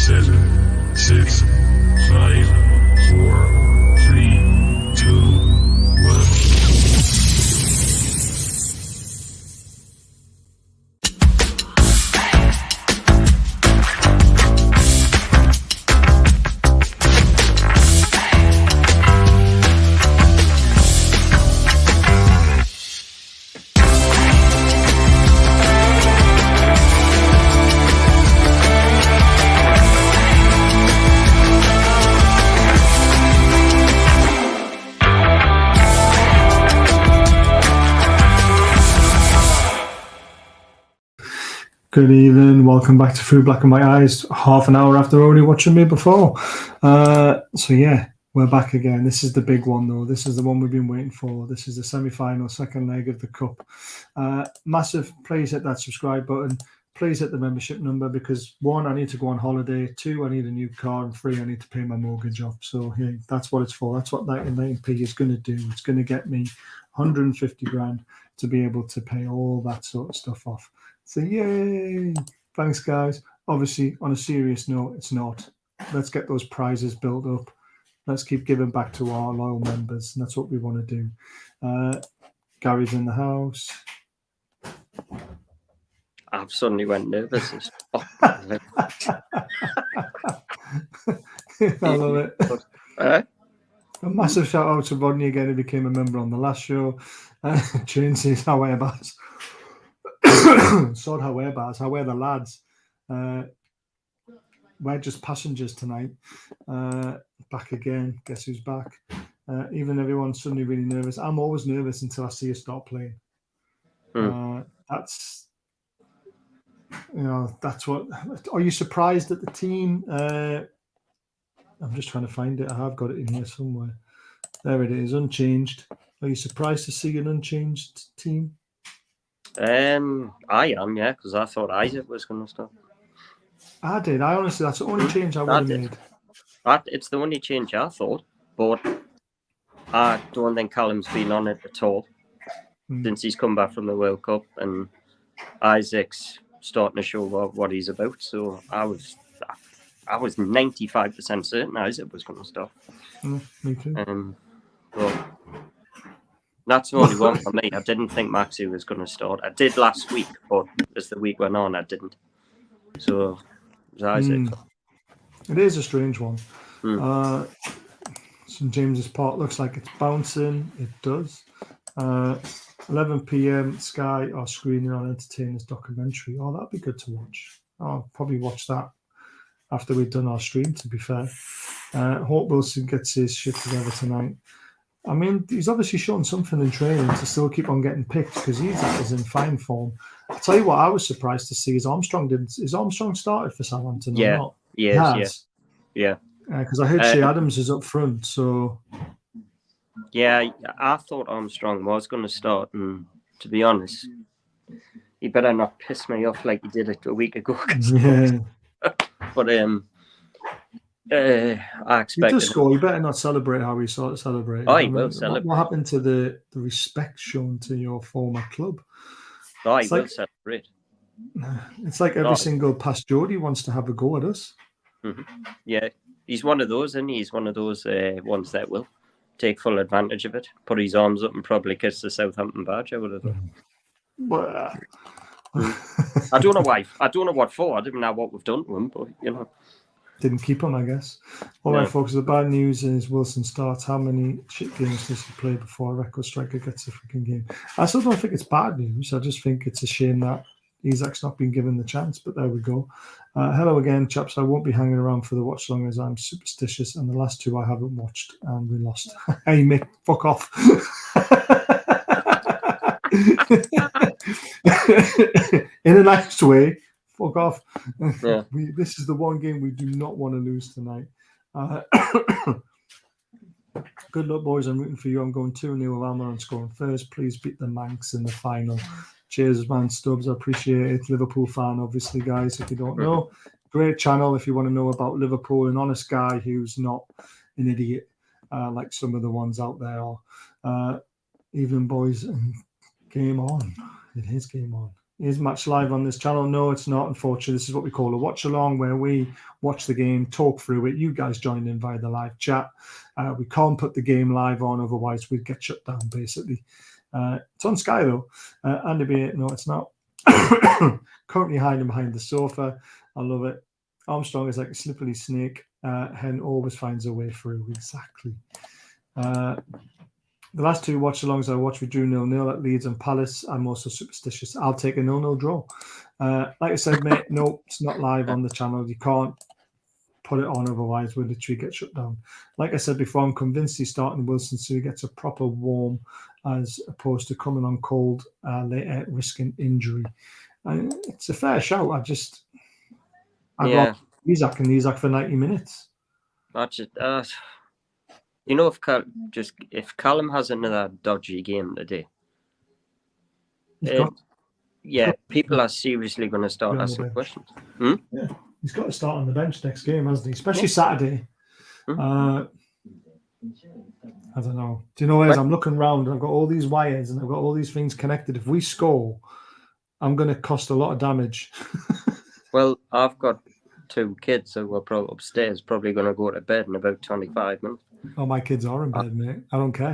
7, 6, 5, 4, 3, 2, 1. Good evening, welcome back to Through Black and White Eyes, half an hour after already watching me before. So yeah, we're back again. This is the big one though. This is the one we've been waiting for. This is the semi-final, second leg of the Cup. Massive, please hit that subscribe button. Please hit the membership number because 1, I need to go on holiday. 2, I need a new car. And 3, I need to pay my mortgage off. So yeah, that's what it's for. That's what 19p is going to do. It's going to get me 150 grand to be able to pay all that sort of stuff off. So yay! Thanks, guys. Obviously, on a serious note, it's not. Let's get those prizes built up. Let's keep giving back to our loyal members, and that's what we want to do. Gary's in the house. I've suddenly went nervous. I love it. A massive shout out to Rodney again, who became a member on the last show. Jane says, how are bars? Sod how we're bars, how we're the lads. We're just passengers tonight. Back again. Guess who's back? Even everyone's suddenly really nervous. I'm always nervous until I see us start playing. That's what. Are you surprised at the team? I'm just trying to find it. I have got it in here somewhere. There it is, unchanged. Are you surprised to see an unchanged team? I am, yeah, because I thought Isaac was going to start. I did. I honestly, that's the only change I would have made. It's the only change I thought, but I don't think Callum's been on it at all since he's come back from the World Cup, and Isaac's starting to show what he's about. So I was 95% certain Isaac was going to start. Me too. But that's the only one for me. I didn't think Maxi was going to start. I did last week, but as the week went on, I didn't. So it was Isaac. It is a strange one. St James's Park looks like it's bouncing. It does. 11 p.m. Sky are screening on Entertainers documentary. Oh, that'd be good to watch. I'll probably watch that after we've done our stream, to be fair. Hope Wilson gets his shit together tonight. I mean, he's obviously shown something in training to still keep on getting picked because he's in fine form. I'll tell you what I was surprised to see is Armstrong started for Southampton or not? Yeah. Because I heard Shea Adams is up front, so... Yeah, I thought Armstrong was going to start, and to be honest, he better not piss me off like he did a week ago. Yeah. But I expect he does score. You better not celebrate how he sort of celebrated. Oh, he will celebrate. What happened to the respect shown to your former club? Oh, he will celebrate. It's like every single past Geordie wants to have a go at us. Yeah, he's one of those, and he's one of those ones that will take full advantage of it, put his arms up and probably kiss the Southampton badge. I would have done. Well, I don't know why. I don't know what for. I didn't know what we've done to him, but didn't keep him, I guess. All right, folks. The bad news is Wilson starts. How many shit games does he play before a record striker gets a freaking game? I still don't think it's bad news. I just think it's a shame that Isaac's not been given the chance, but there we go. Hello again, chaps. I won't be hanging around for the watch long as I'm superstitious, and the last 2 I haven't watched, and we lost. Hey, Mick, fuck off. In a nice way. Fuck off. Yeah. This is the one game we do not want to lose tonight. Good luck, boys. I'm rooting for you. I'm going 2-0 with Almiron scoring first. Please beat the Manx in the final. Cheers, man. Stubbs, I appreciate it. Liverpool fan, obviously, guys, if you don't know. Great channel if you want to know about Liverpool. An honest guy who's not an idiot like some of the ones out there are. Evening, boys. And game on. It is game on. Is match live on this channel? No, it's not. Unfortunately, this is what we call a watch along, where we watch the game, talk through it. You guys join in via the live chat. We can't put the game live on, otherwise we'd get shut down. Basically, it's on Sky though. Andy B, no, it's not. Currently hiding behind the sofa. I love it. Armstrong is like a slippery snake. Hen always finds a way through. Exactly. The last two watch-alongs I watched, we drew 0-0 at Leeds and Palace. I'm also superstitious. I'll take a 0-0 draw. Like I said, mate, no, it's not live on the channel. You can't put it on, otherwise we'll literally get shut down. Like I said before, I'm convinced he's starting Wilson so he gets a proper warm as opposed to coming on cold later, risking injury. It's a fair shout. I'd rather Isak for 90 minutes. That's it. You know, if Callum has another dodgy game today, people are seriously going to start asking questions. Yeah, he's got to start on the bench next game, hasn't he? Especially Saturday. I don't know. Do you know, as I'm looking around, I've got all these wires and I've got all these things connected. If we score, I'm going to cost a lot of damage. Well, I've got 2 kids who are probably upstairs, probably going to go to bed in about 25 minutes. Oh, my kids are in bed, mate. I don't care.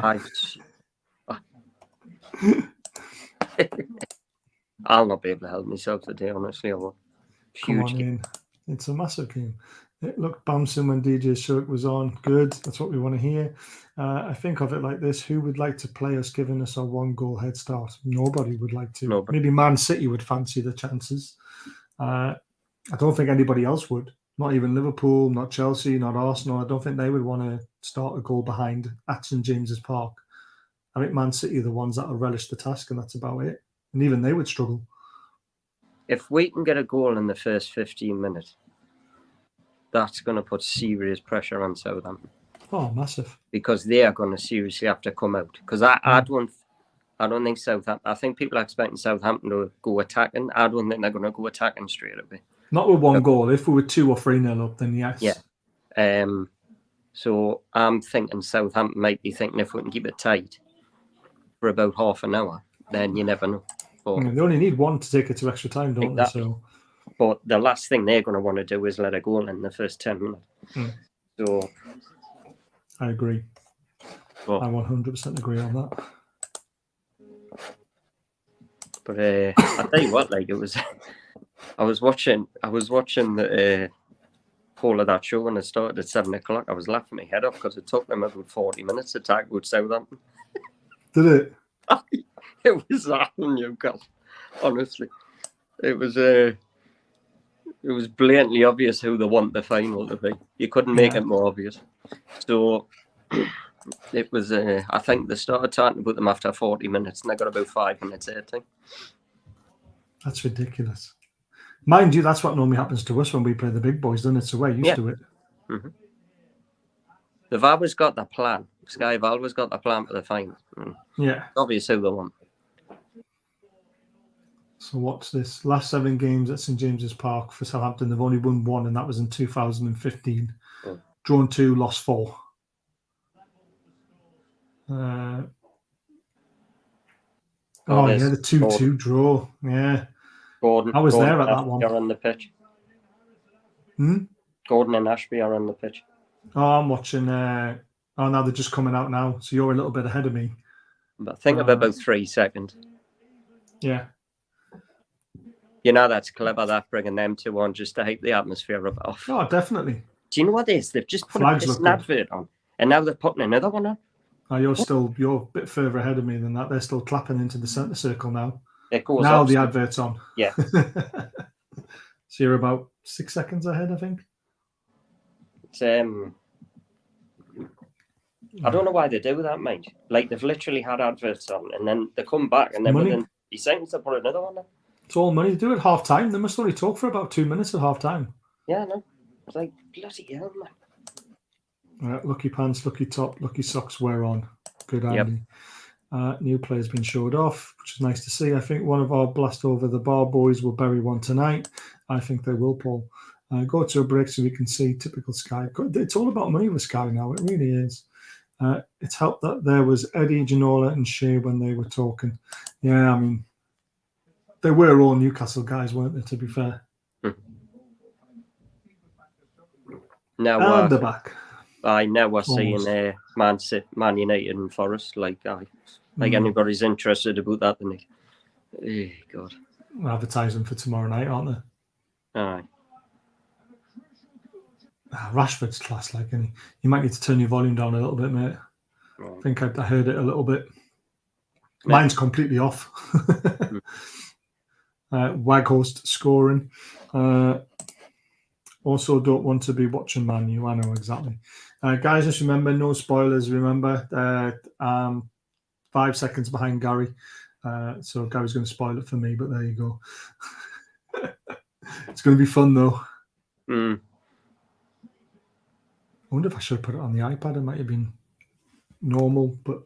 I'll not be able to help myself today, honestly. Come on in. It's a massive game. Look, Bamson when DJ Shirk was on. Good. That's what we want to hear. I think of it like this. Who would like to play us, giving us a 1-goal head start? Nobody would like to. Nobody. Maybe Man City would fancy the chances. I don't think anybody else would. Not even Liverpool, not Chelsea, not Arsenal. I don't think they would want to start a goal behind at St James's Park. I think Man City are the ones that will relish the task, and that's about it. And even they would struggle. If we can get a goal in the first 15 minutes, that's going to put serious pressure on Southampton. Oh, massive! Because they are going to seriously have to come out. Because I don't think Southampton. I think people are expecting Southampton to go attacking. I don't think they're going to go attacking straight away. Not with 1 goal. If we were 2 or 3-0 up, then yes. Yeah. So I'm thinking Southampton might be thinking if we can keep it tight for about half an hour, then you never know. But they only need 1 to take it to extra time, don't they? So. But the last thing they're going to want to do is let a goal in the first 10 minutes. So I agree. Well, I 100% agree on that. But I tell you what, like, it was. I was watching the whole of that show when it started at 7:00. I was laughing my head off because it took them about 40 minutes to tackle Southampton. Did it? It was that in Newcastle. Honestly, it was blatantly obvious who they want the final to be. You couldn't make it more obvious. So it was. I think they started talking about them after 40 minutes, and they got about 5 minutes 18. That's ridiculous. Mind you, that's what normally happens to us when we play the big boys, doesn't it? So we're used to it. Mm-hmm. They've always got the plan. Sky have always got the plan for the final. Yeah. Obviously, who they want. So what's this? Last 7 games at St James's Park for Southampton, they've only won 1, and that was in 2015. Drawn 2, lost 4. The 2-2 draw. Yeah. I was there at that one. You're on the pitch. Gordon and Ashby are on the pitch. Oh, I'm watching. Now they're just coming out now. So you're a little bit ahead of me. But think of about 3 seconds. Yeah. You know, that's clever, that bringing them 2 on just to hype the atmosphere a bit off. Oh, definitely. Do you know what it is? They've just put an advert on, and now they're putting another one on. Oh, you're a bit further ahead of me than that. They're still clapping into the centre circle now. It goes now off. The advert's on. Yeah. So you're about 6 seconds ahead, I think. It's, I don't know why they do that, mate. Like, they've literally had adverts on, and then they come back, and then within 30 seconds they put another one on. It's all money. They do it half time. They must only talk for about 2 minutes at half time. Yeah, no. It's like, bloody hell, man. Lucky pants, lucky top, lucky socks, wear on. Good, Andy. New player's been showed off, which is nice to see. I think one of our blast over the bar boys will bury one tonight. I think they will, Paul. Go to a break so we can see typical Sky. It's all about money with Sky now. It really is. It's helped that there was Eddie, Ginola and Shea when they were talking. Yeah, I mean, They were all Newcastle guys, weren't they, to be fair? Now, And the back. now we're seeing Almost. Man United and Forest. Like anybody's interested about that, then God. Advertising for tomorrow night, aren't they? Aye. Rashford's class, like, and you might need to turn your volume down a little bit, mate. I think I heard it a little bit. Mine's completely off. Waghorst scoring. Also, don't want to be watching Man U. I know exactly. Guys, just remember, no spoilers. Remember, 5 seconds behind Gary. So Gary's going to spoil it for me, but there you go. It's going to be fun, though. I wonder if I should have put it on the iPad. It might have been normal, but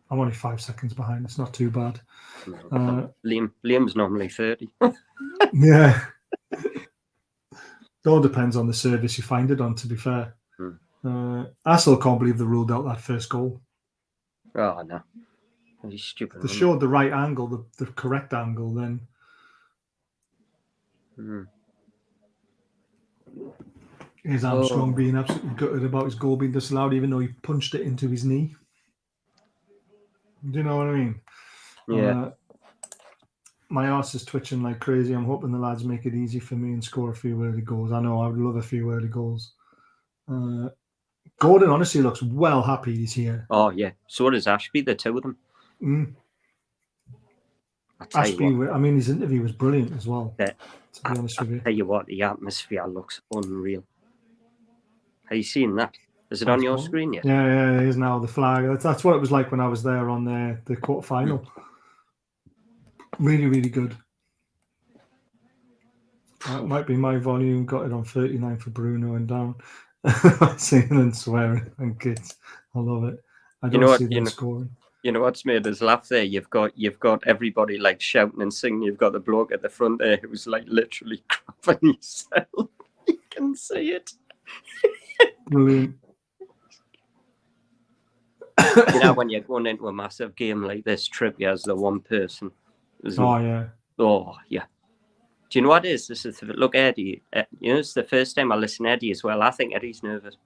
I'm only 5 seconds behind. It's not too bad. Liam's normally 30. Yeah. It all depends on the service you find it on, to be fair. I still can't believe they ruled out that first goal. Oh, no. He's stupid. They showed the right angle, the correct angle, then. Is Armstrong being absolutely gutted about his goal being disallowed, even though he punched it into his knee? Do you know what I mean? Yeah. My arse is twitching like crazy. I'm hoping the lads make it easy for me and score a few early goals. I know I would love a few early goals. Gordon honestly looks well happy he's here. Oh, yeah. So does Ashby, the two of them. Ashby, I mean, his interview was brilliant as well, to be honest with you. Tell you what, the atmosphere looks unreal. Have you seen that? Is it on your screen yet? Yeah, it is now, the flag. That's what it was like when I was there on the quarter-final. Really, really good. That might be my volume. Got it on 39 for Bruno and down. Singing and swearing and kids. I love it. I don't see them scoring. You know what's made us laugh there? You've got everybody like shouting and singing. You've got the bloke at the front there who's like literally crapping himself. You can see it. Brilliant. You know, when you're going into a massive game like this, Trippier's the one person. Yeah. Oh, yeah. Do you know what it is? This is look, Eddie. It's the first time I listen to Eddie as well. I think Eddie's nervous.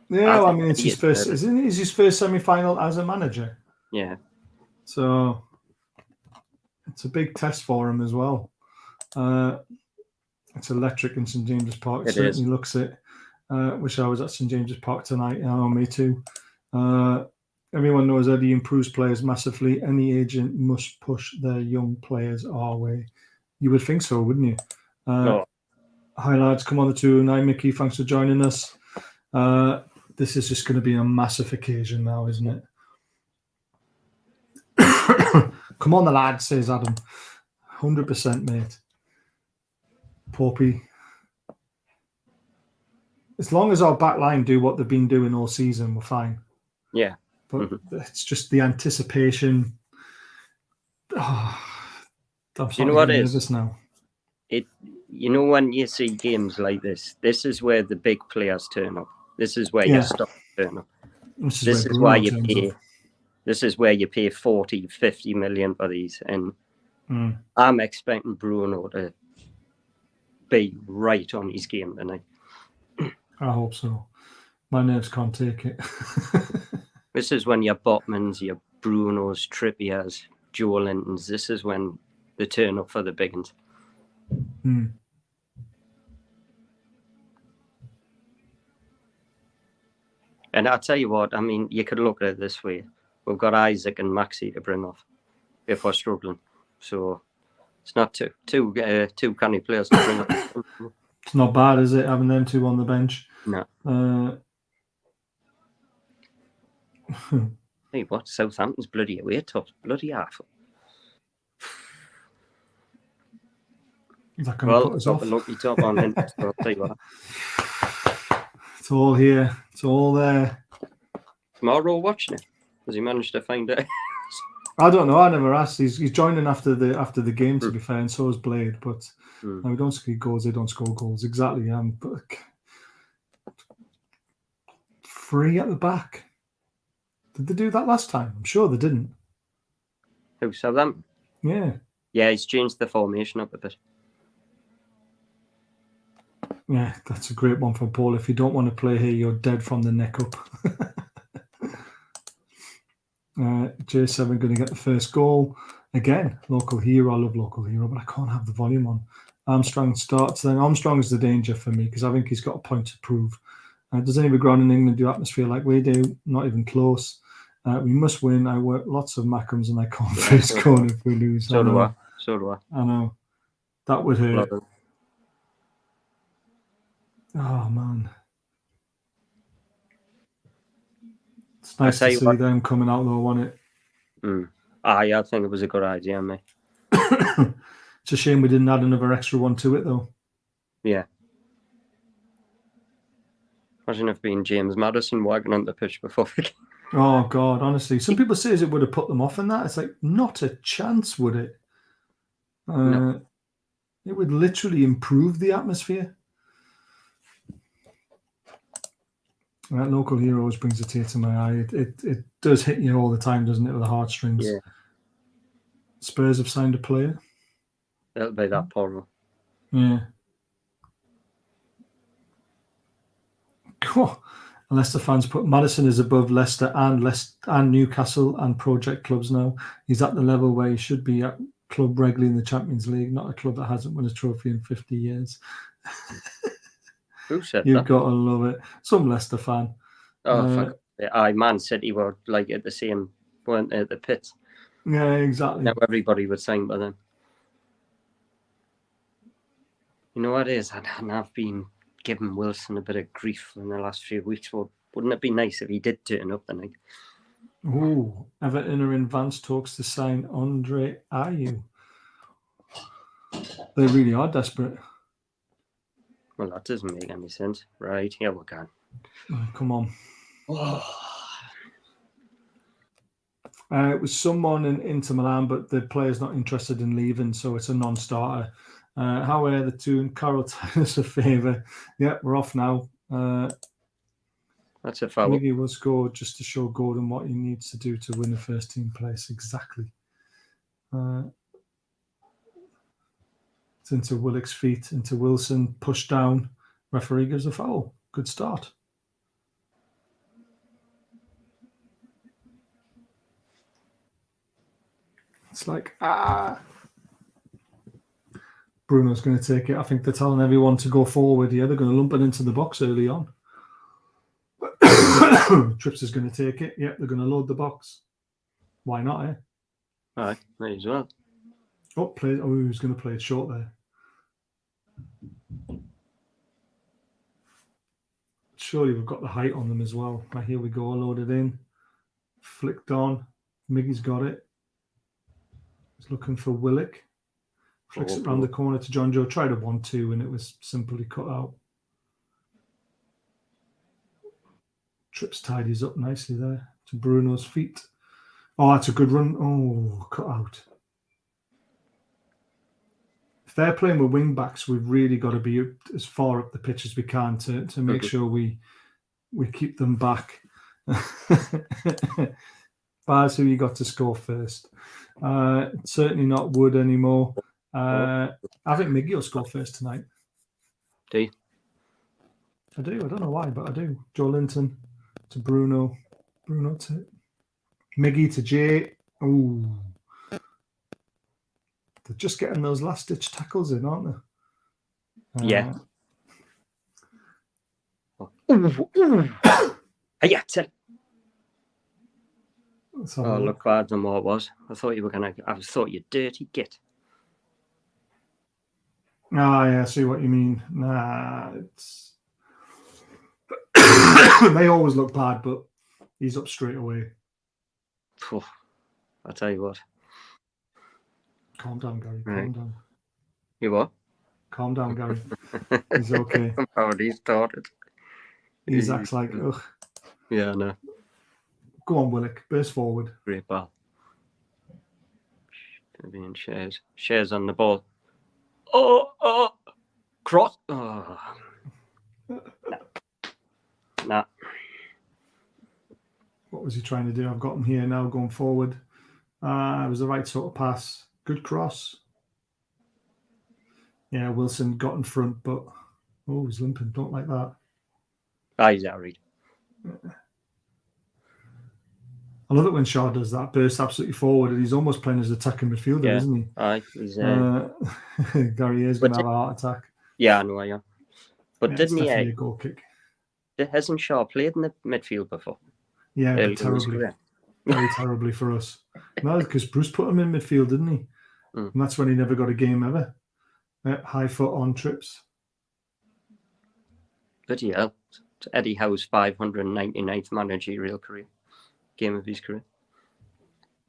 Yeah, I mean, it's his first. Isn't it his first semi-final as a manager? Yeah. So it's a big test for him as well. It's electric in St James's Park. It certainly looks it. Wish I was at St James's Park tonight. Oh, me too. Everyone knows Eddie improves players massively. Any agent must push their young players our way. You would think so, wouldn't you? No. Hi, lads. Come on the 209. Mickey, thanks for joining us. This is just going to be a massive occasion now, isn't it? Come on, the lad, says Adam. 100%, mate. Poppy. As long as our back line do what they've been doing all season, we're fine. Yeah. But it's just the anticipation. Oh, I'm you know what it is now. You know, when you see games like this is where the big players turn up. This is where your stock turn up. This is why you pay. This is where you pay 40, 50 million for these, and I'm expecting Bruno to be right on his game tonight. I hope so. My nerves can't take it. This is when your Botmans, your Brunos, Trippiers, Joe Lintons, this is when they turn up for the big ones. And I'll tell you what, I mean, you could look at it this way. We've got Isaac and Maxi to bring off if we're struggling. So it's not two canny players to bring off. It's not bad, is it, having them two on the bench? No. Hey, what? Southampton's bloody away tough. Bloody half. Is that going to put us off? Lucky top on in. So I'll tell you what. It's all here. It's all there. Tomorrow watching it. Has he managed to find it? I don't know. I never asked. He's joining after the game, to be fair, and so is Blade. But we don't score goals. They don't score goals. Exactly. But free at the back. Did they do that last time? I'm sure they didn't. Who, Southampton? Yeah. Yeah, he's changed the formation up a bit. Yeah, that's a great one for Paul. If you don't want to play here, you're dead from the neck up. J7 going to get the first goal. Again, local hero. I love local hero, but I can't have the volume on. Armstrong starts. Then Armstrong's the danger for me because I think he's got a point to prove. Does any other ground in England do atmosphere like we do? Not even close. We must win. I work lots of Mackhams and I can't face corner if we lose. So do I. I know. That would hurt. Love it. Oh, man. It's nice tell to you see what. them coming out, though, wasn't it? Yeah, I think it was a good idea, mate. It's a shame we didn't add another extra one to it, though. Yeah. Imagine if being James Maddison wagging on the pitch before the game. Oh, God, honestly. Some people say it would have put them off in that. It's like, not a chance, would it? No. It would literally improve the atmosphere. That local hero always brings a tear to my eye. It does hit you all the time, doesn't it, with the heartstrings? Yeah. Spurs have signed a player. It'll be that Porro. Yeah. Cool. Leicester fans put Maddison is above Leicester and Newcastle and project clubs now. He's at the level where he should be at club regularly in the Champions League, not a club that hasn't won a trophy in 50 years. Who said You've that? got to love it. Some Leicester fan. Oh, fuck. Man City were like at the same, weren't they, at the pits? Yeah, exactly. Now everybody would sing by them. You know what it is? And I've been giving Wilson a bit of grief in the last few weeks. Well, wouldn't it be nice if he did turn up the night? Ooh, Everton are in advanced talks to sign Andre Ayew. They really are desperate. Well, that doesn't make any sense. Right, here we go. Oh, come on. It was someone in Inter Milan, but the player's not interested in leaving, so it's a non-starter. How are the two? And Carol did us a favour. Yeah, we're off now. That's a foul. Miggy will score just to show Gordon what he needs to do to win the first team place. Exactly. It's into Willock's feet, into Wilson, push down. Referee gives a foul. Good start. It's like, Bruno's going to take it. I think they're telling everyone to go forward here. They're going to lump it into the box early on. Trips is going to take it. Yep, they're going to load the box. Why not, eh? All right, may as well. He was going to play it short there. Surely we've got the height on them as well. Right, here we go, loaded in. Flicked on. Miggy's got it. He's looking for Willock. Flicks it round the corner to John Joe. Tried a 1-2 and it was simply cut out. Trips tidies up nicely there to Bruno's feet. Oh, that's a good run. Oh, cut out. If they're playing with wing backs, we've really got to be as far up the pitch as we can to make sure we keep them back. Baz, who you got to score first? Certainly not Wood anymore. I think Miggy will score first tonight. Do you? I do. I don't know why, but I do. Joe Linton to Bruno. Bruno to Miggy to Jay. Ooh. They're just getting those last-ditch tackles in, aren't they? Yeah. Yeah, oh, look bad than what it was. I thought you dirty git. Yeah, I see what you mean. Nah, it's they always look bad, but he's up straight away. I'll tell you what. Calm down, Gary. Right. Calm down. You what? Calm down, Gary. He's okay. Oh, he started. He acts like, ugh. Yeah, no. Go on, Willock. Burst forward. Great ball. Being Shares on the ball. Oh, cross. Oh. Nah. What was he trying to do? I've got him here now, going forward. It was the right sort of pass. Good cross. Yeah, Wilson got in front, but he's limping. Don't like that. He's outright. I love it when Shaw does that, burst absolutely forward, and he's almost playing as attacking midfielder, isn't he? Aye, he's Gary is going to have a heart attack. Yeah, I know I am. But didn't he? A goal kick. Hasn't Shaw played in the midfield before? Yeah, terribly. Very terribly for us. No, because Bruce put him in midfield, didn't he? And that's when he never got a game ever. High foot on trips. Bloody hell. Eddie Howe's 599th managerial career. Game of his career.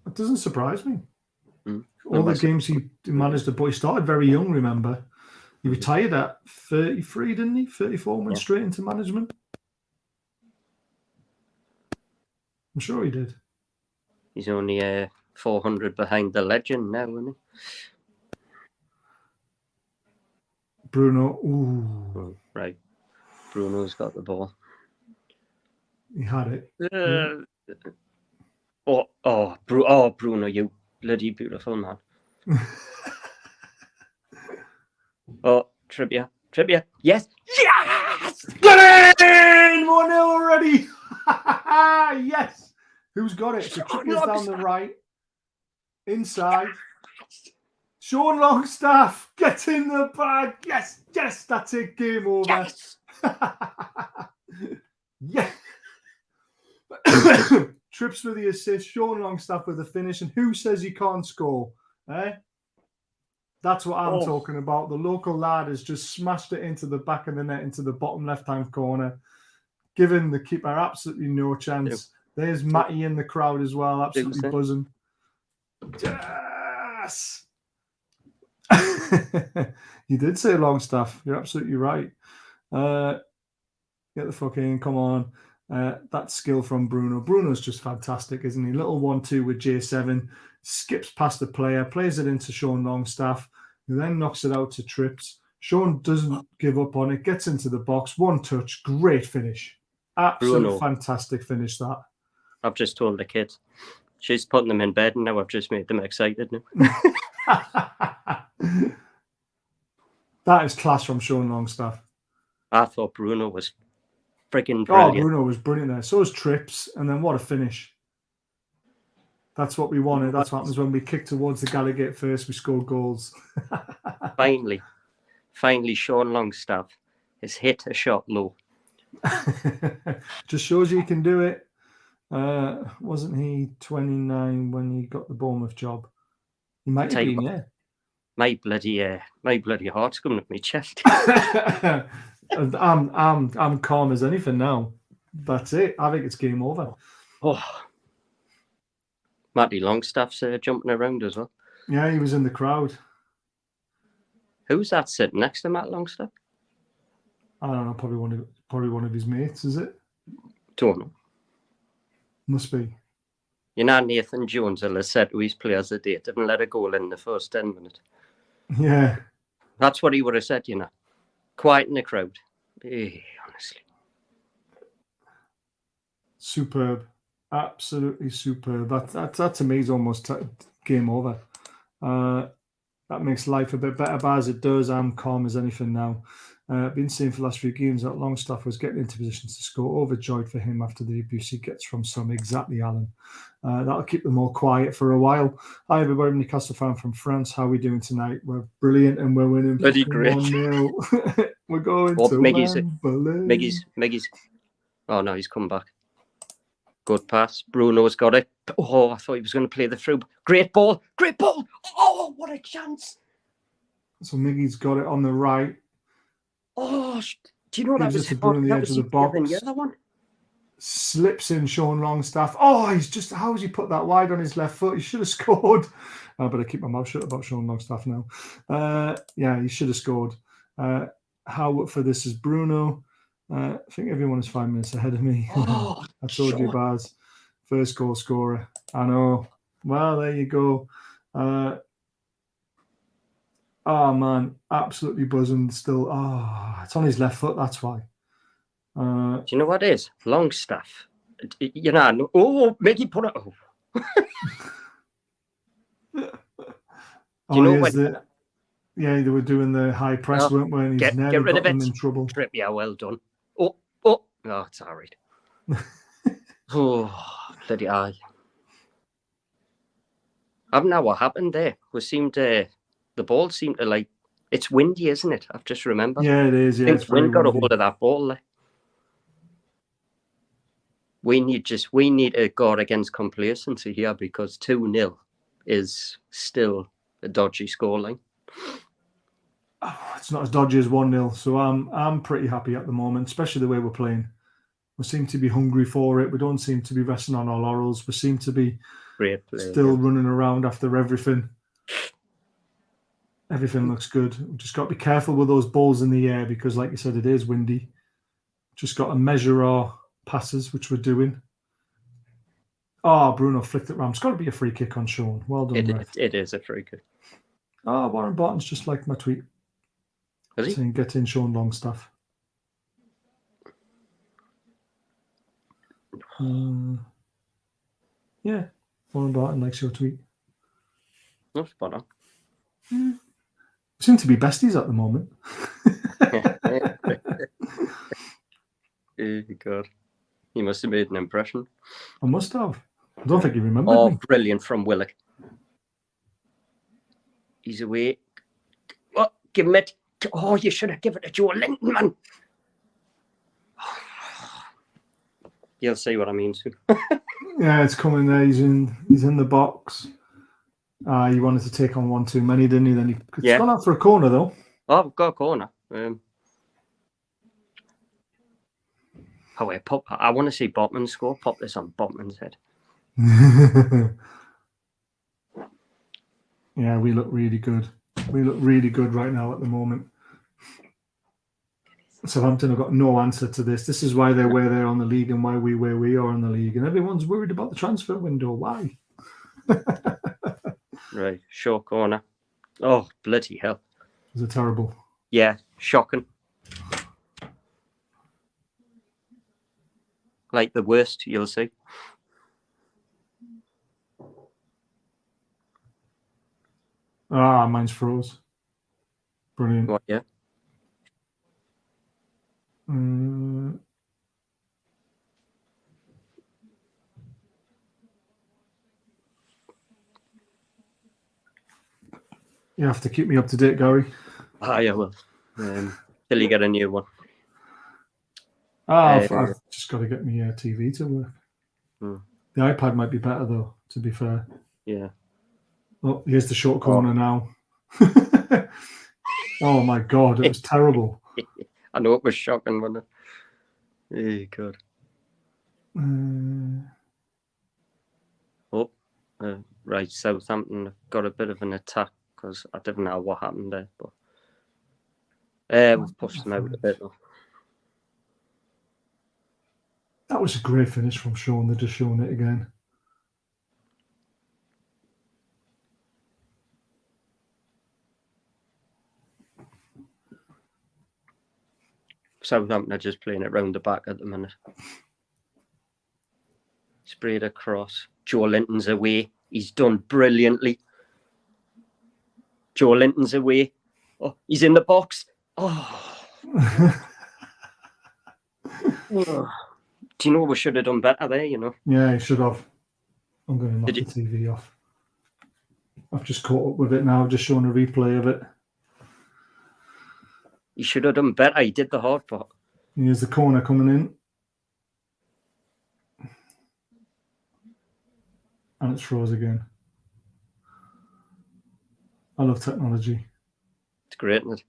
It doesn't surprise me. All the games he managed to, but he started very young, remember? He retired at 33, didn't he? 34, went straight into management. I'm sure he did. He's only 400 behind the legend now, isn't he? Bruno. Ooh. Right. Bruno's got the ball. He had it. Bruno, you bloody beautiful man. Trippier. Yes! Get in! 1-0 already! Yes! Who's got it? So Trippier's down the right. Inside. Sean Longstaff, get in the bag. Yes, that's it. Game over. Yes. Trips with the assist. Sean Longstaff with the finish. And who says he can't score? That's what I'm talking about. The local lad has just smashed it into the back of the net, into the bottom left-hand corner, giving the keeper absolutely no chance. Yep. There's Matty in the crowd as well, absolutely buzzing. Yes! You did say Longstaff. You're absolutely right. Get the fuck in. Come on. That skill from Bruno. Bruno's just fantastic, isn't he? Little 1-2 with J7. Skips past the player, plays it into Sean Longstaff, who then knocks it out to Trips. Sean doesn't give up on it, gets into the box, one touch, great finish. Absolute fantastic finish, that. I've just told the kids. She's putting them in bed and now I've just made them excited now. That is class from Sean Longstaff. I thought Bruno was freaking brilliant. Oh, Bruno was brilliant there. So was Trips, and then what a finish. That's what we wanted. That's what happens when we kick towards the Gallagher first. We score goals. Finally, Sean Longstaff has hit a shot low. Just shows you can do it. Wasn't he 29 when he got the Bournemouth job? He might have been, yeah. My bloody heart's coming up my chest. I'm calm as anything now. That's it. I think it's game over. Matty Longstaff's jumping around as well. Yeah, he was in the crowd. Who's that sitting next to Matt Longstaff? I don't know. Probably one of his mates. Is it? Don't know. Must be. You know, Nathan Jones will have said to his players that they didn't let a goal in the first 10 minutes. Yeah. That's what he would have said, you know. Quiet in the crowd. Honestly. Superb. Absolutely superb. That to me is almost game over. That makes life a bit better, but as it does, I'm calm as anything now. Been saying for the last few games that Longstaff was getting into positions to score. Overjoyed for him after the abuse he gets from some. Exactly, Alan. That'll keep them all quiet for a while. Hi, everybody. Newcastle fan from France. How are we doing tonight? We're brilliant and we're winning. Bloody great. 1-0. We're going to Miggy's. Oh, no, he's come back. Good pass. Bruno's got it. Oh, I thought he was going to play the through. Great ball. Oh, what a chance. So Miggy's got it on the right. Oh, do you know that was on the edge of the box? The other one? Slips in Sean Longstaff. Oh, how has he put that wide on his left foot? He should have scored. I better keep my mouth shut about Sean Longstaff now. Yeah, he should have scored. How for this is Bruno. I think everyone is 5 minutes ahead of me. Oh, I told you, Baz. First goal scorer. I know. Well, there you go. Oh, man. Absolutely buzzing still. Oh, it's on his left foot. That's why. Do you know what it is? Longstaff. You know. Oh, Mickey put it. Oh. Do you know yes, when? Yeah, they were doing the high press, weren't they? And he's nearly Get rid got of it. them in trouble. Trippier, well done. Oh, it's all right. Oh, bloody eye. I don't know what happened there. The ball seemed to like, it's windy, isn't it? I've just remembered. Yeah, it is. Yeah, I it's think very wind got a windy. hold of that ball there. We need to guard against complacency here because 2-0 is still a dodgy scoreline. Oh, it's not as dodgy as 1-0, so I'm pretty happy at the moment, especially the way we're playing. We seem to be hungry for it. We don't seem to be resting on our laurels. We seem to be still running around after everything. Everything looks good. We've just got to be careful with those balls in the air because, like you said, it is windy. Just got to measure our passes, which we're doing. Oh, Bruno flicked it round. It's got to be a free kick on Sean. Well done, It is a free kick. Oh, Warren Barton's just liked my tweet. Has he? Saying get in Sean Longstaff. Yeah, Warren Barton likes your tweet. No, spot on. We seem to be besties at the moment. Oh, God. He must have made an impression. I must have. I don't think he remembered me. Brilliant from Willock. He's away. Oh, give him it. Oh, you should have given it to Joe Linton, man. You'll see what I mean soon. Yeah, it's coming there. He's in the box. He wanted to take on one too many, didn't he? Then he's gone out for a corner though. Oh, we've got a corner. I want to see Botman score. Pop this on Botman's head. Yeah, we look really good. We look really good right now at the moment. Southampton have got no answer to this. This is why they're where they're on the league and why we're where we are on the league. And everyone's worried about the transfer window. Why? Right, short corner. Oh, bloody hell. Is it terrible? Yeah, shocking. Like the worst, you'll see. Mine's froze. Brilliant. What, yeah? You have to keep me up to date, Gary. Yeah, well, till you get a new one. I've just got to get my TV to work. The iPad might be better, though, to be fair. Yeah. Oh, here's the short corner now. Oh, my God, it was terrible. I know it was shocking, wasn't it? Oh, God. Right, Southampton got a bit of an attack because I didn't know what happened there, but we've pushed them out a bit though. That was a great finish from Sean. They're just showing it again. Southampton are just playing it round the back at the minute. Sprayed across. Joe Linton's away. He's done brilliantly. Joe Linton's away. Oh, he's in the box. Oh. Do you know we should have done better there, you know? Yeah, he should have. I'm going to knock the TV off. I've just caught up with it now. I've just shown a replay of it. He should have done better. He did the hard part. Here's the corner coming in. And it's froze again. I love technology. It's great, isn't it?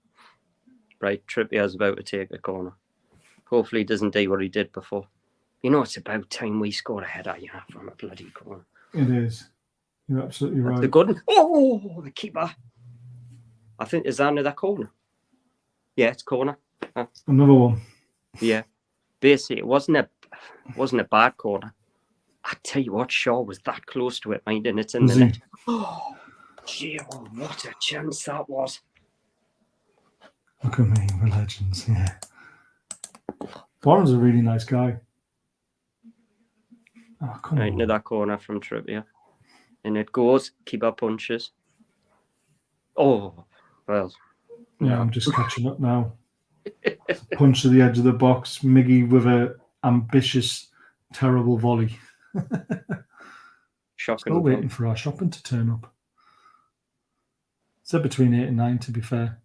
Right, Trippier's about to take a corner. Hopefully he doesn't do what he did before. You know, it's about time we scored a header, you know, from a bloody corner. It is. You're absolutely right. That's a good one. Oh, the keeper. I think, is that another corner? Yeah, it's corner. Another one. Yeah. Basically, it wasn't a bad corner. I tell you what, Shaw was that close to it, mind, and it's in the net. Oh, gee, what a chance that was. Look at me, we're legends, yeah. Warren's a really nice guy. Oh, come right on. into that corner from Trippier. And it goes, keeper punches. Oh, well. Yeah, No. I'm just catching up now. Punch to the edge of the box. Miggy with a ambitious, terrible volley. Shocking. Still waiting for our shopping to turn up. Said between 8 and 9, to be fair.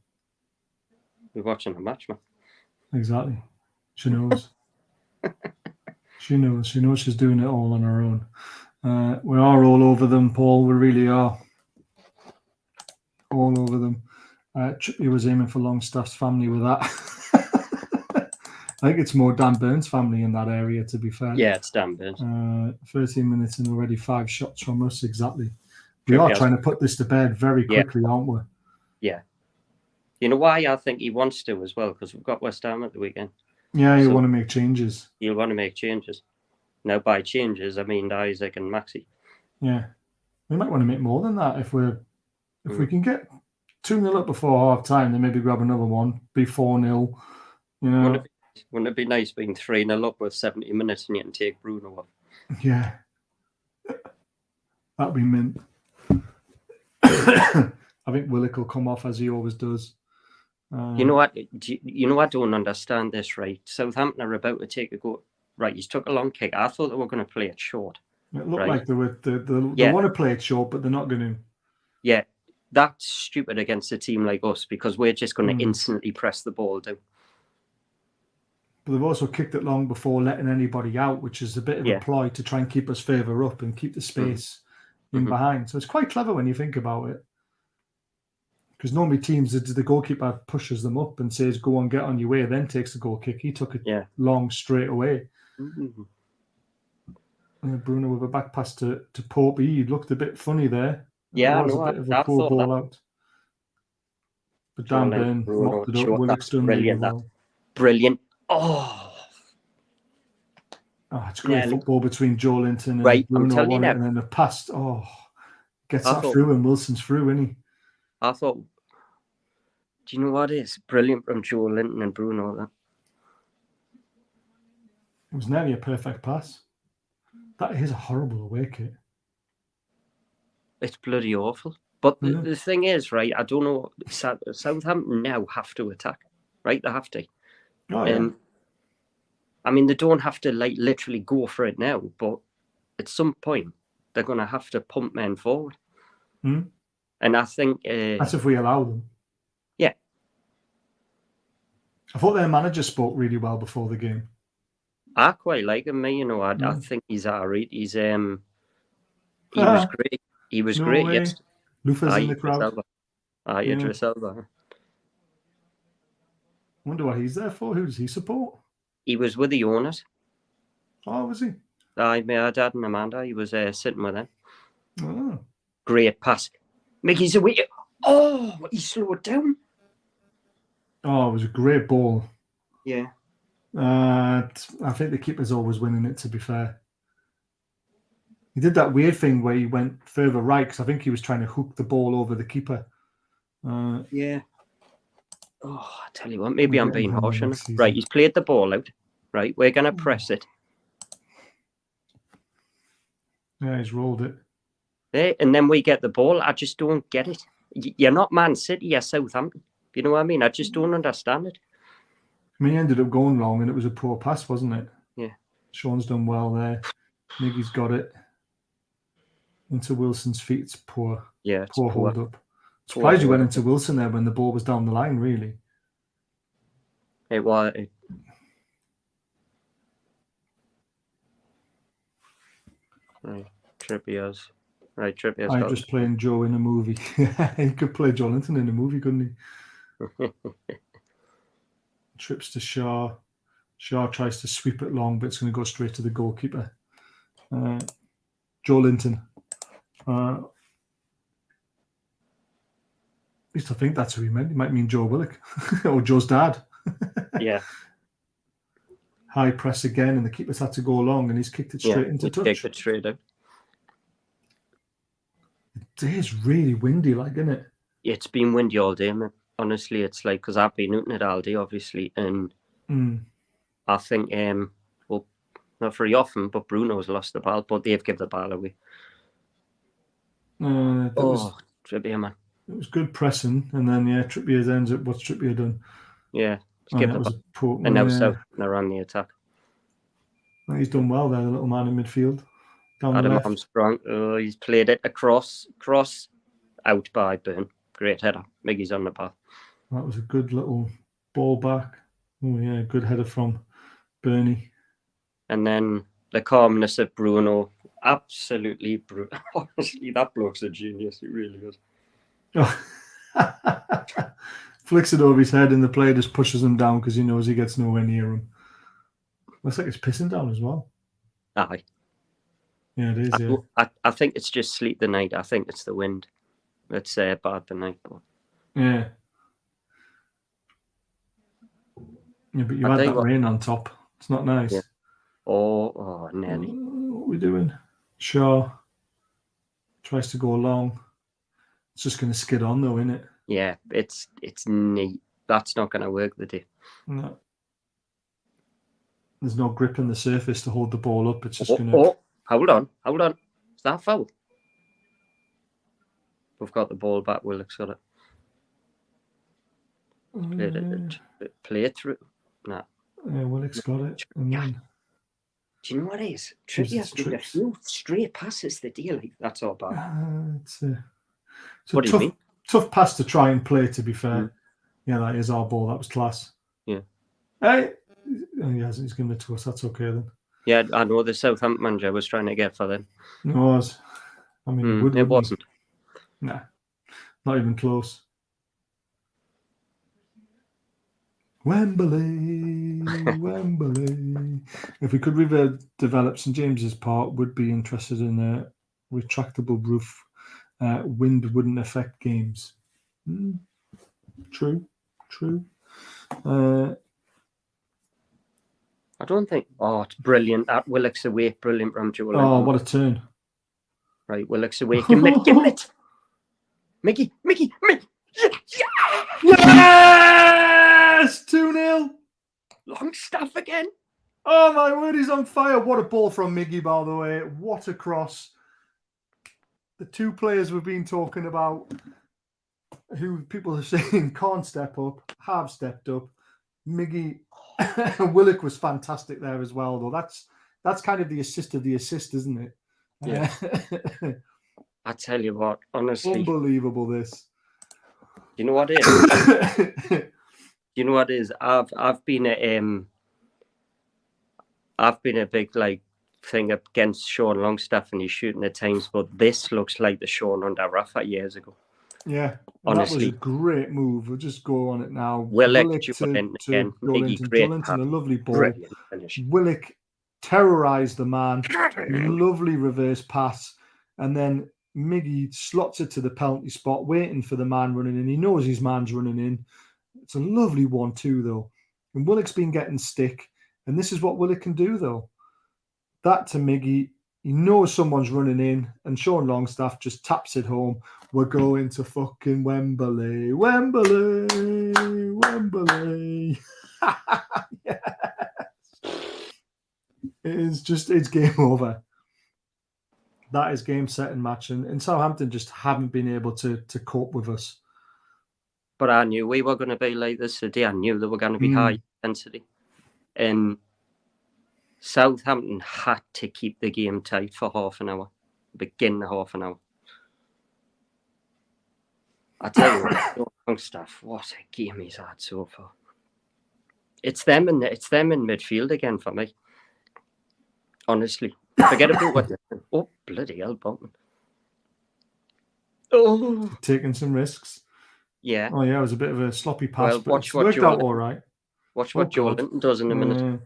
We're watching a match, man. Exactly. She knows. She knows. She knows she's doing it all on her own. We are all over them, Paul. We really are. All over them. He was aiming for Longstaff's family with that. I think it's more Dan Burns' family in that area, to be fair. Yeah, it's Dan Burns. 13 minutes and already 5 shots from us, exactly. We are trying to put this to bed very quickly, aren't we? Yeah. You know why I think he wants to as well? Because we've got West Ham at the weekend. Yeah, you want to make changes. You'll want to make changes. Now, by changes, I mean Isaac and Maxi. Yeah. We might want to make more than that if we can get 2-0 up before half time, then maybe grab another one, be 4-0. You know. Wouldn't it be nice being 3-0 up with 70 minutes and you can take Bruno off? Yeah. That'd be mint. I think Willock will come off as he always does. You know what? I don't understand this, right? Southampton are about to take a go. Right, he's took a long kick. I thought they were going to play it short. It looked like they want to play it short, but they're not going to. Yeah, that's stupid against a team like us because we're just going to instantly press the ball down. But they've also kicked it long before letting anybody out, which is a bit of a ploy to try and keep us further up and keep the space in behind. So it's quite clever when you think about it. Because normally teams, the goalkeeper pushes them up and says, go on, get on your way, then takes the goal kick. He took it long straight away. Bruno with a back pass to Pope. He looked a bit funny there. Yeah, it was a bit of a poor ball out. But Dan Burn mopped it up. Willock's done really well. Brilliant. Oh, it's great football between Joe Linton and Bruno, and then the pass. Gets that through, and Wilson's through, isn't he? I thought, do you know what is brilliant from Joe Linton and Bruno? That it was nearly a perfect pass. That is a horrible away kick. It's bloody awful. But the thing is, right, I don't know, Southampton now have to attack, right? They have to. I mean, they don't have to literally go for it now, but at some point they're going to have to pump men forward. And I think that's if we allow them. Yeah. I thought their manager spoke really well before the game. I quite like him, you know. I think he's alright. He was great. He was great yesterday. Lufa's in the crowd. Idris Elba. Wonder what he's there for. Who does he support? He was with the owners. Oh, was he? My dad and Amanda. He was sitting with them. Oh. Great pass. Mickey's away. Oh, he slowed down. Oh, it was a great ball. Yeah. I think the keeper's always winning it, to be fair. He did that weird thing where he went further right because I think he was trying to hook the ball over the keeper. Yeah. Oh, I tell you what, maybe I'm being harsh on him. Right, he's played the ball out. Right, we're going to press it. Yeah, he's rolled it. And then we get the ball. I just don't get it. You're not Man City, you're Southampton. You know what I mean? I just don't understand it. I mean, he ended up going wrong and it was a poor pass, wasn't it? Yeah. Sean's done well there. Miggy's got it. Into Wilson's feet. It's poor. Yeah, it's poor hold up. Surprised you went into Wilson there when the ball was down the line, really. It was. Right, Trippier's. I'm just playing Joe in a movie. He could play Joe Linton in a movie, couldn't he? Trips to Shaw. Shaw tries to sweep it long, but it's going to go straight to the goalkeeper. Joe Linton. At least I think that's who he meant. He might mean Joe Willock or Joe's dad. Yeah. High press again, and the keeper's had to go long, and he's kicked it straight into touch. Kicked it straight out. It is really windy, isn't it? It's been windy all day, man. Honestly, it's like, because I've been out in it all day, obviously, and I think, well, not very often, but Bruno's lost the ball, but they've given the ball away. Trippier, man. It was good pressing, and then Trippier ends up. What's Trippier done? Yeah, Oh, skip that the was back. a poor. And now Southampton are on the attack. He's done well there, the little man in midfield, down the Adam left. Armstrong, he's played it across, out by Burn. Great header. Miggy's on the path. That was a good little ball back. Oh yeah, good header from Bernie. And then the calmness of Bruno, absolutely brutal. Honestly, that bloke's a genius. He really is. Oh. Flicks it over his head, and the player just pushes him down because he knows he gets nowhere near him. Looks like it's pissing down as well. Aye. Yeah, it is. I think it's just sleet the night. I think it's the wind. It's bad the night. But... Yeah. Yeah, but you had that rain on top. It's not nice. Yeah. Oh, nearly. What are we doing? Shaw tries to go along. It's just going to skid on, though, isn't it? Yeah, it's neat. That's not going to work the day. No. There's no grip in the surface to hold the ball up. It's just going to... Oh, hold on. Is that foul? We've got the ball back. Willock's got it. Play it through. Nah. Yeah, Willock's got it. And then... Do you know what it is? Trippier's made a few straight passes the day. Like, that's all bad. It's a tough pass to try and play, to be fair. Yeah, that is our ball. That was class. Yeah. Hey! He hasn't. He's given it to us. That's okay then. Yeah, I know the Southampton manager was trying to get for them. It was. I mean, it wasn't. Nah, not even close. Wembley. If we could develop St James's Park, would be interested in a retractable roof. Wind wouldn't affect games. True. I don't think. Oh, it's brilliant. At Willock's away, brilliant from Joel. Oh, what a turn! Right, Willock's away. Give it. Mickey. Yes! 2-0. Longstaff again. Oh my word, he's on fire. What a ball from Miggy, by the way. What a cross. The two players we've been talking about, who people are saying can't step up, have stepped up. Miggy, Willock was fantastic there as well, though. That's kind of the assist of the assist, isn't it? Yeah. I tell you what, honestly, unbelievable. This. You know what it is? I've been a big thing against Sean Longstaff and he's shooting at times, but this looks like the Sean under Rafa years ago. Yeah, honestly, that was a great move. We'll just go on it now. Willock to Joelinton, a lovely ball. Brilliant finish. Willock terrorised the man. Lovely reverse pass, and then Miggy slots it to the penalty spot, waiting for the man running in. He knows his man's running in. It's a lovely 1-2 though, and Willock's been getting stick, and this is what Willock can do though. That to Miggy. He knows someone's running in, and Sean Longstaff just taps it home. We're going to fucking Wembley. Yes. It's game over. That is game, set, and match. And Southampton just haven't been able to cope with us. But I knew we were going to be like this today. I knew they were going to be high intensity. And Southampton had to keep the game tight for half an hour. Begin the half an hour. I tell you what, Longstaff, what a game he's had so far. It's them in midfield again for me. Honestly. Forget about what you're doing. Oh, bloody hell, Bolton. Oh. Taking some risks. Yeah. Oh, yeah, it was a bit of a sloppy pass, well, but it worked out all right. Watch what Joelinton does in a minute.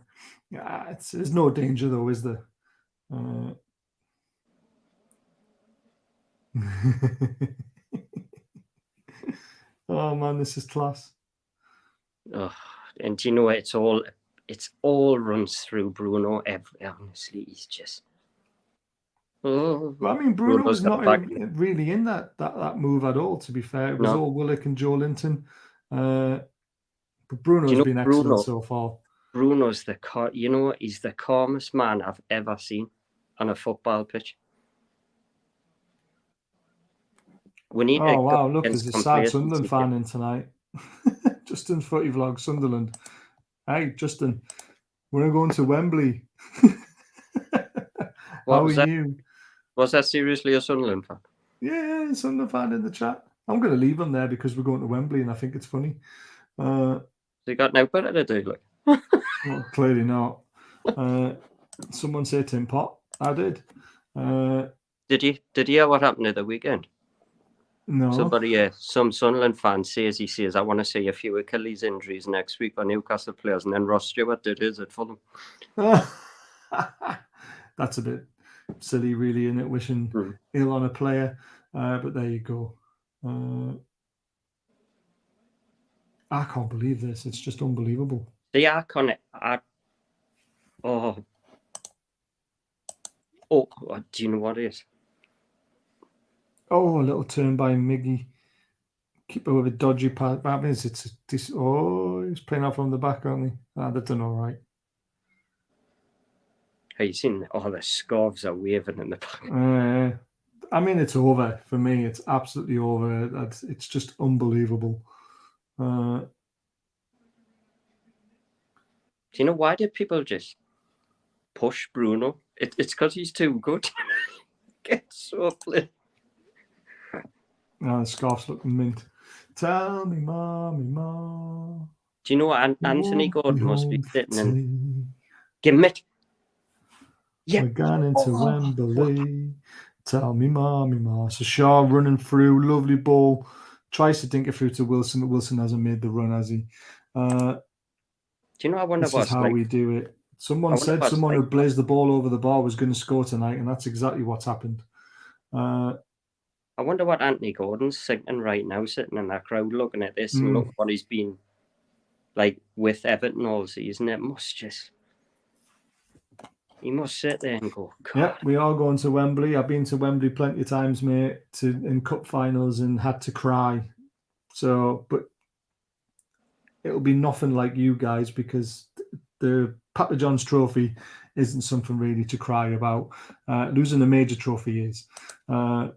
Yeah, there's no danger, though, is there? Oh, man, this is class. Oh, and do you know, it's all runs through Bruno. Honestly, he's just... Oh. Well, I mean, Bruno was not really in that move at all, to be fair. It was all Willock and Joelinton. But Bruno's been excellent so far. Bruno's he's the calmest man I've ever seen on a football pitch. We need to Oh go wow! Look, against there's a sad complacency Sunderland here. fan in tonight. Justin's footy vlog, Sunderland. Hey, Justin, we're going to Wembley. How are you? Was that seriously a Sunderland fan? Yeah, Sunderland fan in the chat. I'm going to leave him there because we're going to Wembley, and I think it's funny. They got no better to do, like. Well, clearly not. Someone say Tim Pot. I did. Did you hear what happened at the weekend? No. Somebody, some Sunderland fan says, I want to see a few Achilles injuries next week for Newcastle players, and then Ross Stewart did his at Fulham. That's a bit silly, really, isn't it? Wishing ill on a player, but there you go. I can't believe this. It's just unbelievable. The iconic. Do you know what it is? Oh, a little turn by Miggy. Keeper with a dodgy pass. That means he's playing off from the back, aren't they? They've done all right. Have you seen? The scarves are waving in the back. I mean, it's over for me. It's absolutely over. It's just unbelievable. Do you know why did people just push Bruno? It's because he's too good. Gets so played. The scarves look mint. Tell me, mommy, ma. Do you know what Anthony Gordon must be sitting in? Give him it. Yeah. We're going into Wembley. Tell me, mommy, ma. So Shaw running through, lovely ball. Tries to dink it through to Wilson, but Wilson hasn't made the run, has he? Do you know? I wonder this is how we do it. Someone said someone who blazed the ball over the bar was going to score tonight, and that's exactly what's happened. I wonder what Anthony Gordon's thinking right now, sitting in that crowd, looking at this and look what he's been like with Everton all season. He must sit there and go, God. Yeah, we are going to Wembley. I've been to Wembley plenty of times, mate, in cup finals and had to cry. So, but it'll be nothing like you guys because the Papa John's trophy isn't something really to cry about. Losing a major trophy is. And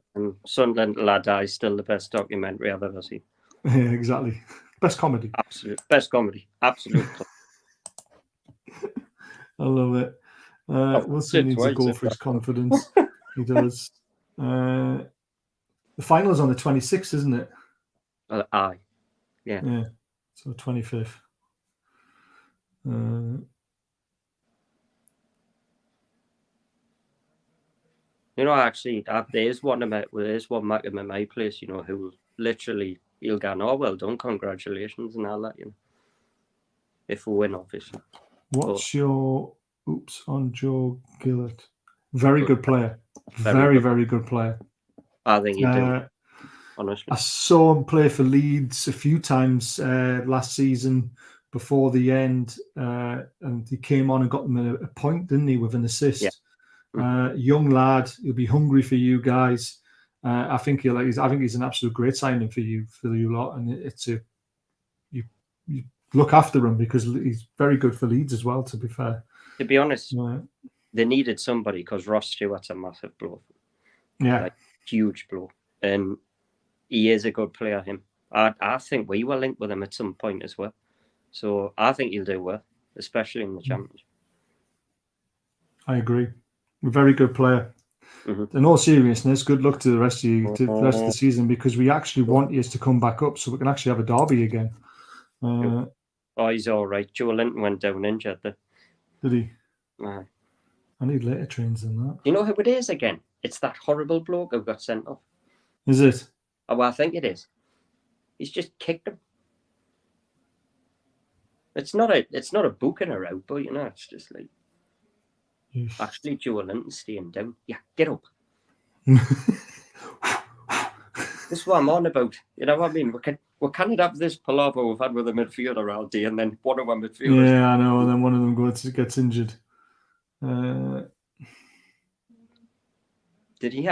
Southampton is still the best documentary I've ever seen. Yeah, exactly. Best comedy. Absolute best comedy. Absolute. I love it. Wilson needs to go for his confidence. He does. The final's on the 26th, isn't it? Aye. Yeah. So 25th. You know, actually, there's one Mac in my place, you know, who literally he'll go, oh, well done, congratulations, and all that, you know. If we win, obviously. What's your on Joe Gillett? Very good player. Very good player. I think you do. Honestly, I saw him play for Leeds a few times last season before the end, and he came on and got them a point, didn't he, with an assist? Yeah. Young lad, he'll be hungry for you guys. I think he's an absolute great signing for you lot, and it's you look after him because he's very good for Leeds as well. To be fair, to be honest, they needed somebody because Ross Stewart's a massive blow. Yeah, like, huge blow, and he is a good player. Him, I think we will link with him at some point as well. So I think he'll do well, especially in the Championship. I agree. A very good player. Mm-hmm. In all seriousness, good luck to the rest of you, to the rest of the season, because we actually want you to come back up so we can actually have a derby again. He's all right. Joe Linton went down injured there. Did he? Aye. I need later trains than that. You know who it is again? It's that horrible bloke who got sent off. Is it? Oh, well, I think it is. He's just kicked him. It's not a booking her out, but you know, it's just like actually Joe Linton staying down. Yeah, get up. This is what I'm on about. You know what I mean? We can't have this palaver we've had with the midfielder all day, and then one of our midfielders. Yeah, I know. And then one of them gets injured. Did he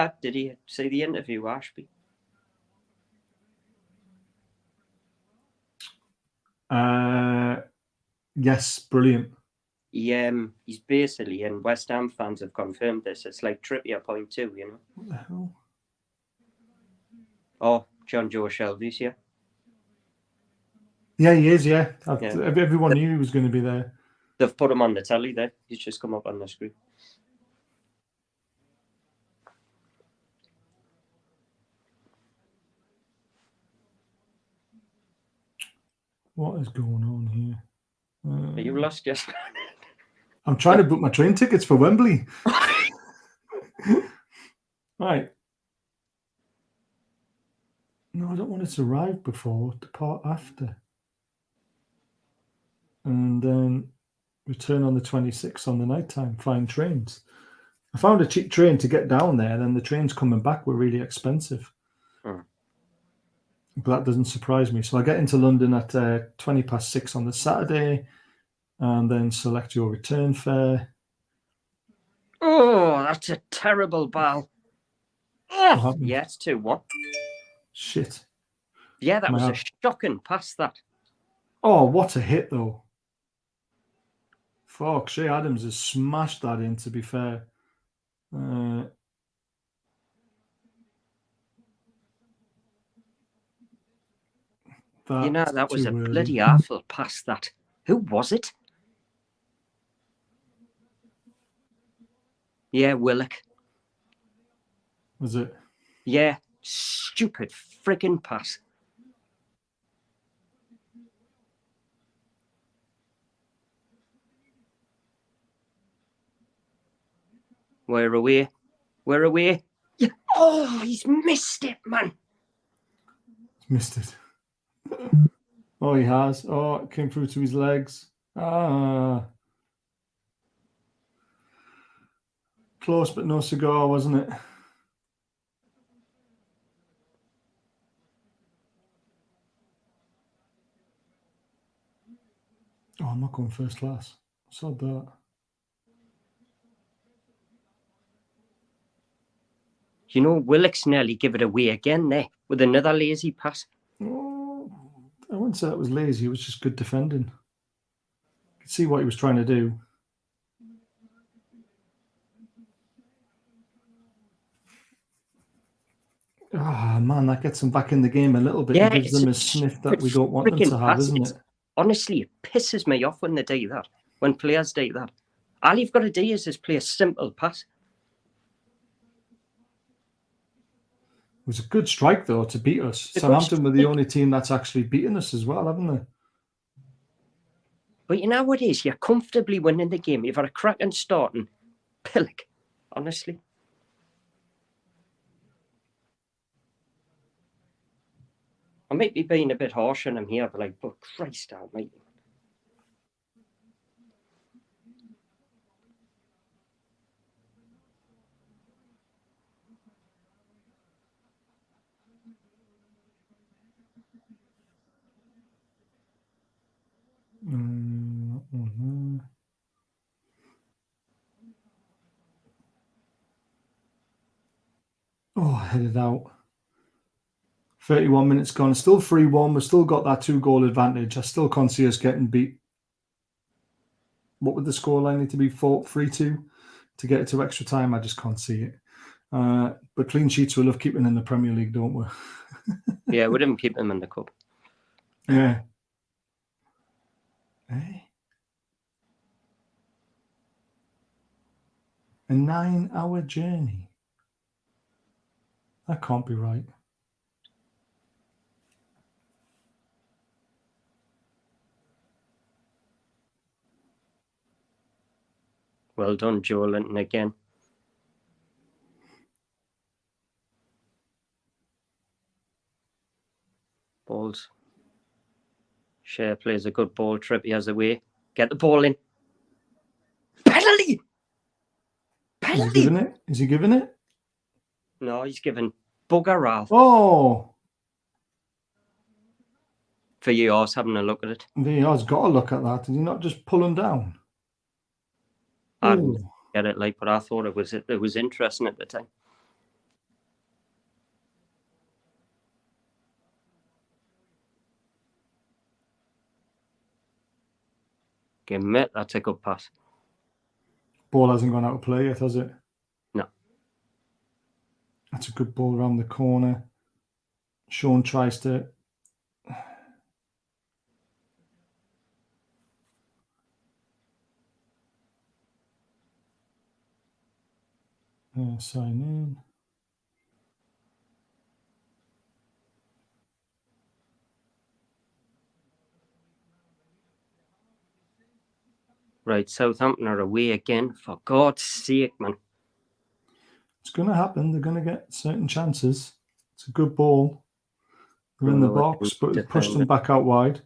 see the interview, Ashby? Yes, brilliant. He's basically, and West Ham fans have confirmed this, it's like Trippier 0.2, you know. What the hell? Oh, John Joe Shelby's here. Yeah, he is. Yeah, Yeah. Everyone knew he was going to be there. They've put him on the telly there. He's just come up on the screen. What is going on here? Are you lost, Jess? I'm trying to book my train tickets for Wembley. Right. No, I don't want it to arrive before, depart after. And then return on the 26th on the night time, find trains. I found a cheap train to get down there, then the trains coming back were really expensive. But that doesn't surprise me. So I get into London at 6:20 on the Saturday, and then select your return fare. Oh, that's a terrible ball. Oh, yeah, it's 2-1. Shit. Yeah, that was a shocking pass, that. Oh, what a hit, though. Fuck, Shea Adams has smashed that in, to be fair. That was a bloody awful pass, that. Who was it? Yeah, Willock. Was it? Yeah, stupid friggin' pass. We're away. We're away. Yeah. Oh, he's missed it, man. Missed it. Oh, he has. Oh, it came through to his legs. Ah. Close, but no cigar, wasn't it? Oh, I'm not going first class. I saw that. You know, Willock's nearly give it away again there with another lazy pass. Oh, I wouldn't say that was lazy. It was just good defending. You could see what he was trying to do. Ah, man, that gets them back in the game a little bit. Yeah, and gives them a sniff that we don't want them to have, isn't it? Honestly, it pisses me off when they do that, when players do that. All you've got to do is just play a simple pass. It was a good strike, though, to beat us. Southampton were the only team that's actually beaten us as well, haven't they? But you know what it is? You're comfortably winning the game. You've had a cracking starting pillock, honestly. I might be being a bit harsh on him here, but like, but Christ almighty. Oh, headed out. 31 minutes gone. Still 3-1. We've still got that 2-goal advantage. I still can't see us getting beat. What would the scoreline need to be? 3-2 to get it to extra time? I just can't see it. But clean sheets we love keeping in the Premier League, don't we? Yeah, we didn't keep them in the cup. Yeah. Hey. A 9-hour journey. That can't be right. Well done, Joe Linton again. Balls. Shea plays a good ball. Trippier has away. Get the ball in. Penalty! Penalty! Is he giving it? Is he giving it? No, he's giving bugger all. Oh! For you, I was having a look at it. VR's got to look at that. Did he not just pull him down? I didn't get it, like, but I thought it was interesting at the time. Give him it. That's a good pass. Ball hasn't gone out of play yet, has it? No. That's a good ball around the corner. Sean tries to. Sign in. Right, Southampton are away again. For God's sake, man. It's going to happen. They're going to get certain chances. It's a good ball. They're in the Bruno box, but it pushed them defending. back out wide.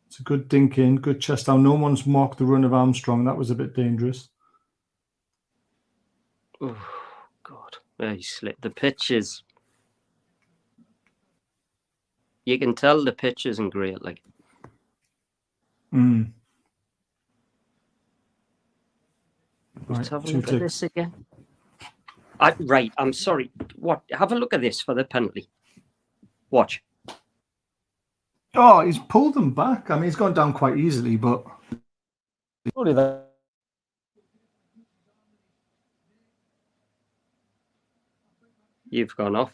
It's a good dink in, good chest down. No one's marked the run of Armstrong. That was a bit dangerous. Oh, God. He slipped. The pitch is... You can tell the pitch isn't great, like. Mm. Let's Right, have a two look at ticks. this again. Right, I'm sorry. What? Have a look at this for the penalty. Watch. Oh, he's pulled them back. I mean, he's gone down quite easily, but surely that. You've gone off.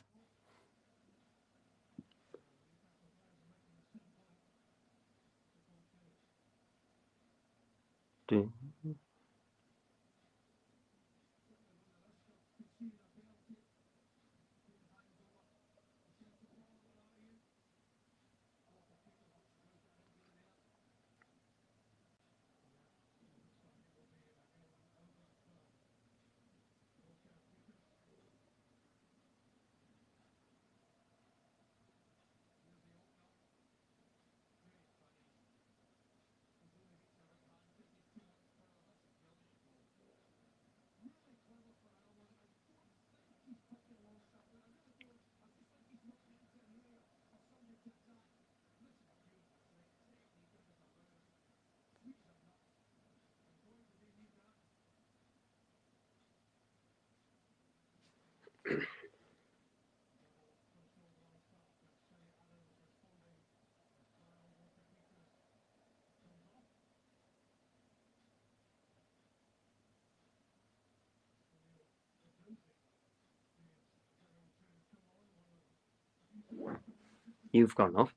You've gone off.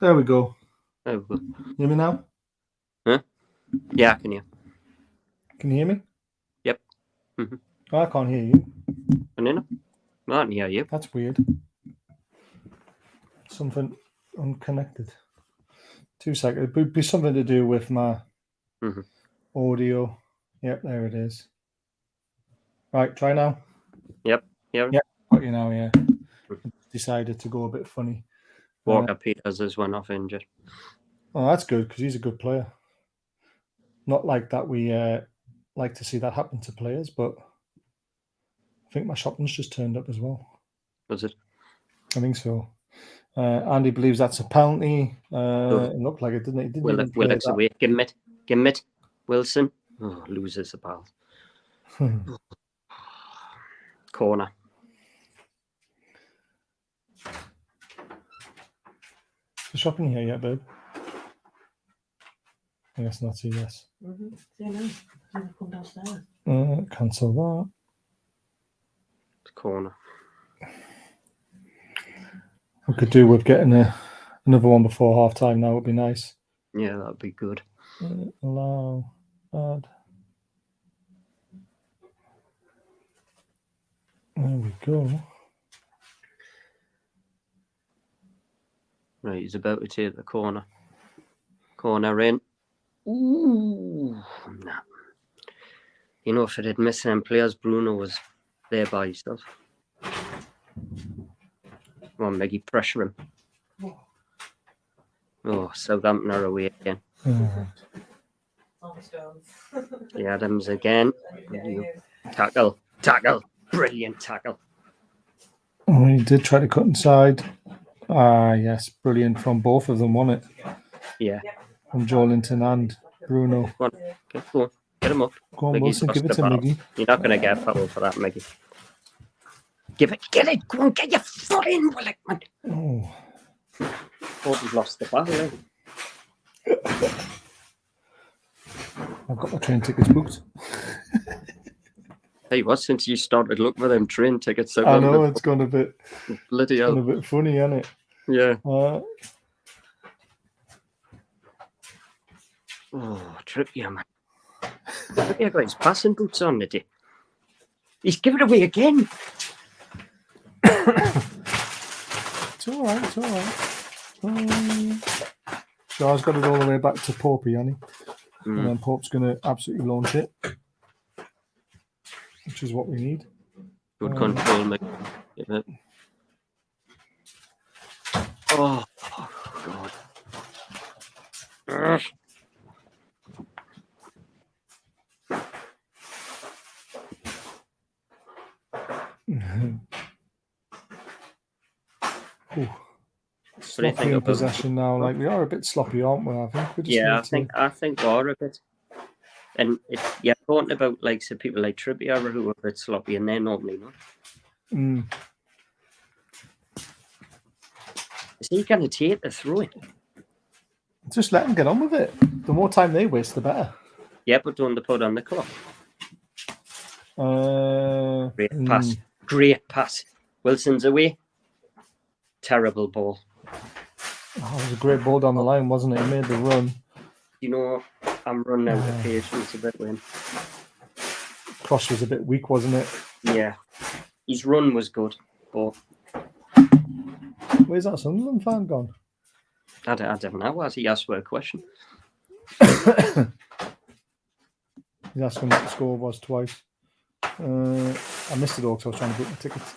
There we go. There we go. Hear me now? Huh? Yeah, I can hear. Can you hear me? Yep. Mm-hmm. Oh, I can't hear you. Can you know? I can hear you. That's weird. Something unconnected. 2 seconds. It would be something to do with my audio. Yep, there it is. Right, try now. Yep. Yeah. Yep, got you now, yeah. Decided to go a bit funny. Walker Peters has went off injured. Oh, that's good because he's a good player. Not like that we like to see that happen to players, but I think my shopping's just turned up as well. Was it? I think so. Andy believes that's a penalty. It looked like it, didn't it? He didn't even play Willock's that. away. Give him it. Wilson. Oh, loses the ball. Corner. The shopping here yet, babe? I guess not. Yes. Come downstairs. Cancel that. Corner. We could do with getting another one before half time now. Would be nice. Yeah, that'd be good. Allow. Add. There we go. Right, he's about to take the corner. Corner in. Ooh, nah. You know, if it had missed them players, Bruno was there by himself. Come on, Maggie, pressure him. Oh, Southampton are away again. The Adams again. Tackle. Brilliant tackle. Oh, he did try to cut inside. Ah, yes, brilliant from both of them, wasn't it? Yeah. From Joelinton and Bruno. Go on, get him up. Go on, Mickey's Wilson, lost give it the to ball. Miggy. You're not going to get a foul for that, Mickey. Get it. Go on, get your foot in, Willock, man. Oh. Thought he's lost the ball, eh? I've got my train tickets booked. Hey, what? Since you started looking for them train tickets, I know it's gone a bit bloody hell. a bit funny, isn't it? Yeah. Uh, Oh, Trippier, man. Trippier got his passing boots on today. He's given it away again. it's all right. It's all right. Shaw's got it all the way back to Popey, hasn't he? And then Pope's going to absolutely launch it, which is what we need. Good control, mate. Yeah. Oh, God. Ugh. Sloppy in possession now. Like, we are a bit sloppy, aren't we? I think we just I think we are a bit. And you're talking about like some people like Trippier who are a bit sloppy, and they're normally not. Is he going to take the throw-in? Just let them get on with it. The more time they waste, the better. Yeah, but don't they put on the clock? Great pass. Great pass. Wilson's away. Terrible ball. Oh, it was a great ball down the line, wasn't it? He made the run. You know, I'm running out of patience a bit with him. Cross was a bit weak, wasn't it? Yeah. His run was good, but... Where's that Sunderland fan gone? I don't know. Has he asked for a question? He's asking what the score was twice. I missed it all because I was trying to book my tickets.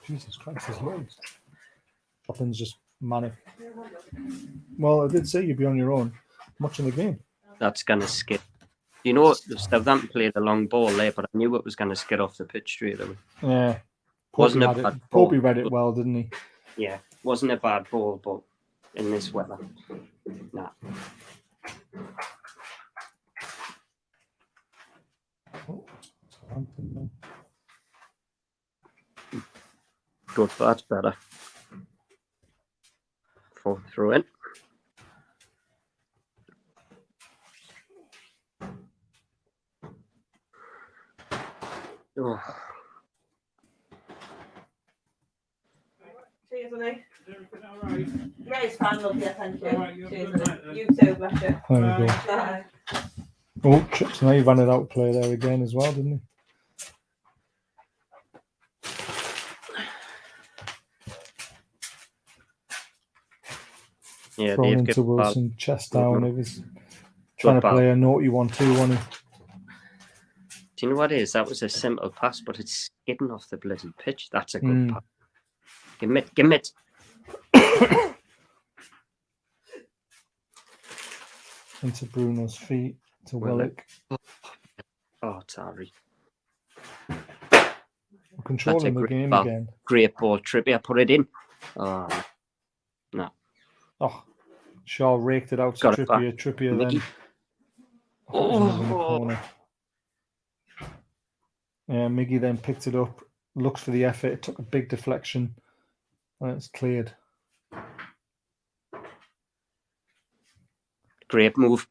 Jesus Christ, there's loads. Shopping's just manic. Well, I did say you'd be on your own watching the game. That's going to skip. You know, Southampton played a long ball there, but I knew it was going to skid off the pitch straight away. Yeah. Wasn't a bad ball. Popey read it well, didn't he? Yeah. Wasn't a bad ball, but in this weather, nah. Good, that's better. Fall through it. Oh. Cheers, honey. Yeah, it's fine, love. Yeah, thank you. Cheers, honey. You too, bless you. There we go. Bye. Oh, Chips, now he ran it out play there again as well, didn't he? Yeah, Thrown Dave into Wilson, chest down. He was trying to play a naughty 1-2, wasn't he? Do you know what it is? That was a simple pass, but it's skidding off the bloody pitch. That's a good pass. Give it. Into Bruno's feet, to Willock. Oh, sorry. We're controlling the game again. Great ball, Trippier, put it in. Oh, no. Oh, Shaw raked it out to Trippier. Trippier then. Oh. Yeah, Miggy then picked it up, looked for the effort, it took a big deflection, and it's cleared. Great move.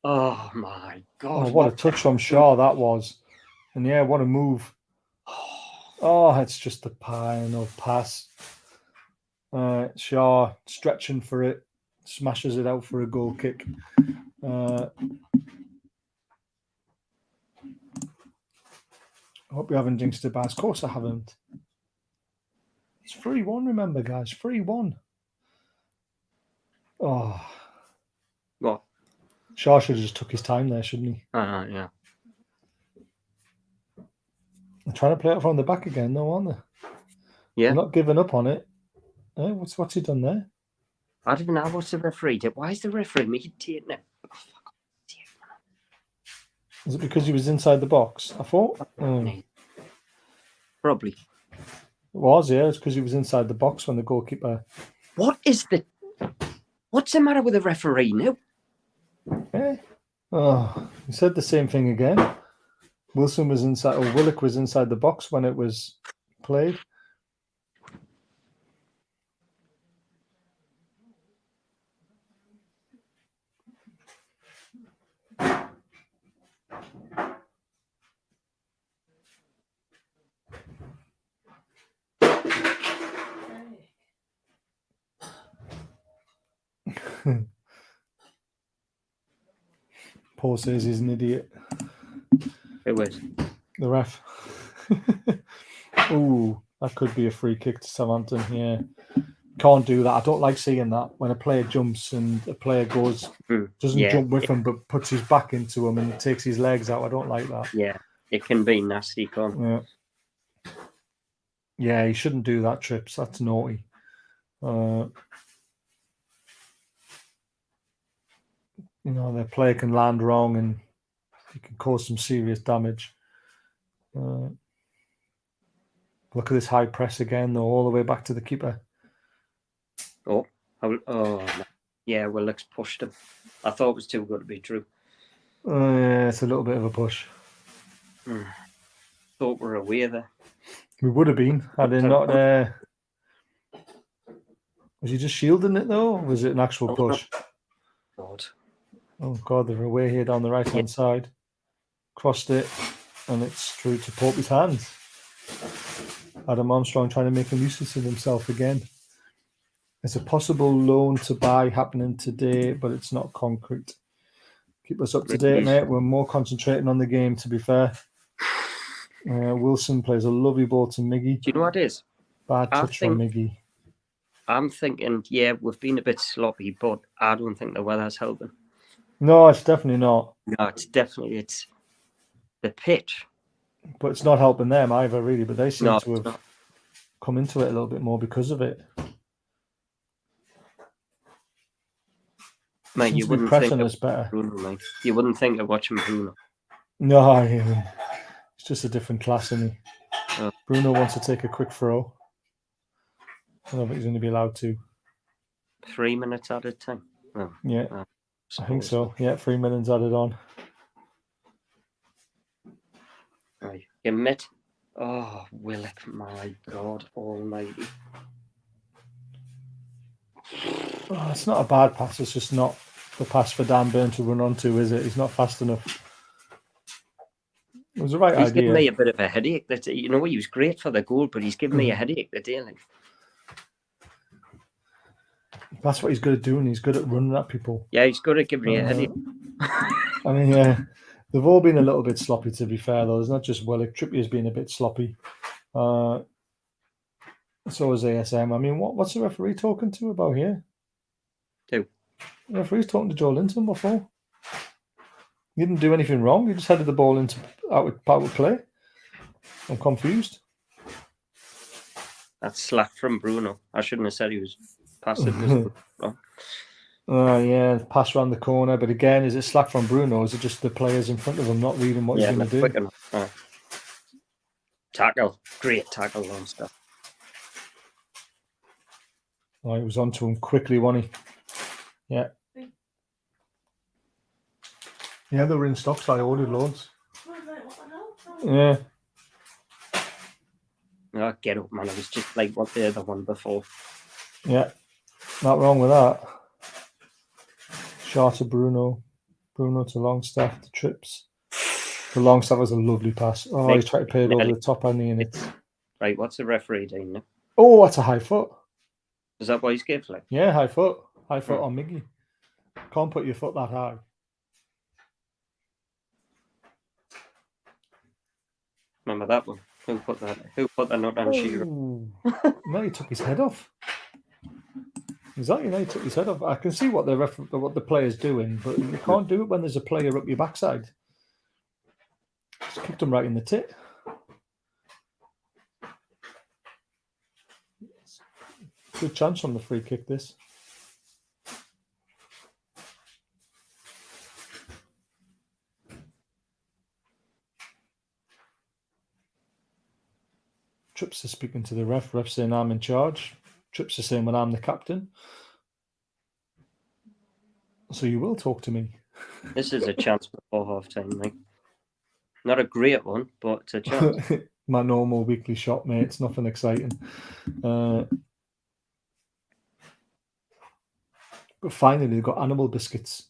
Oh my God. Oh, what a touch from Shaw that was. And yeah, what a move. Oh, it's just a final pass. Shaw stretching for it, smashes it out for a goal kick. I hope you haven't jinxed it, but of course I haven't. It's 3-1, remember, guys. 3-1. Oh. What? Shaw should have just took his time there, shouldn't he? Yeah. They're trying to play it from the back again, though, aren't they? Yeah. They're not giving up on it. What's he done there? I don't know what's the referee did. Why is the referee taking it? Is it because he was inside the box? I thought. Probably. It was, yeah. It's because he was inside the box when the goalkeeper. What's the matter with the referee now? Yeah. Oh, he said the same thing again. Wilson was inside, or Willock was inside the box when it was played. Paul says he's an idiot. Who is? The ref. Ooh, that could be a free kick to Southampton here. Can't do that. I don't like seeing that when a player jumps and a player goes, doesn't jump with him, but puts his back into him and takes his legs out. I don't like that. Yeah, it can be nasty, can't it? Yeah, he shouldn't do that, Trips. That's naughty. Their player can land wrong and it can cause some serious damage. Look at this high press again, though, all the way back to the keeper. Yeah, Willock's pushed him. I thought it was too good to be true. Yeah, it's a little bit of a push. Thought we were away there. We would have been had it not. Was he just shielding it though? Or was it an actual push? God. Oh God, they're away here down the right hand side. Crossed it, and it's through to Pope's hands. Adam Armstrong trying to make a nuisance of himself again. There's a possible loan to buy happening today, but it's not concrete. Keep us up to date, mate. We're more concentrating on the game, to be fair. Wilson plays a lovely ball to Miggy. Do you know what it is? Bad touch from Miggy. I'm thinking, yeah, we've been a bit sloppy, but I don't think the weather's helping. No, it's definitely not. No, it's the pitch. But it's not helping them either, really. But they seem to have come into it a little bit more because of it. Mate, you wouldn't pressing us better. Bruno, mate. You wouldn't think of watching Bruno. No, it's just a different class, isn't he? Bruno wants to take a quick throw. I don't think he's going to be allowed to. 3 minutes at a time. Yeah, I think so. Yeah, 3 minutes added on. Right, you met. Oh, Willock, my God almighty. Oh, it's not a bad pass. It's just not the pass for Dan Burn to run onto, is it? He's not fast enough. It was the right idea. He's given me a bit of a headache. He was great for the goal, but he's given me a headache the day. That's what he's good at doing. He's good at running at people. Yeah, he's good at giving me a headache. I mean, yeah, they've all been a little bit sloppy, to be fair, though. It's not just Willock. Trippier's been a bit sloppy. So is ASM. I mean, what's the referee talking to about here? Who? The referee's talking to Joe Linton before. He didn't do anything wrong. He just headed the ball out of play. I'm confused. That's slack from Bruno. I shouldn't have said he was passive. Yeah, pass around the corner. But again, is it slack from Bruno? Or is it just the players in front of him not reading what he's going to do? Tackle. Great tackle on stuff. Oh, he was onto him quickly, wasn't he? Yeah. Yeah, they were in stock, so I ordered loads. Yeah. Oh, get up, man. It was just like what the other one before. Yeah. Not wrong with that. Shot to Bruno. Bruno to Longstaff, to Trips. The Longstaff was a lovely pass. Oh, he's trying to play it over the top, hasn't he? And it's... Right, what's the referee doing now? Oh, that's a high foot. Is that what he's given? Like? Yeah, high foot. High foot on Miggy. Can't put your foot that high. Remember that one? Who put that nut on Shearer? No, he took his head off. Exactly, no, he took his head off. I can see what the player's doing, but you can't do it when there's a player up your backside. Just kicked him right in the tit. Good chance on the free kick, this. Trips is speaking to the ref. Ref saying I'm in charge. Trips is saying, well, I'm the captain. So you will talk to me. This is a chance before half time, like. Not a great one, but it's a chance. My normal weekly shot, mate. It's nothing exciting. But finally, they've got animal biscuits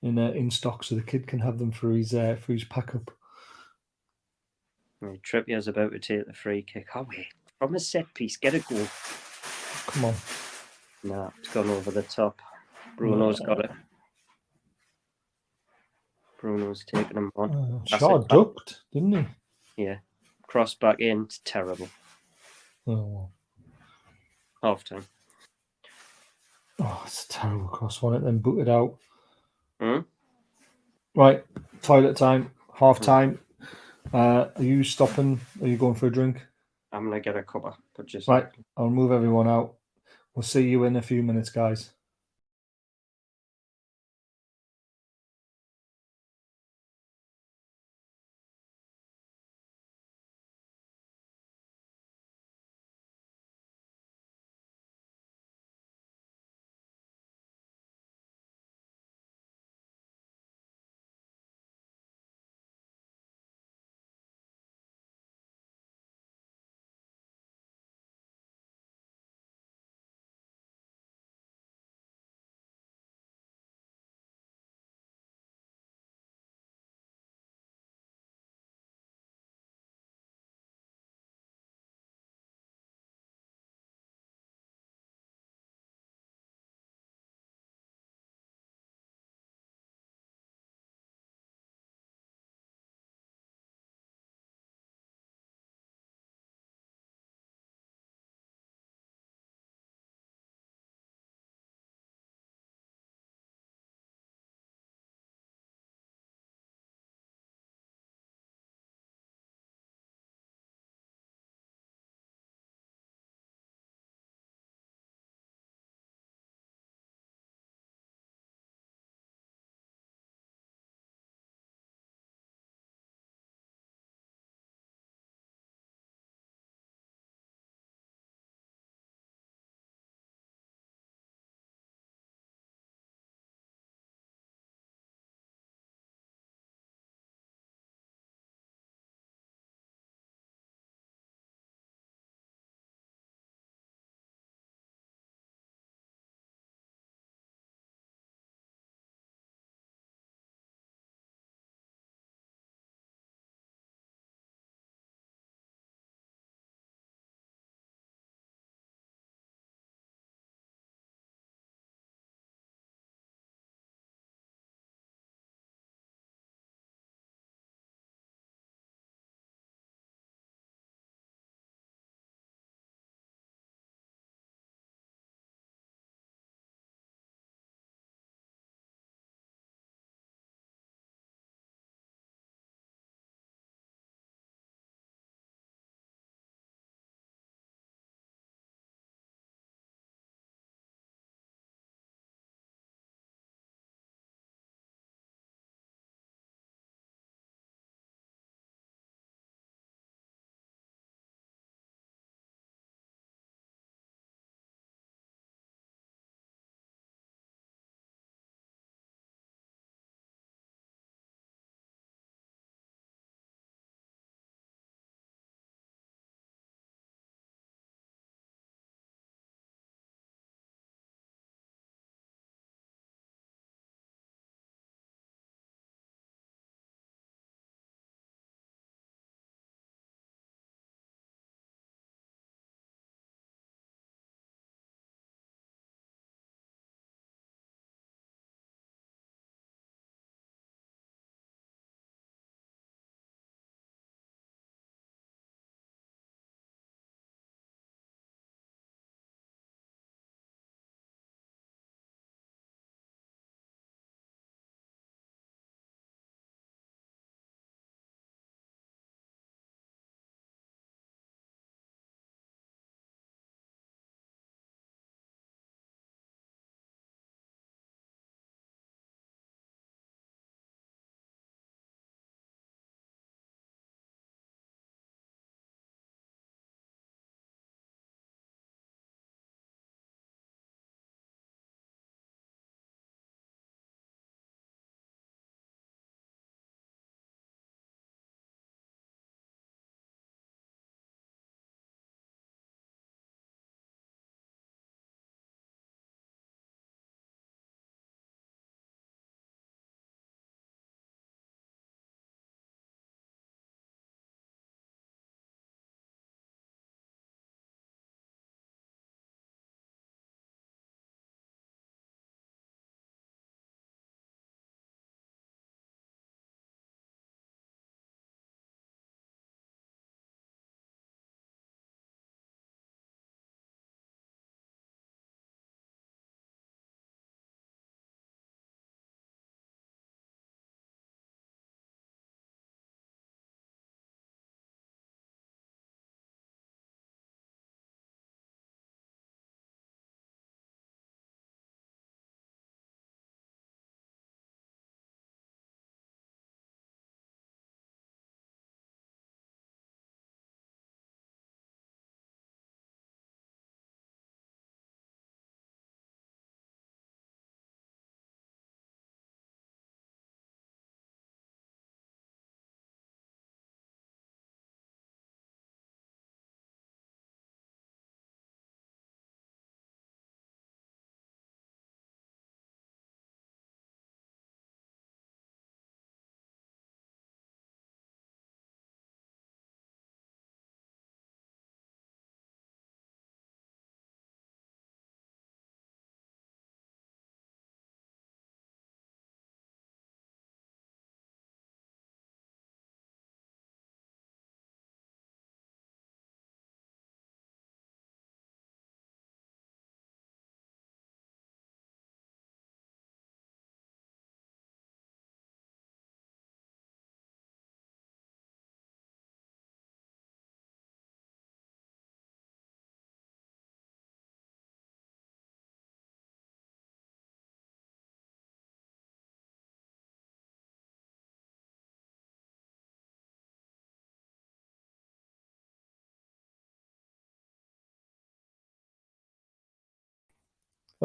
in stock, so the kid can have them for his pack up. Right, Trippier's about to take the free kick. Oh wait, from a set piece, get a goal. Come on. Nah, it's gone over the top. Bruno's got it. Bruno's taken him on. Shaw ducked, didn't he? Yeah. Cross back in. It's terrible. Oh, Half time. oh, it's a terrible cross, wasn't it? Then booted out. Hmm? Right, toilet time, half time. Are you stopping? Are you going for a drink? I'm going to get a cuppa. But just Right, I'll move everyone out. We'll see you in a few minutes, guys.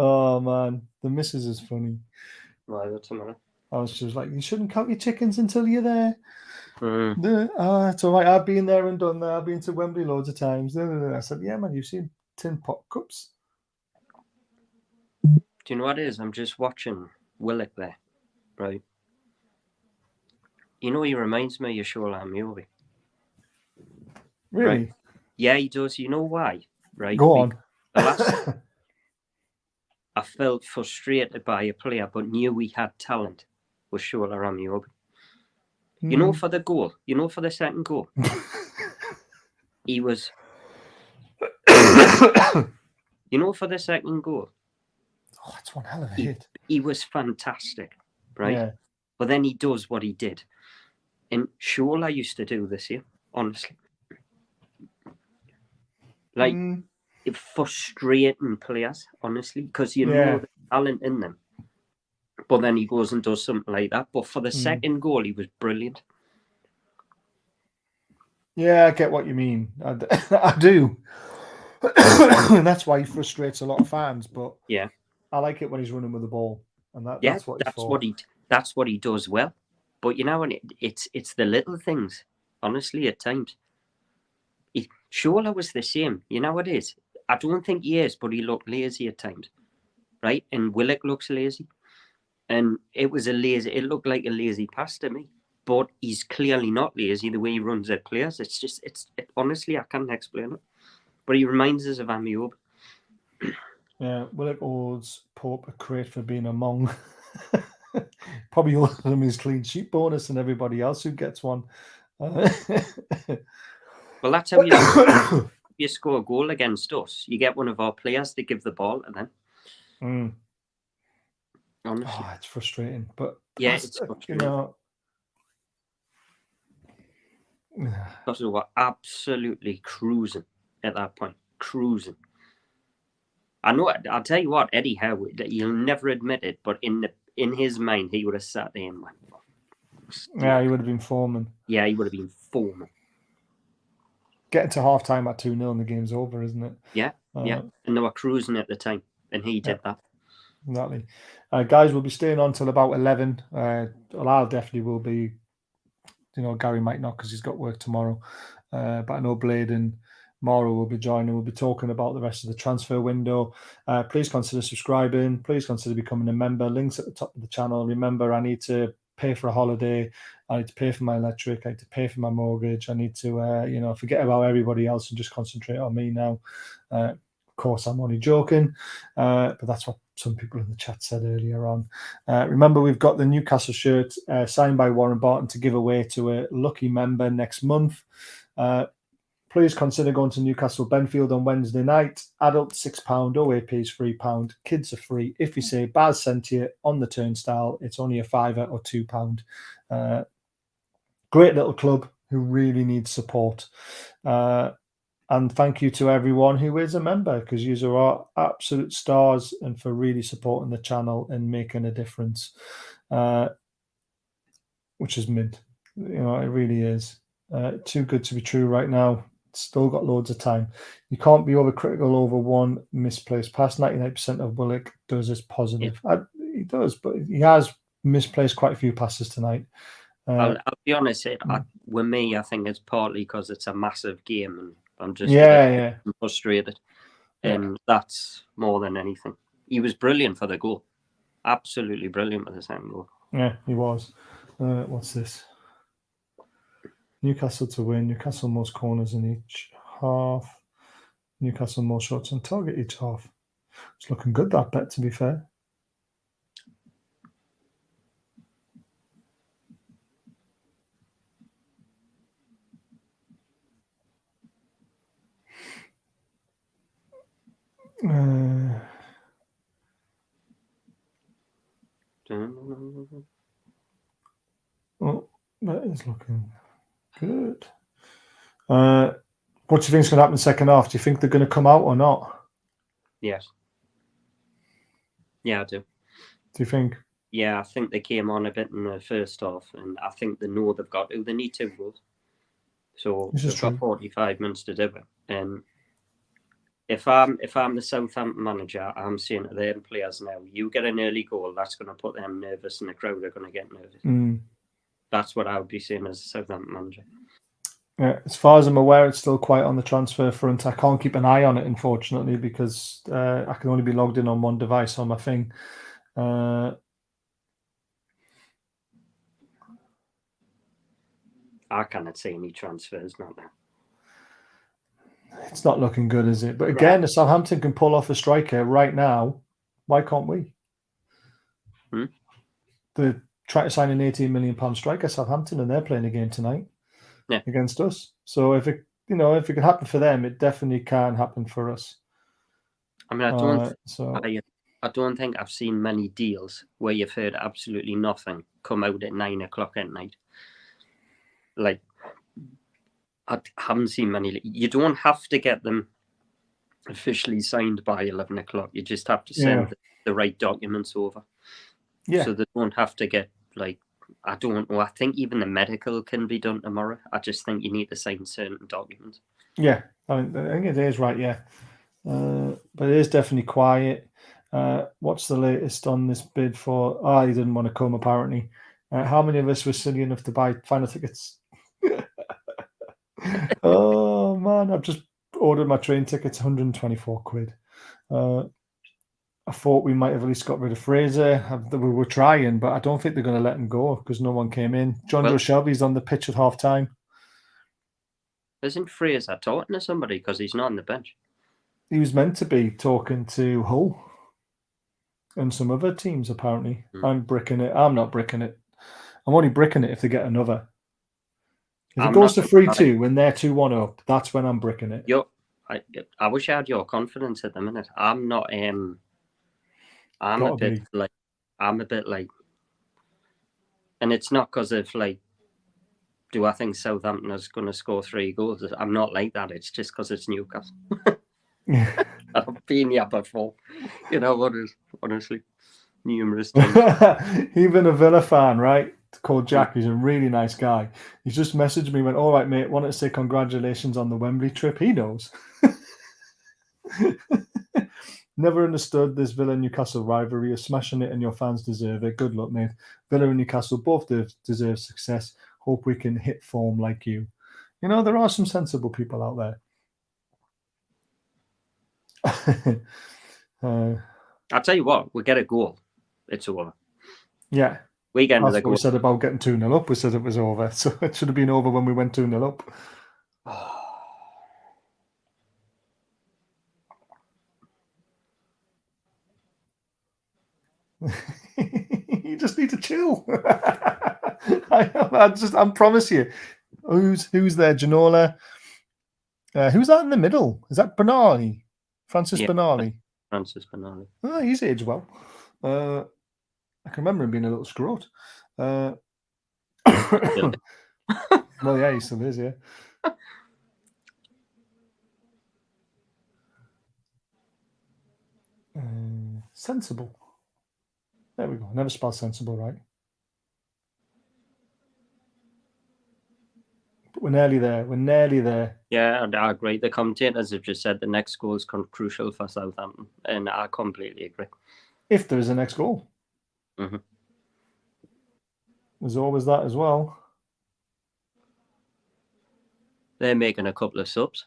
Oh man, the missus is funny. Right, that's a minute. I was just like, you shouldn't count your chickens until you're there. Mm. It's all right. I've been there and done that. I've been to Wembley loads of times. I said, yeah, man, you've seen tin pot cups. Do you know what it is? I'm just watching Willock there, right? You know, he reminds me of Shoreline Muir. Really? Right? Yeah, he does. You know why? Right? Go on. The last I felt frustrated by a player, but knew he had talent, was Shoreline Muir. You know, for the goal, you know, for the second goal, he was. You know, for the second goal, Oh, that's one hell of a hit. He was fantastic, right? Yeah. But then he does what he did. And Shola used to do this here, honestly. Like, frustrating players, honestly, because you know the talent in them. But then he goes and does something like that. But for the second goal, he was brilliant. Yeah, I get what you mean. I do. And that's why he frustrates a lot of fans. But yeah, I like it when he's running with the ball, and that's what that's what he does well. But you know, it's the little things. Honestly, at times, Shola was the same. You know what it is? I don't think he is, but he looked lazy at times, right? And Willock looks lazy, and it looked like a lazy pass to me. But he's clearly not lazy the way he runs at players. Honestly, I can't explain it. But he reminds us of Amiob. Yeah, Willock owes Pope a crate for being a Mong. Probably owes him his clean sheet bonus and everybody else who gets one. Well, that's how you score a goal against us. You get one of our players to give the ball to them. Honestly. Oh, it's frustrating. But yeah, it's frustrating. You know, because we were absolutely cruising at that point. Cruising. I know. I'll tell you what, Eddie Howe, he'll never admit it, but in his mind, he would have sat there and went, yeah, he would have been foaming. Yeah, he would have been foaming. Getting to half time at 2-0 and the game's over, isn't it? Yeah, yeah. And they were cruising at the time, and he did that. Exactly. Guys, we'll be staying on till about 11. Well, I definitely will be. You know, Gary might not because he's got work tomorrow. But I know Blade and Mauro will be joining. We'll be talking about the rest of the transfer window. Please consider subscribing. Please consider becoming a member. Links at the top of the channel. Remember, I need to pay for a holiday. I need to pay for my electric. I need to pay for my mortgage. I need to, forget about everybody else and just concentrate on me now. Of course, I'm only joking, but that's what some people in the chat said earlier on. Remember, we've got the Newcastle shirt signed by Warren Barton to give away to a lucky member next month. Please consider going to Newcastle Benfield on Wednesday night. Adult £6, OAP is £3. Kids are free. If you say Baz sent you on the turnstile, it's only a £5 or £2. Great little club who really needs support. And thank you to everyone who is a member, because you are our absolute stars and for really supporting the channel and making a difference, which is mint. You know, it really is. Too good to be true right now. Still got loads of time. You can't be overcritical over one misplaced pass. 99% of Willock does is positive. Yeah. He does, but he has misplaced quite a few passes tonight. I'll be honest, with me, I think it's partly because it's a massive game and I'm just frustrated. And that's more than anything. He was brilliant for the goal. Absolutely brilliant with the second goal. Yeah, he was. What's this? Newcastle to win. Newcastle most corners in each half. Newcastle more shots on target each half. It's looking good, that bet, to be fair. Oh, that is looking good. What do you think is going to happen in the second half? Do you think they're going to come out or not? Yes. Yeah, I do. Do you think? Yeah, I think they came on a bit in the first half, and I think they know they've got to. They need 2 goals. So they've got 45 minutes to do it. And if I'm the Southampton manager, I'm saying to their players now, you get an early goal, that's going to put them nervous, and the crowd are going to get nervous. That's what I would be saying as a Southampton manager. Yeah, as far as I'm aware, it's still quiet on the transfer front. I can't keep an eye on it, unfortunately, because I can only be logged in on one device on my thing. I cannot see any transfers, not now. It's not looking good, is it? But again, if Southampton can pull off a striker right now, why can't we? They're trying to sign an £18 million striker, Southampton, and they're playing a game tonight against us. So if it can happen for them, it definitely can happen for us. I mean, I don't think I've seen many deals where you've heard absolutely nothing come out at 9 o'clock at night. Like, I haven't seen many. You don't have to get them officially signed by 11 o'clock. You just have to send the right documents over. Yeah. So they don't have to get, like, I don't know. I think even the medical can be done tomorrow. I just think you need to sign certain documents. Yeah, I think it is right, yeah. But it is definitely quiet. What's the latest on this bid for? Oh, he didn't want to come, apparently. How many of us were silly enough to buy final tickets? Oh, man, I've just ordered my train tickets, 124 quid. I thought we might have at least got rid of Fraser. We were trying, but I don't think they're going to let him go because no one came in. Joe Shelby's on the pitch at half time. Isn't Fraser talking to somebody because he's not on the bench? He was meant to be talking to Hull and some other teams, apparently. I'm bricking it. I'm not bricking it. I'm only bricking it if they get another. If it goes to 3-2 when they're 2-1 up, that's when I'm bricking it. I wish I had your confidence at the minute. I'm not. I'm a bit like, and it's not because of like, do I think Southampton is going to score 3 goals? I'm not like that. It's just because it's Newcastle. I've been here before. You know what is honestly numerous times. Even a Villa fan, right? Called Jack. He's a really nice guy. He's just messaged me, went, "All right, mate, wanted to say congratulations on the Wembley trip." He knows. Never understood this Villa-Newcastle rivalry. You're smashing it and your fans deserve it. Good luck, mate. Villa and Newcastle both deserve success. Hope we can hit form like you. You know, there are some sensible people out there. I'll tell you what, we get a goal. It's over. Yeah. That's what we said about getting 2-0 up. We said it was over. So it should have been over when we went 2-0 up. You just need to chill. I promise you. Who's there? Ginola. Who's that in the middle? Is that Benali? Francis Benali. Francis Benali. Oh, he's aged well. I can remember him being a little scrot. Well, yeah, he still is, yeah. Sensible. There we go. Never spelled sensible, right? But we're nearly there. We're nearly there. Yeah, I agree. The commentators have just said the next goal is crucial for Southampton, and I completely agree. If there is a next goal. Mm-hmm. There's always that as well. They're making a couple of subs.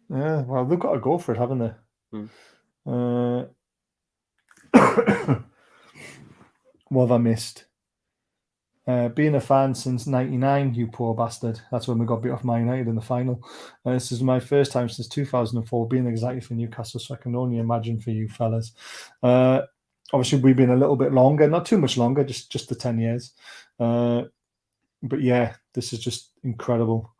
Yeah, well, they've got to go for it, haven't they? What have I missed? Being a fan since 99, you poor bastard. That's when we got beat off Man United in the final. This is my first time since 2004 being exactly for Newcastle, so I can only imagine for you fellas. Obviously, we've been a little bit longer, not too much longer, just the 10 years. But yeah, this is just incredible.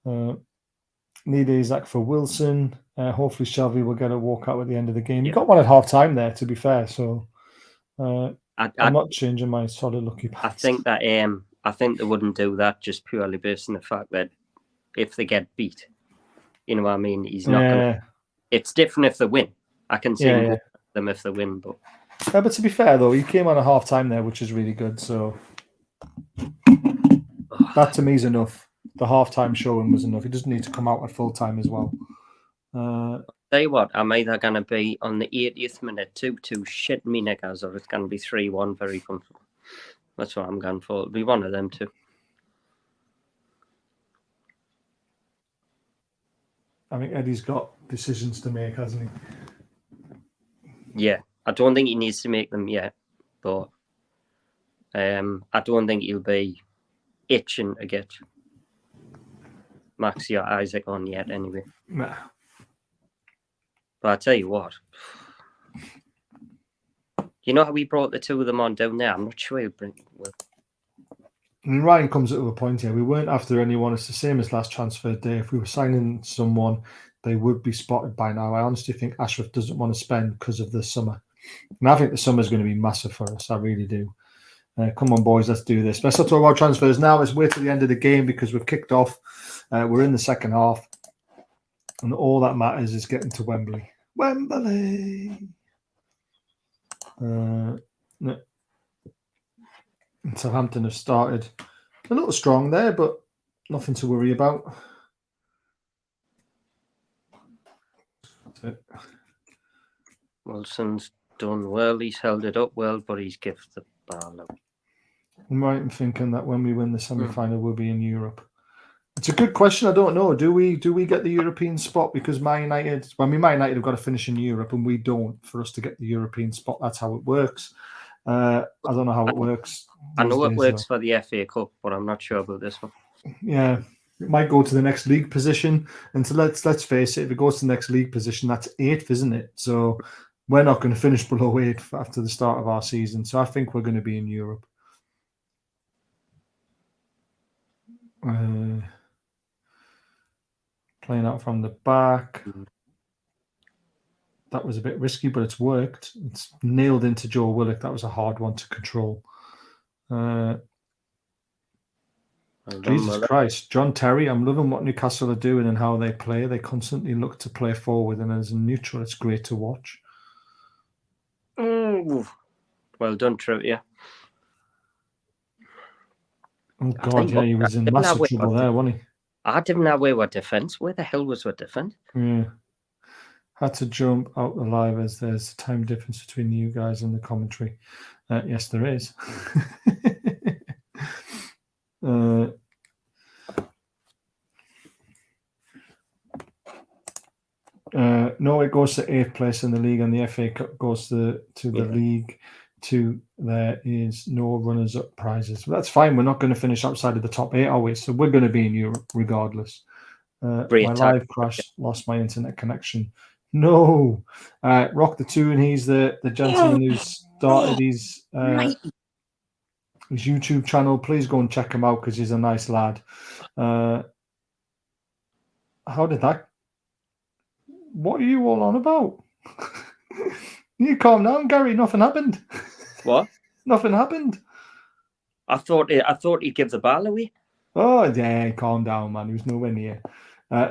Need Isaac for Wilson. Hopefully, Shelby will get a walkout at the end of the game. He got one at half time there, to be fair. So I'm not changing my solid lucky pass. I think they wouldn't do that just purely based on the fact that if they get beat, you know what I mean. He's not. Gonna, it's different if they win. I can see them if they win, but. But to be fair, though, he came on a half time there, which is really good. So that to me is enough. The half time showing was enough. He doesn't need to come out at full time as well. Tell you what, I'm either going to be on the 80th minute 2-2 shit me knickers, or it's going to be 3-1 very comfortable. That's what I'm going for. It'll be one of them two. I think Eddie's got decisions to make, hasn't he? Yeah, I don't think he needs to make them yet, but I don't think he'll be itching to get Maxi or Isaac on yet anyway. Nah. But I tell you what, you know how we brought the two of them on down there? I'm not sure he'll bring. Well, And Ryan comes up with a point here. We weren't after anyone. It's the same as last transfer day. If we were signing someone, they would be spotted by now. I honestly think Ashworth doesn't want to spend because of the summer. And I think the summer is going to be massive for us. I really do. Come on, boys, let's do this. Let's not talk about transfers now. Let's wait till the end of the game because we've kicked off. We're in the second half. And all that matters is getting to Wembley. Wembley! No. Southampton have started a little strong there, but nothing to worry about. Wilson's done well. He's held it up well, but he's given the ball out. I'm right in thinking that when we win the semi-final, we'll be in Europe. It's a good question. I don't know. Do we get the European spot? Because Man United have got to finish in Europe, and we don't. For us to get the European spot, that's how it works. I don't know how it works. I know it works for the FA Cup, but I'm not sure about this one. Yeah, it might go to the next league position. And so let's face it, if it goes to the next league position, that's 8th, isn't it? So we're not going to finish below 8th after the start of our season. So I think we're going to be in Europe. Playing out from the back. That was a bit risky, but it's worked. It's nailed into Joe Willock. That was a hard one to control. Jesus Christ. John Terry, I'm loving what Newcastle are doing and how they play. They constantly look to play forward, and as a neutral, it's great to watch. Oh, well done, Trout, Oh, God, yeah, he was in massive trouble there, wasn't he? I didn't know where defence. Where the hell was our defence? Yeah. Had to jump out the live as there's a time difference between you guys and the commentary. Yes, there is. No, it goes to 8th place in the league, and the FA Cup goes to the League 2. There is no runners-up prizes. But that's fine. We're not going to finish outside of the top 8, are we? So we're going to be in Europe regardless. My live crash, lost my internet connection. No. Rock the Tune, he's the gentleman who started his YouTube channel. Please go and check him out because he's a nice lad. How did that? What are you all on about? You calm down, Gary. Nothing happened. What? Nothing happened. I thought he'd give the ball away. Oh, yeah, calm down, man. He was nowhere near.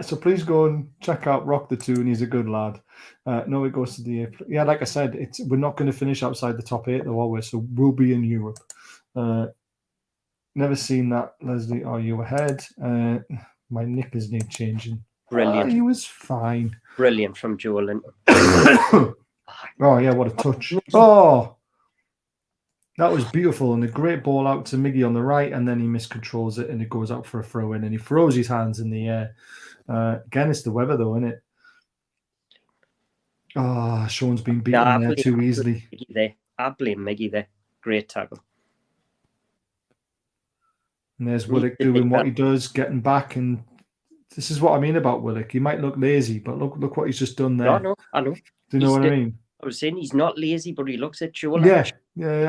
So please go and check out Rock the Tune. He's a good lad. No, it goes to the... Yeah, like I said, we're not going to finish outside the top 8, though, are we? So we'll be in Europe. Never seen that, Leslie. Are you ahead? My knickers need changing. Brilliant. He was fine. Brilliant from Joel. Oh, yeah, what a touch. Oh, that was beautiful. And a great ball out to Miggy on the right, and then he miscontrols it, and it goes out for a throw-in, and he throws his hands in the air. Again, it's the weather, though, isn't it? Oh, Sean's been beaten there too easily. I blame Miggy there. Great tackle. And there's Willock doing what he does, getting back, and this is what I mean about Willock. He might look lazy, but look what he's just done there. I know. Do you know what I mean? I was saying he's not lazy, but he looks at Joel. Yeah,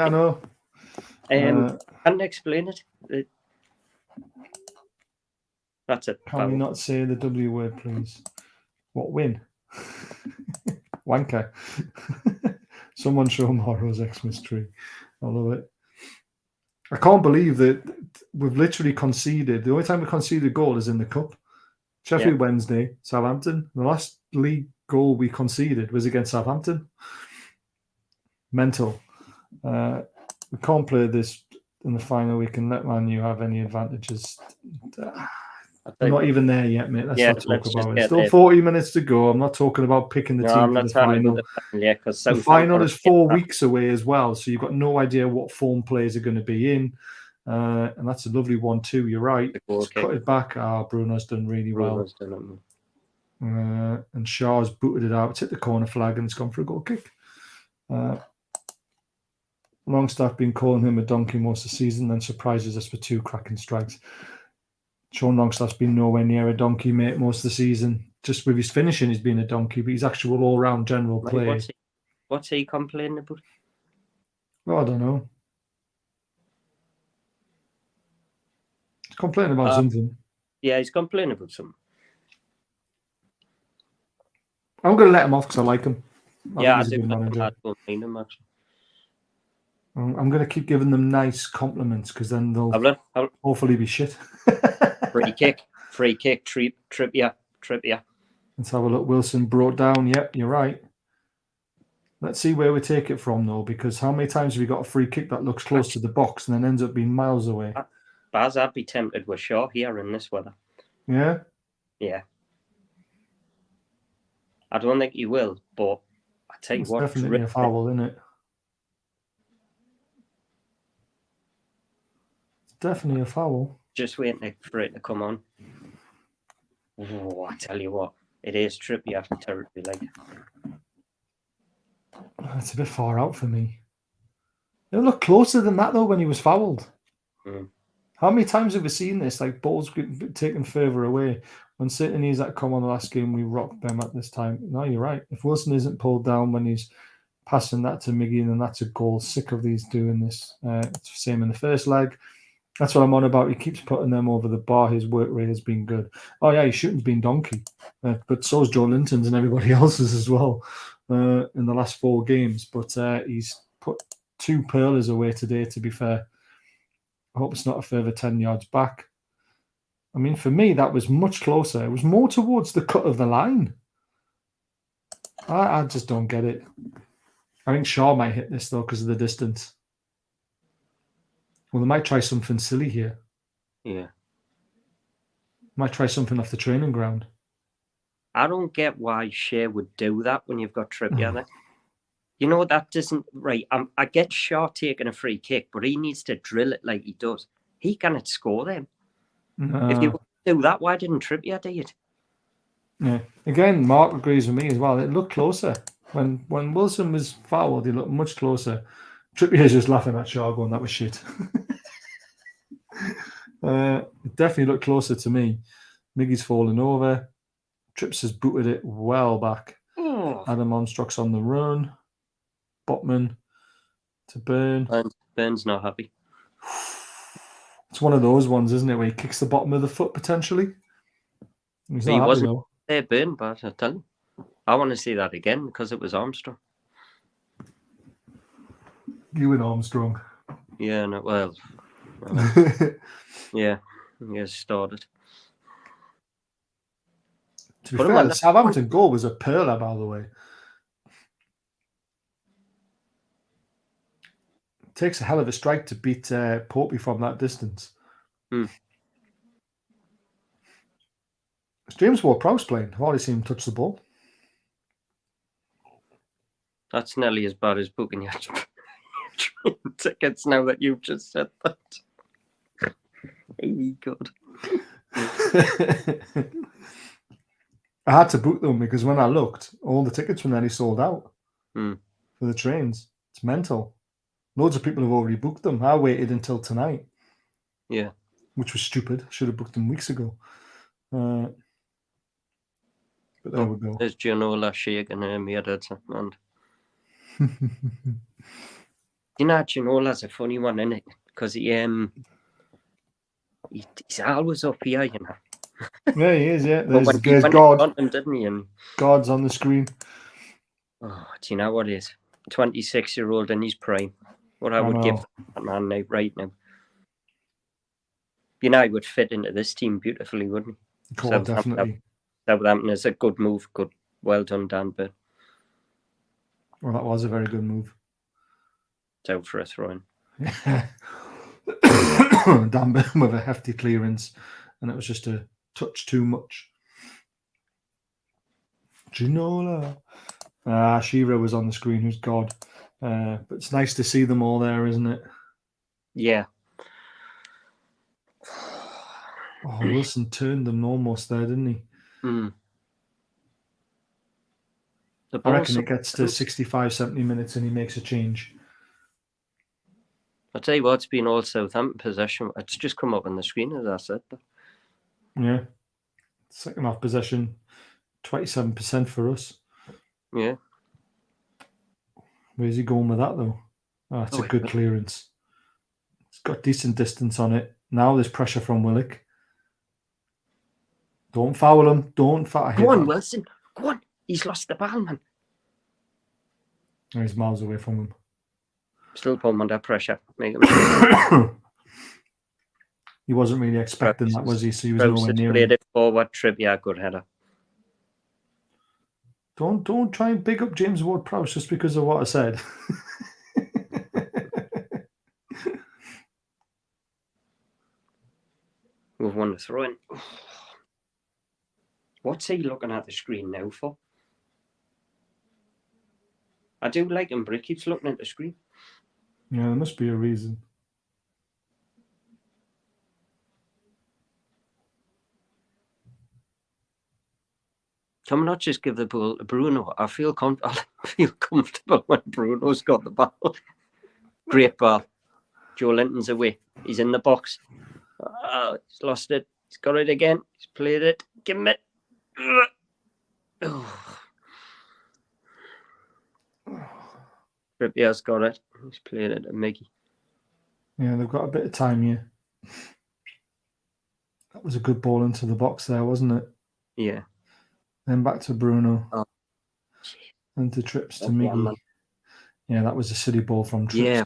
I know. Can't explain it. That's it. Can we not say the W word, please? What, win? Wanker. Someone show Morrow's Xmas tree. I love it. I can't believe that we've literally conceded. The only time we conceded a goal is in the Cup. Sheffield Wednesday, Southampton. The last league goal we conceded was against Southampton. Mental. We can't play this in the final. We can let Man U have any advantages. We're not even there yet, mate. Let's not talk let's just about it. get Still there. 40 minutes to go. I'm not talking about picking the No, team I'm for not the trying to final. do the final yet because The final is 4 weeks away as well, so you've got no idea what form players are going to be in. And that's a lovely one too. You're right. Cut it back. Bruno's done really well. And Shaw's booted it out. It's hit the corner flag and it's gone for a goal kick. Longstaff been calling him a donkey most of the season, then surprises us with 2 cracking strikes. Sean Longstaff's been nowhere near a donkey, mate, most of the season. Just with his finishing, he's been a donkey, but his actual all-round general play. What's he complaining about? Oh, I don't know. He's complaining about something. Yeah, he's complaining about something. I'm going to let him off because I like him. I do like him, actually. I'm going to keep giving them nice compliments because then they'll hopefully be shit. free kick, Trippier. Let's have a look. Wilson brought down. Yep, you're right. Let's see where we take it from, though, because how many times have we got a free kick that looks close to the box and then ends up being miles away? Baz, I'd be tempted with Shaw here in this weather. Yeah? Yeah. I don't think he will, but I tell you what. It's definitely a foul, isn't it? It's definitely a foul. Just waiting for it to come on. Oh, I tell you what. It is Trippier territory, like. It's a bit far out for me. It looked closer than that, though, when he was fouled. How many times have we seen this? Like, balls taken further away. When St. News that come on the last game, we rocked them at this time. No, you're right. If Wilson isn't pulled down when he's passing that to Miggy, then that's a goal. Sick of these doing this. It's the same in the first leg. That's what I'm on about. He keeps putting them over the bar. His work rate has been good. Oh, yeah, his shooting's been donkey. But so's Joe Linton's and everybody else's as well in the last 4 games. But he's put 2 pearlers away today, to be fair. I hope it's not a further 10 yards back. I mean, for me, that was much closer. It was more towards the cut of the line. I just don't get it. I think Shaw might hit this, though, because of the distance. Well, they might try something silly here. Yeah. Might try something off the training ground. I don't get why Shea would do that when you've got Trippier there. You know, that doesn't... Right, I get Shaw taking a free kick, but he needs to drill it like he does. He cannot score them. No. If you do that, why didn't Trippier do it? Yeah. Again, Mark agrees with me as well. It looked closer. When Wilson was fouled, he looked much closer. Trippier's just laughing at Shaw going, that was shit. It definitely looked closer to me. Miggy's fallen over. Trips has booted it well back. Adam Armstrong's on the run. Botman to Burn. Burn's not happy. It's one of those ones, isn't it, where he kicks the bottom of the foot potentially? He wasn't there, Burn, but I tell you, I want to see that again because it was Armstrong. You and Armstrong. Yeah, no, well yeah, he has started. To be fair, the Southampton goal was a pearler, by the way. It takes a hell of a strike to beat Popey from that distance. It's James Ward-Prowse playing. I've already seen him touch the ball. That's nearly as bad as booking your tickets now that you've just said that. Hey, God. I had to book them because when I looked, all the tickets were nearly sold out for the trains. It's mental. Loads of people have already booked them. I waited until tonight. Yeah. Which was stupid. I should have booked them weeks ago. But there we go. There's Gianola shaking me head and you know, Gianola's a funny one, isn't it? Because he's always up here, you know. Yeah, he is, yeah. There's God. Him, didn't he? And God's on the screen. Oh, do you know what it is? 26-year-old in his prime. What I would give that man now, right now. You know, he would fit into this team beautifully, wouldn't he? God, definitely. Southampton is a good move. Good. Well done, Dan Burn. Well, that was a very good move. It's out for a throw-in. Dan Burn with a hefty clearance, and it was just a touch too much. Ginola. Shira was on the screen, who's God. But it's nice to see them all there, isn't it? Yeah. Oh, Wilson turned them almost there, didn't he? Mm. I reckon it gets to 65, 70 minutes and he makes a change. I'll tell you what, it's been all Southampton possession. It's just come up on the screen, as I said. Yeah. Second half possession, 27% for us. Yeah. Where's he going with that, though? Oh, it's a good clearance. It's got decent distance on it. Now there's pressure from Willock. Don't foul him. Don't foul him. Go on, Wilson. Go on. He's lost the ball, man. Oh, he's miles away from him. Still put him under pressure. Make him He wasn't really expecting that, was he? So he was nowhere near played him. it forward. Trippier, good header. Don't try and big up James Ward-Prowse just because of what I said. We've won the throw-in. What's he looking at the screen now for? I do like him, but he keeps looking at the screen. Yeah, there must be a reason. Can we not just give the ball to Bruno? I feel comfortable when Bruno's got the ball. Great ball. Joe Linton's away. He's in the box. Oh, he's lost it. He's got it again. He's played it. Give him it. Oh. Trippier's got it. He's played it to Miggy. Yeah, they've got a bit of time here. That was a good ball into the box there, wasn't it? Yeah. Then back to Bruno. Oh. And to Trips to Miggy. Yeah, that was a silly ball from Trips. Yeah.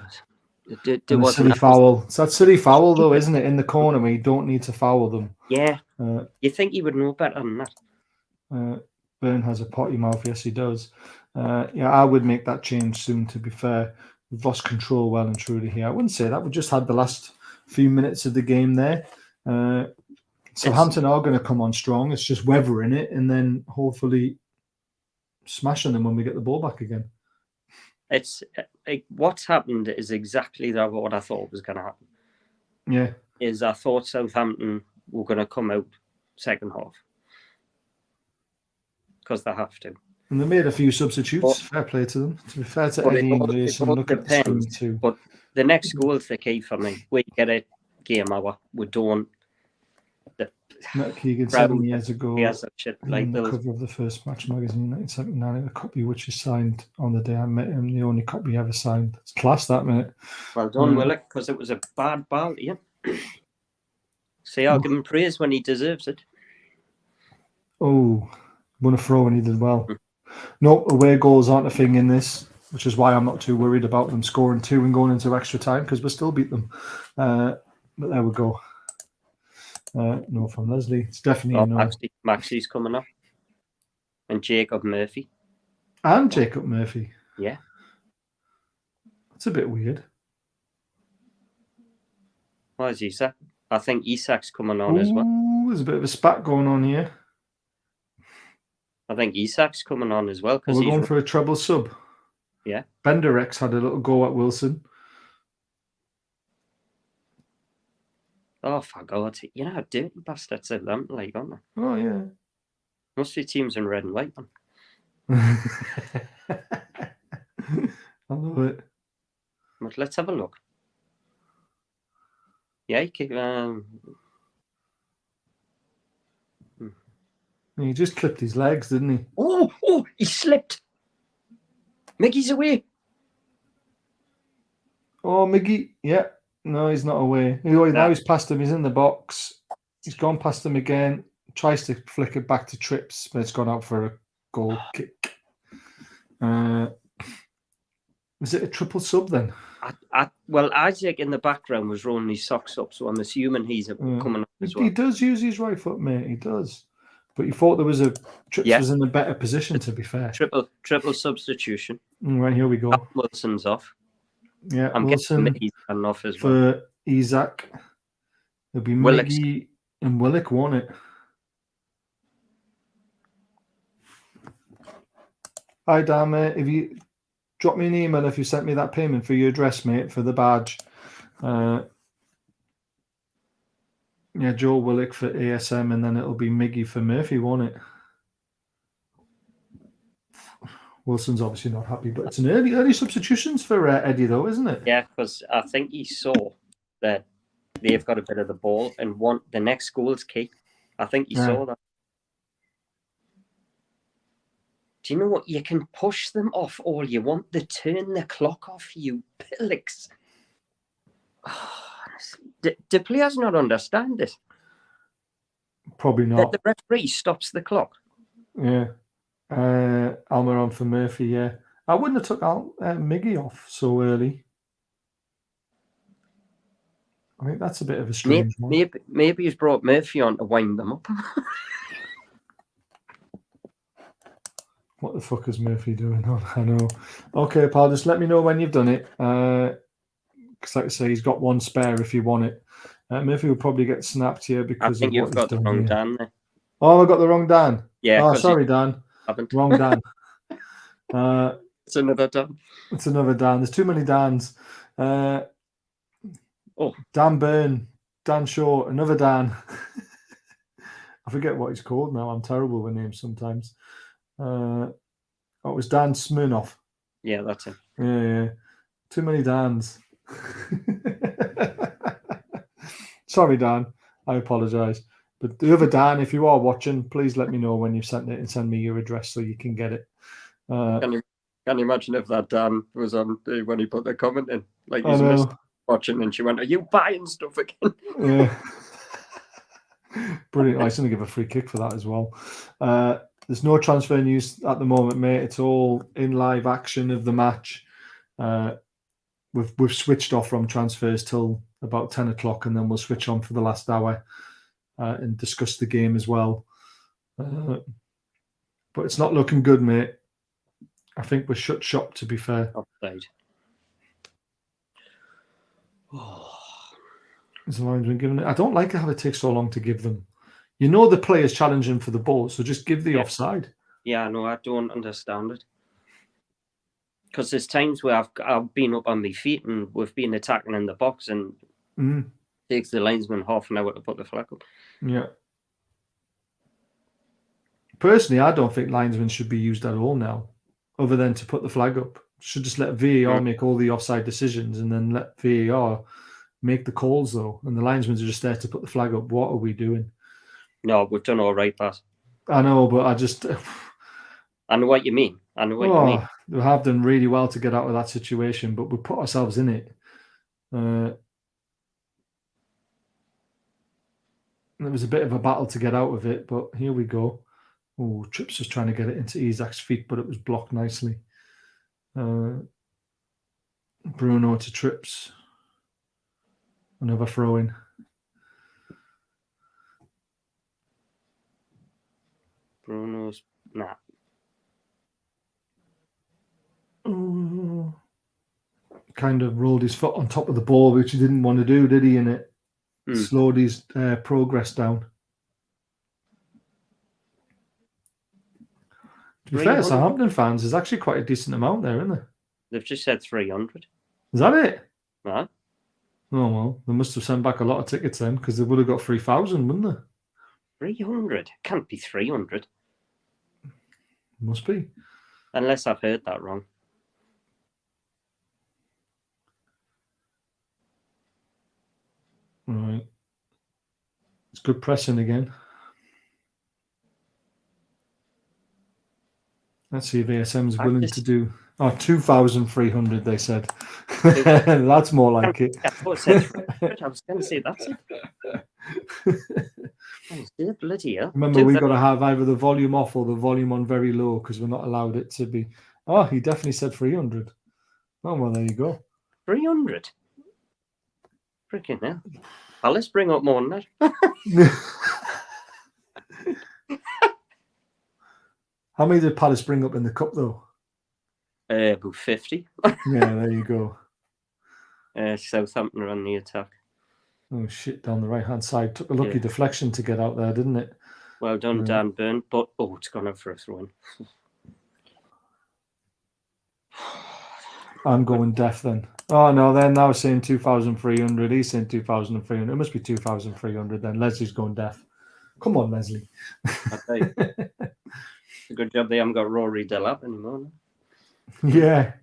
There was a silly foul. It's that silly foul, though, isn't it? In the corner where you don't need to foul them. Yeah. You think he would know better than that? Byrne has a potty mouth. Yes, he does. Yeah, I would make that change soon, to be fair. We've lost control well and truly here. I wouldn't say that. We just had the last few minutes of the game there. Southampton are going to come on strong. It's just weathering it and then hopefully smashing them when we get the ball back again. It's what's happened is exactly what I thought was going to happen. Yeah. I thought Southampton were going to come out second half. Because they have to. And they made a few substitutes. Fair play to them. To be fair to Eddie English and look at the screen too. But the next goal is the key for me. We get a game hour. We don't. Matt Keegan 7 years ago. He has that shit like the cover of the first Match magazine, 1979, a copy which is signed on the day I met him. The only copy ever signed. It's class, that, mate. Well done, Willock, because it was a bad ball. Yeah. See, I'll give him praise when he deserves it. Oh, won a throw and he did well. No, away goals aren't a thing in this, which is why I'm not too worried about them scoring 2 and going into extra time because we'll still beat them. But there we go. No from Leslie. It's definitely a no. Maxie's coming up. And Jacob Murphy. And Jacob Murphy. Yeah. That's a bit weird. Why is Isak? I think Isak's coming on as well. There's a bit of a spat going on here. I think Isak's coming on as well. We're going for a treble sub. Yeah. Benderex had a little go at Wilson. Oh, for God's sake. You know how dirty bastards are them, like, aren't they? Oh, yeah. Must be teams in red and white, man. I love it. But let's have a look. Yeah, he just clipped his legs, didn't he? Oh, he slipped. Miggy's away. Oh, Miggy. Yeah. No, he's not away. Now he's past him. He's in the box. He's gone past him again. Tries to flick it back to Trips, but it's gone out for a goal kick. Is it a triple sub then? Well, Isaac in the background was rolling his socks up, so I'm assuming he's coming up as well. He does use his right foot, mate. He does. But you thought there was Trips was in a better position, to be fair. Triple substitution. Right, here we go. Wilson's off. Yeah, I'm Wilson guessing he's off as well. For Isaac. There'll be Miggy and Willock, won't it? Hi, Dan, mate. If you drop me an email if you sent me that payment for your address, mate, for the badge. Yeah, Joe Willick for ASM, and then it'll be Miggy for Murphy, won't it? Wilson's obviously not happy, but it's an early substitutions for Eddie, though, isn't it? Yeah, because I think he saw that they've got a bit of the ball and want the next goal's kick. I think he saw that. Do you know what? You can push them off all you want. They turn the clock off, you pillocks. Oh, do players not understand this? Probably not. The referee stops the clock. Yeah. Almiron for Murphy, yeah. I wouldn't have took Miggy off so early. I think that's a bit of a strange one. Maybe he's brought Murphy on to wind them up. What the fuck is Murphy doing? Oh, I know. Okay, pal, just let me know when you've done it. Because like I say, he's got one spare if you want it. Murphy will probably get snapped here because I think you've got the wrong Dan there. Oh, I got the wrong Dan. Yeah. Oh, sorry, Dan. Wrong Dan. It's another Dan. It's another Dan. There's too many Dans. Dan Byrne, Dan Shaw, another Dan. I forget what he's called now. I'm terrible with names sometimes. It was Dan Smirnoff. Yeah, that's him. Yeah. Too many Dans. Sorry, Dan. I apologise. But the other Dan, if you are watching, please let me know when you've sent it and send me your address so you can get it. Can you imagine if that Dan was on when he put the comment in? Like he's missed watching and she went, "Are you buying stuff again?" Yeah. Brilliant. I was going to give a free kick for that as well. There's no transfer news at the moment, mate. It's all in live action of the match. We've switched off from transfers till about 10 o'clock, and then we'll switch on for the last hour and discuss the game as well. But it's not looking good, mate. I think we're shut shop, to be fair. Offside. Is the linesman giving it? I don't like how it takes so long to give them. You know the player's challenging for the ball, so just give the offside. Yeah, no, I don't understand it. Because there's times where I've been up on my feet and we've been attacking in the box and it takes the linesman half an hour to put the flag up. Yeah. Personally, I don't think linesmen should be used at all now, other than to put the flag up. Should just let VAR make all the offside decisions and then let VAR make the calls, though. And the linesmen are just there to put the flag up. What are we doing? No, we've done all right, Pat. I know, but I just... I know what you mean. You mean. We have done really well to get out of that situation, but we put ourselves in it. It was a bit of a battle to get out of it, but here we go. Oh, Trips was trying to get it into Isaac's feet, but it was blocked nicely. Bruno to Trips. Another throw in. Bruno's nah. Kind of rolled his foot on top of the ball, which he didn't want to do, did he? And it slowed his progress down. To be fair, Southampton fans, there's actually quite a decent amount there, isn't there? They've just said 300. Is that it? Right. Oh, well, they must have sent back a lot of tickets then, because they would have got 3,000, wouldn't they? 300? Can't be 300. Must be. Unless I've heard that wrong. Right. It's good pressing again. Let's see if ASM's willing to do... Oh, 2,300, they said. That's more like it. I was going to say that's it. Bloody hell. Remember, we've got to have either the volume off or the volume on very low because we're not allowed it to be... Oh, he definitely said 300. Oh, well, there you go. 300? Freaking hell. Well, let's bring up more than that. How many did Palace bring up in the cup, though? About 50. Yeah, there you go. Southampton are on the attack. Oh, shit, down the right-hand side. Took a lucky deflection to get out there, didn't it? Well done, Dan Byrne. But, it's gone up for a throw-in. I'm going deaf then. Oh no, they're now saying 2,300. He's saying 2,300. It must be 2,300 then. Leslie's going deaf. Come on, Leslie. I tell you, it's a good job they haven't got Rory Delap anymore. Yeah.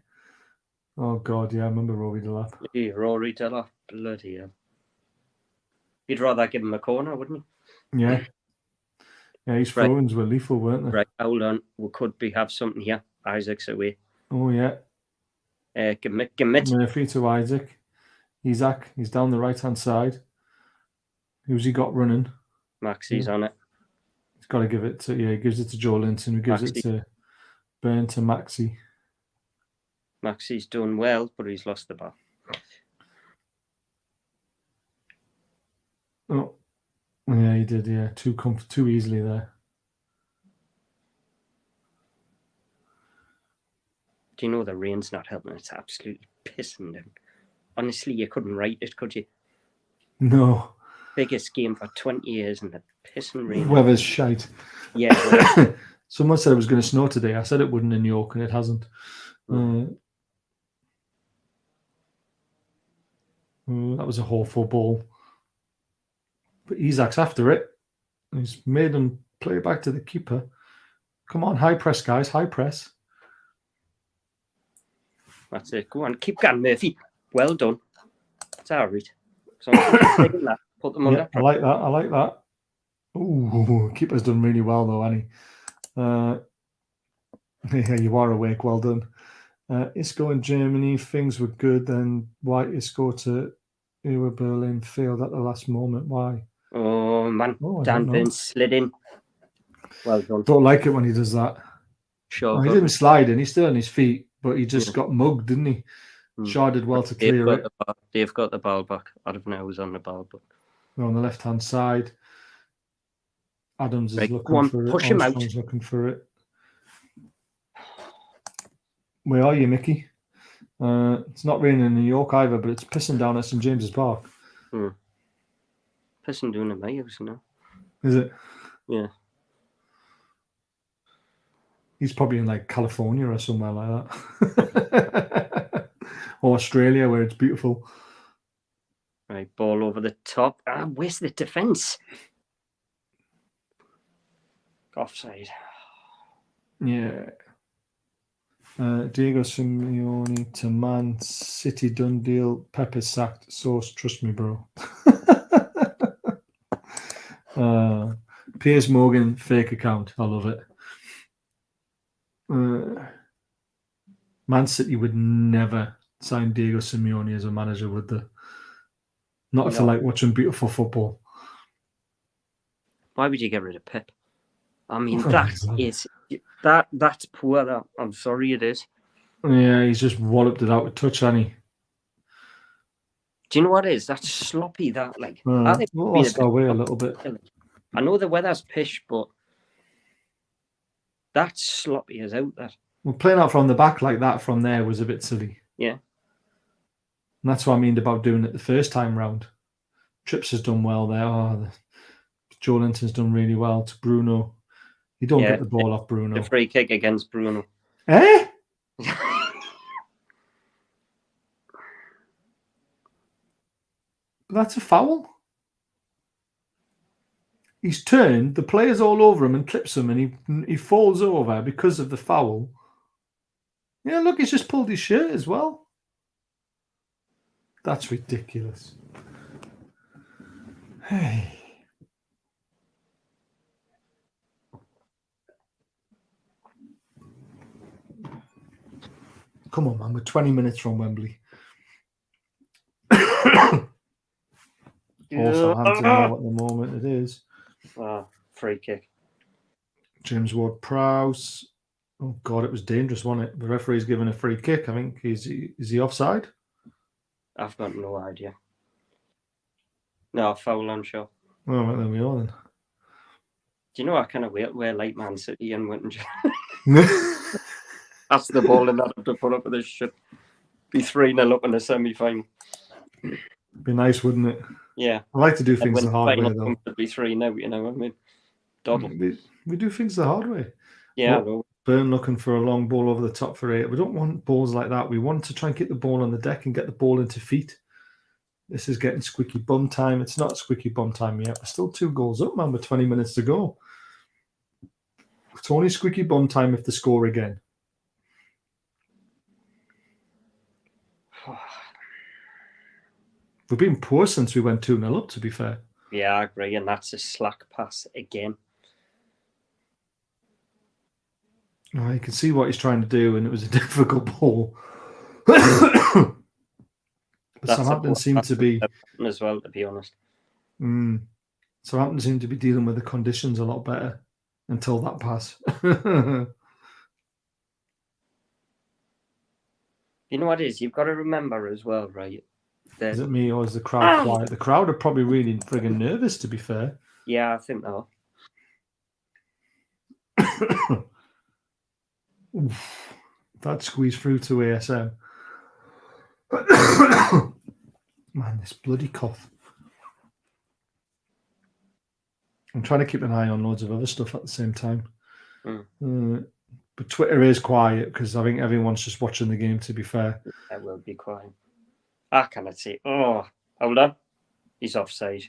Oh God, yeah, I remember Rory Delap. Yeah, Rory Delap, bloody hell. You'd rather give him a corner, wouldn't you? Yeah. Yeah, his Right. throw-ins were lethal, weren't they? Right, hold on. We could have something here. Isaac's away. Oh yeah. Commit. Murphy to Isaac. Isaac, he's down the right-hand side. Who's he got running? Maxie's on it. He's got to give it to, he gives it to Joe Linton, who gives it to Burn to Maxie. Maxie's done well, but he's lost the ball. Oh, yeah, he did, yeah. Too easily there. Do you know the rain's not helping? It's absolutely pissing down. Honestly, you couldn't write it, could you? No. Biggest game for 20 years and the pissing rain. Weather's shite. Yeah. Someone said it was going to snow today. I said it wouldn't in York, and it hasn't. That was a awful ball. But Isaac's after it. He's made him play it back to the keeper. Come on, high press, guys. High press. That's it. Go on. Keep going, Murphy. Well done. It's all right. So taking that. Put them under. I like that. I like that. Ooh, keeper's done really well, though, hasn't he? Yeah, you are awake. Well done. Isco in Germany, things were good. Then White Isco to Ewa Berlin failed at the last moment. Why? Oh, man. Oh, Dan Burns slid in. Well done. Don't like it when he does that. Sure. Oh, he didn't slide in. He's still on his feet, but he just got mugged, didn't he? Shaw did well to clear it. They've got the ball back. I don't know who's on the ball, but we're on the left-hand side. Adams is looking for it. Push him out. Armstrong's looking for it. Where are you, Mickey? It's not raining in New York either, but it's pissing down at St James's Park. Pissing down in my house now. Is it? Yeah. He's probably in like California or somewhere like that. Or Australia, where it's beautiful. Right, ball over the top. Where's the defence? Offside. Yeah. Diego Simeone to Man City done deal. Pepper sacked. Source, trust me, bro. Piers Morgan fake account. I love it. Man City would never sign Diego Simeone as a manager, would they? Not if they like watching beautiful football. Why would you get rid of Pep? I mean, that's poor. That I'm sorry, it is. Yeah, he's just walloped it out with touch, hasn't he? Do you know what it is? That's sloppy. That like, lost our way a little bit. I know the weather's pish, but that's sloppy as out. That well, playing out from the back like that from there was a bit silly. Yeah. And that's what I mean about doing it the first time round. Trips has done well there. Joe Linton's done really well to Bruno. You don't get the ball off Bruno. The free kick against Bruno. Eh? That's a foul. He's turned, the player's all over him and clips him, and he falls over because of the foul. Yeah, look, he's just pulled his shirt as well. That's ridiculous. Hey. Come on, man. We're 20 minutes from Wembley. Also, Hampton now at the moment it is. Free kick. James Ward-Prowse. Oh, God, it was dangerous, wasn't it? The referee's given a free kick. I think, is he offside? I've got no idea. No, foul on show. Oh, right, there we are then. Do you know I kind of wear like Man City and went and that's the ball and not have to put up with this shit. Be 3-0 up in the semi-final. Be nice, wouldn't it? Yeah. I like to do things the hard way, though. Be 3-0, you know what I mean? Doddle. We do things the hard way. Yeah, but Burn looking for a long ball over the top for 8. We don't want balls like that. We want to try and get the ball on the deck and get the ball into feet. This is getting squeaky bum time. It's not squeaky bum time yet. We're still 2 goals up, man, with 20 minutes to go. It's only squeaky bum time if they score again. We've been poor since we went 2-0 up, to be fair. Yeah, I agree, and that's a slack pass again. Oh, you can see what he's trying to do, and it was a difficult ball. But Southampton seem to be as well, to be honest. Southampton seem to be dealing with the conditions a lot better until that pass. You know what it is? You've got to remember as well, right? Is it me or is the crowd quiet? The crowd are probably really friggin' nervous, to be fair. Yeah, I think so. That squeezed through to ASM. Man, this bloody cough. I'm trying to keep an eye on loads of other stuff at the same time. But Twitter is quiet because I think everyone's just watching the game, to be fair. I will be quiet. I cannot see. Oh, hold on. He's offside.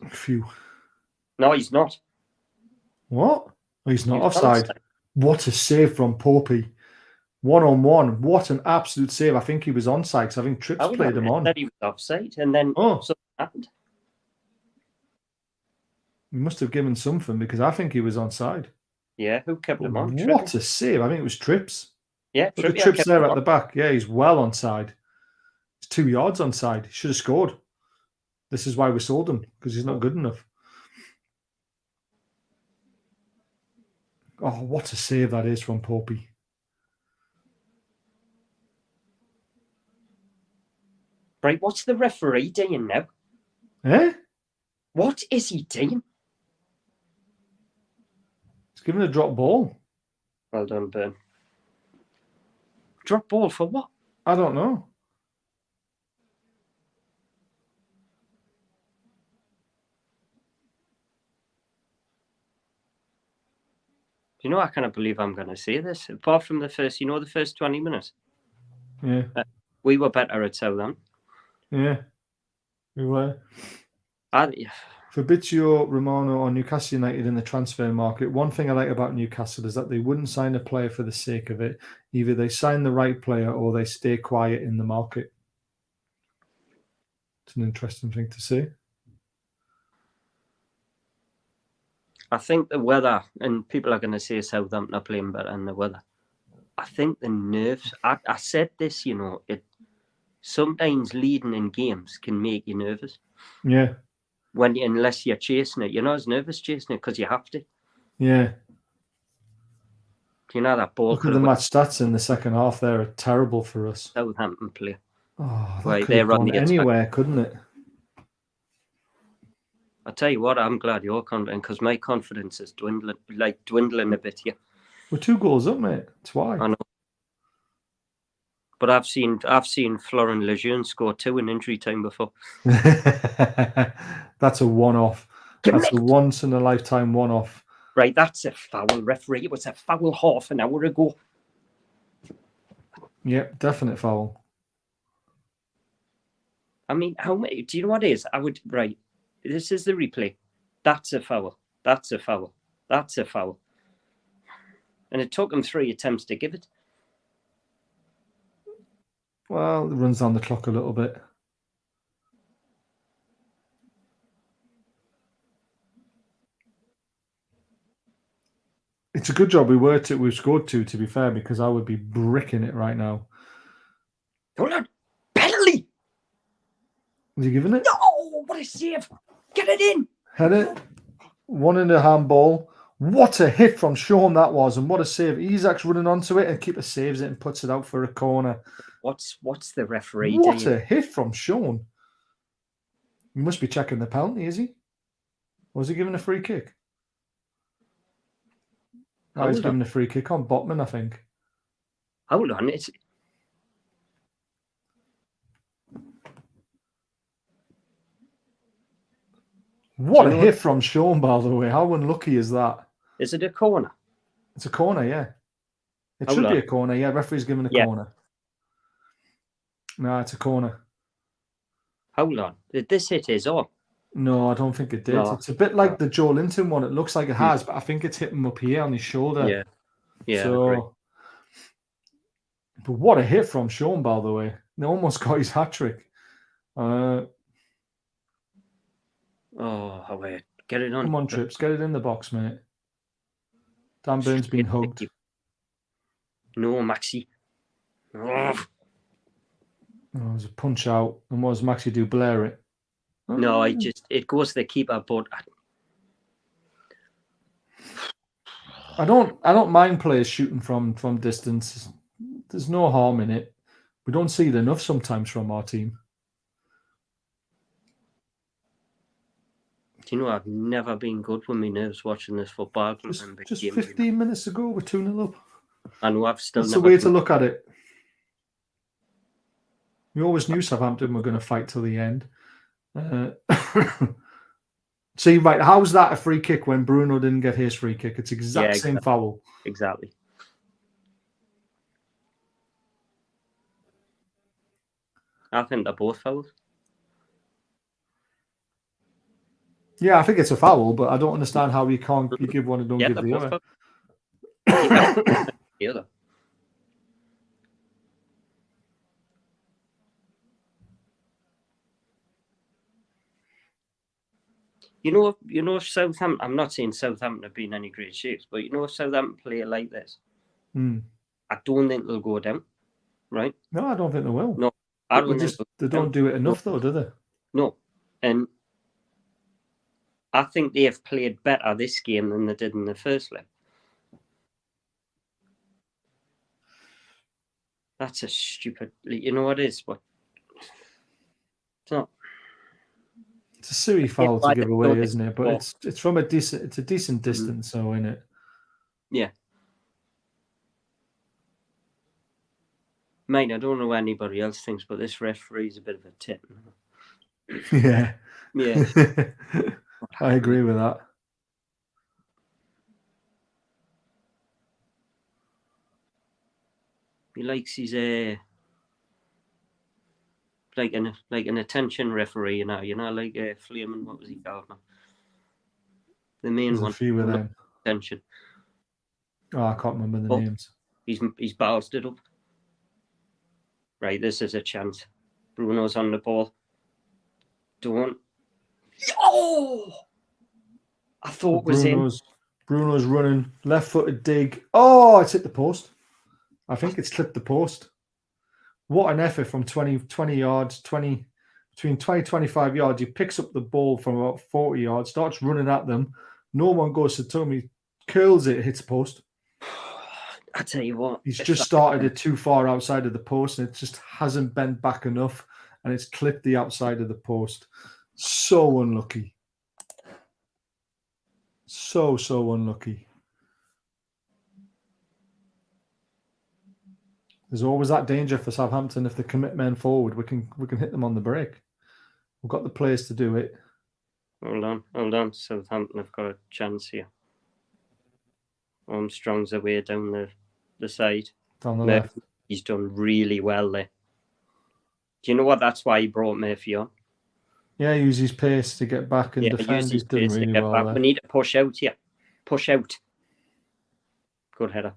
Phew. No, he's not. What? Oh, he's not offside. What a save from Popey. 1-on-1. What an absolute save. I think he was onside because I think Trips played him on. Said he was offside, and then something happened. He must have given something because I think he was onside. Yeah, who kept him on? What a save. I think it was Trips. Yeah, Look at Trips there at the back. Yeah, he's well onside. He's 2 yards onside. He should have scored. This is why we sold him, because he's not good enough. Oh, what a save that is from Popey. Right, what's the referee doing now? Eh? What is he doing? He's giving a drop ball. Well done, Ben. Drop ball for what? I don't know. You know, I cannot believe I'm going to say this. Apart from the first 20 minutes. Yeah. We were better at Southampton. Yeah. We were. Yeah. Fabrizio Romano or Newcastle United in the transfer market. One thing I like about Newcastle is that they wouldn't sign a player for the sake of it. Either they sign the right player or they stay quiet in the market. It's an interesting thing to say. I think the weather, and people are going to say Southampton are playing better than the weather. I think the nerves, I said this, it sometimes leading in games can make you nervous. Yeah. Unless you're chasing it. You're not as nervous chasing it because you have to. Yeah. You know that ball. Look at the match stats in the second half there are terrible for us. Southampton play. Oh, that right, could have gone anywhere, couldn't it? I tell you what, I'm glad you're confident because my confidence is dwindling a bit here. We're 2 goals up, mate. That's why. I know. But I've seen Florent Lejeune score 2 in injury time before. That's a one-off. That's a once-in-a-lifetime one-off. Right, that's a foul, referee. It was a foul half an hour ago. Yep, definite foul. I mean, how many? Do you know what it is? Right. This is the replay. That's a foul. That's a foul. That's a foul. And it took him 3 attempts to give it. Well, it runs down the clock a little bit. It's a good job we've scored 2, to be fair, because I would be bricking it right now. Hold on. Penalty! Was he giving it? No! What a save! Get it in! Head it. 1 in the handball. What a hit from Sean that was, and what a save. Isak's running onto it and keeper saves it and puts it out for a corner. What's the referee doing? What doing? a hit from Sean. He must be checking the penalty, is he? Or was he giving a free kick? Oh, he's giving a free kick on Botman, I think. Hold on. What a hit from Sean, by the way. How unlucky is that? Is it a corner? It's a corner, yeah. It Hold should be on. a corner. Yeah, referee's given a Yeah. corner. No, it's a corner. Hold on. Did this hit his arm? No, I don't think it did. No. It's a bit like the Joe Linton one. It looks like it has, but I think it's hit him up here on his shoulder. Yeah. Yeah. So, but what a hit from Sean, by the way. They almost got his hat trick. Oh, wait. Get it on. Come on, Trips. Get it in the box, mate. Dan Burns been hugged. No, Maxi. Oh. Oh, it was a punch out. And what does Maxi do? Blair it. No, it goes to the keeper, but I don't mind players shooting from distance. There's no harm in it. We don't see it enough sometimes from our team. do you know I've never been good with my nerves watching this football? Just 15 minutes ago, we're 2-0 up. I know I've still That's never the way to look at it. We always knew Southampton were going to fight till the end. See, right, how's that a free kick when Bruno didn't get his free kick? It's exact same foul. Exactly. I think they're both fouls. Yeah, I think it's a foul, but I don't understand how you give one and don't give the other. The other. You know if Southampton, I'm not saying Southampton have been any great shapes, but you know if Southampton play like this, I don't think they'll go down, right? No, I don't think they will. No, they don't do it enough though, do they? No, and I think they have played better this game than they did in the first leg. That's a stupid, you know what it is, but it's not. It's a silly foul to give away, isn't it? But it's from a decent distance, so isn't it? Yeah. Mate, I don't know what anybody else thinks, but this referee's a bit of a tit. Yeah. Yeah. I agree with that. He likes his like an attention referee, you know, like Fleeman. What was he called now? The main one. A few of them. Attention. Oh, I can't remember the names. He's ballsed it up. Right, this is a chance. Bruno's on the ball. Don't. Oh! I thought it was in. Bruno's running, left-footed dig. Oh, it's hit the post. I think it's clipped the post. What an effort from 20 yards, between 20-25 yards. He picks up the ball from about 40 yards, starts running at them. No one goes to Tommy, curls it, hits the post. I tell you what. He's just started it too far outside of the post, and it just hasn't bent back enough, and it's clipped the outside of the post. So unlucky. So unlucky. There's always that danger for Southampton. If they commit men forward, we can hit them on the break. We've got the players to do it. Hold on. Southampton have got a chance here. Armstrong's away down the side. Down the left. He's done really well there. Do you know what? That's why he brought Murphy on. Yeah, use his pace to get back and defend. He's done really well there. We need to push out here. Push out. Good header.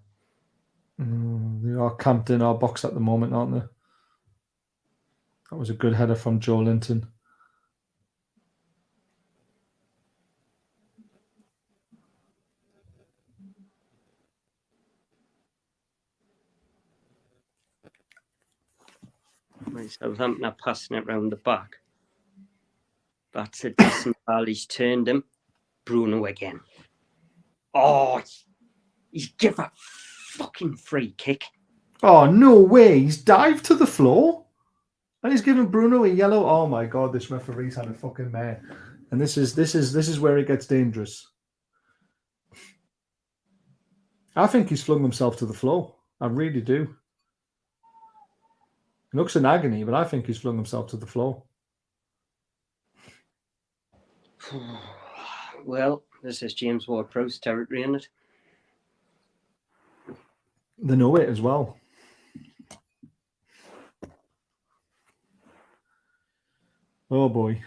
They are camped in our box at the moment, aren't they? That was a good header from Joe Linton. Southampton are passing it round the back. That's a decent ball. He's turned him. Bruno again. Oh, he's given a fucking free kick. Oh, no way. He's dived to the floor. And he's given Bruno a yellow. Oh my God, this referee's had a fucking mare. And this is where it gets dangerous. I think he's flung himself to the floor. I really do. He looks in agony, but I think he's flung himself to the floor. Well, this is James Ward-Prowse territory, isn't it? They know it as well. Oh boy.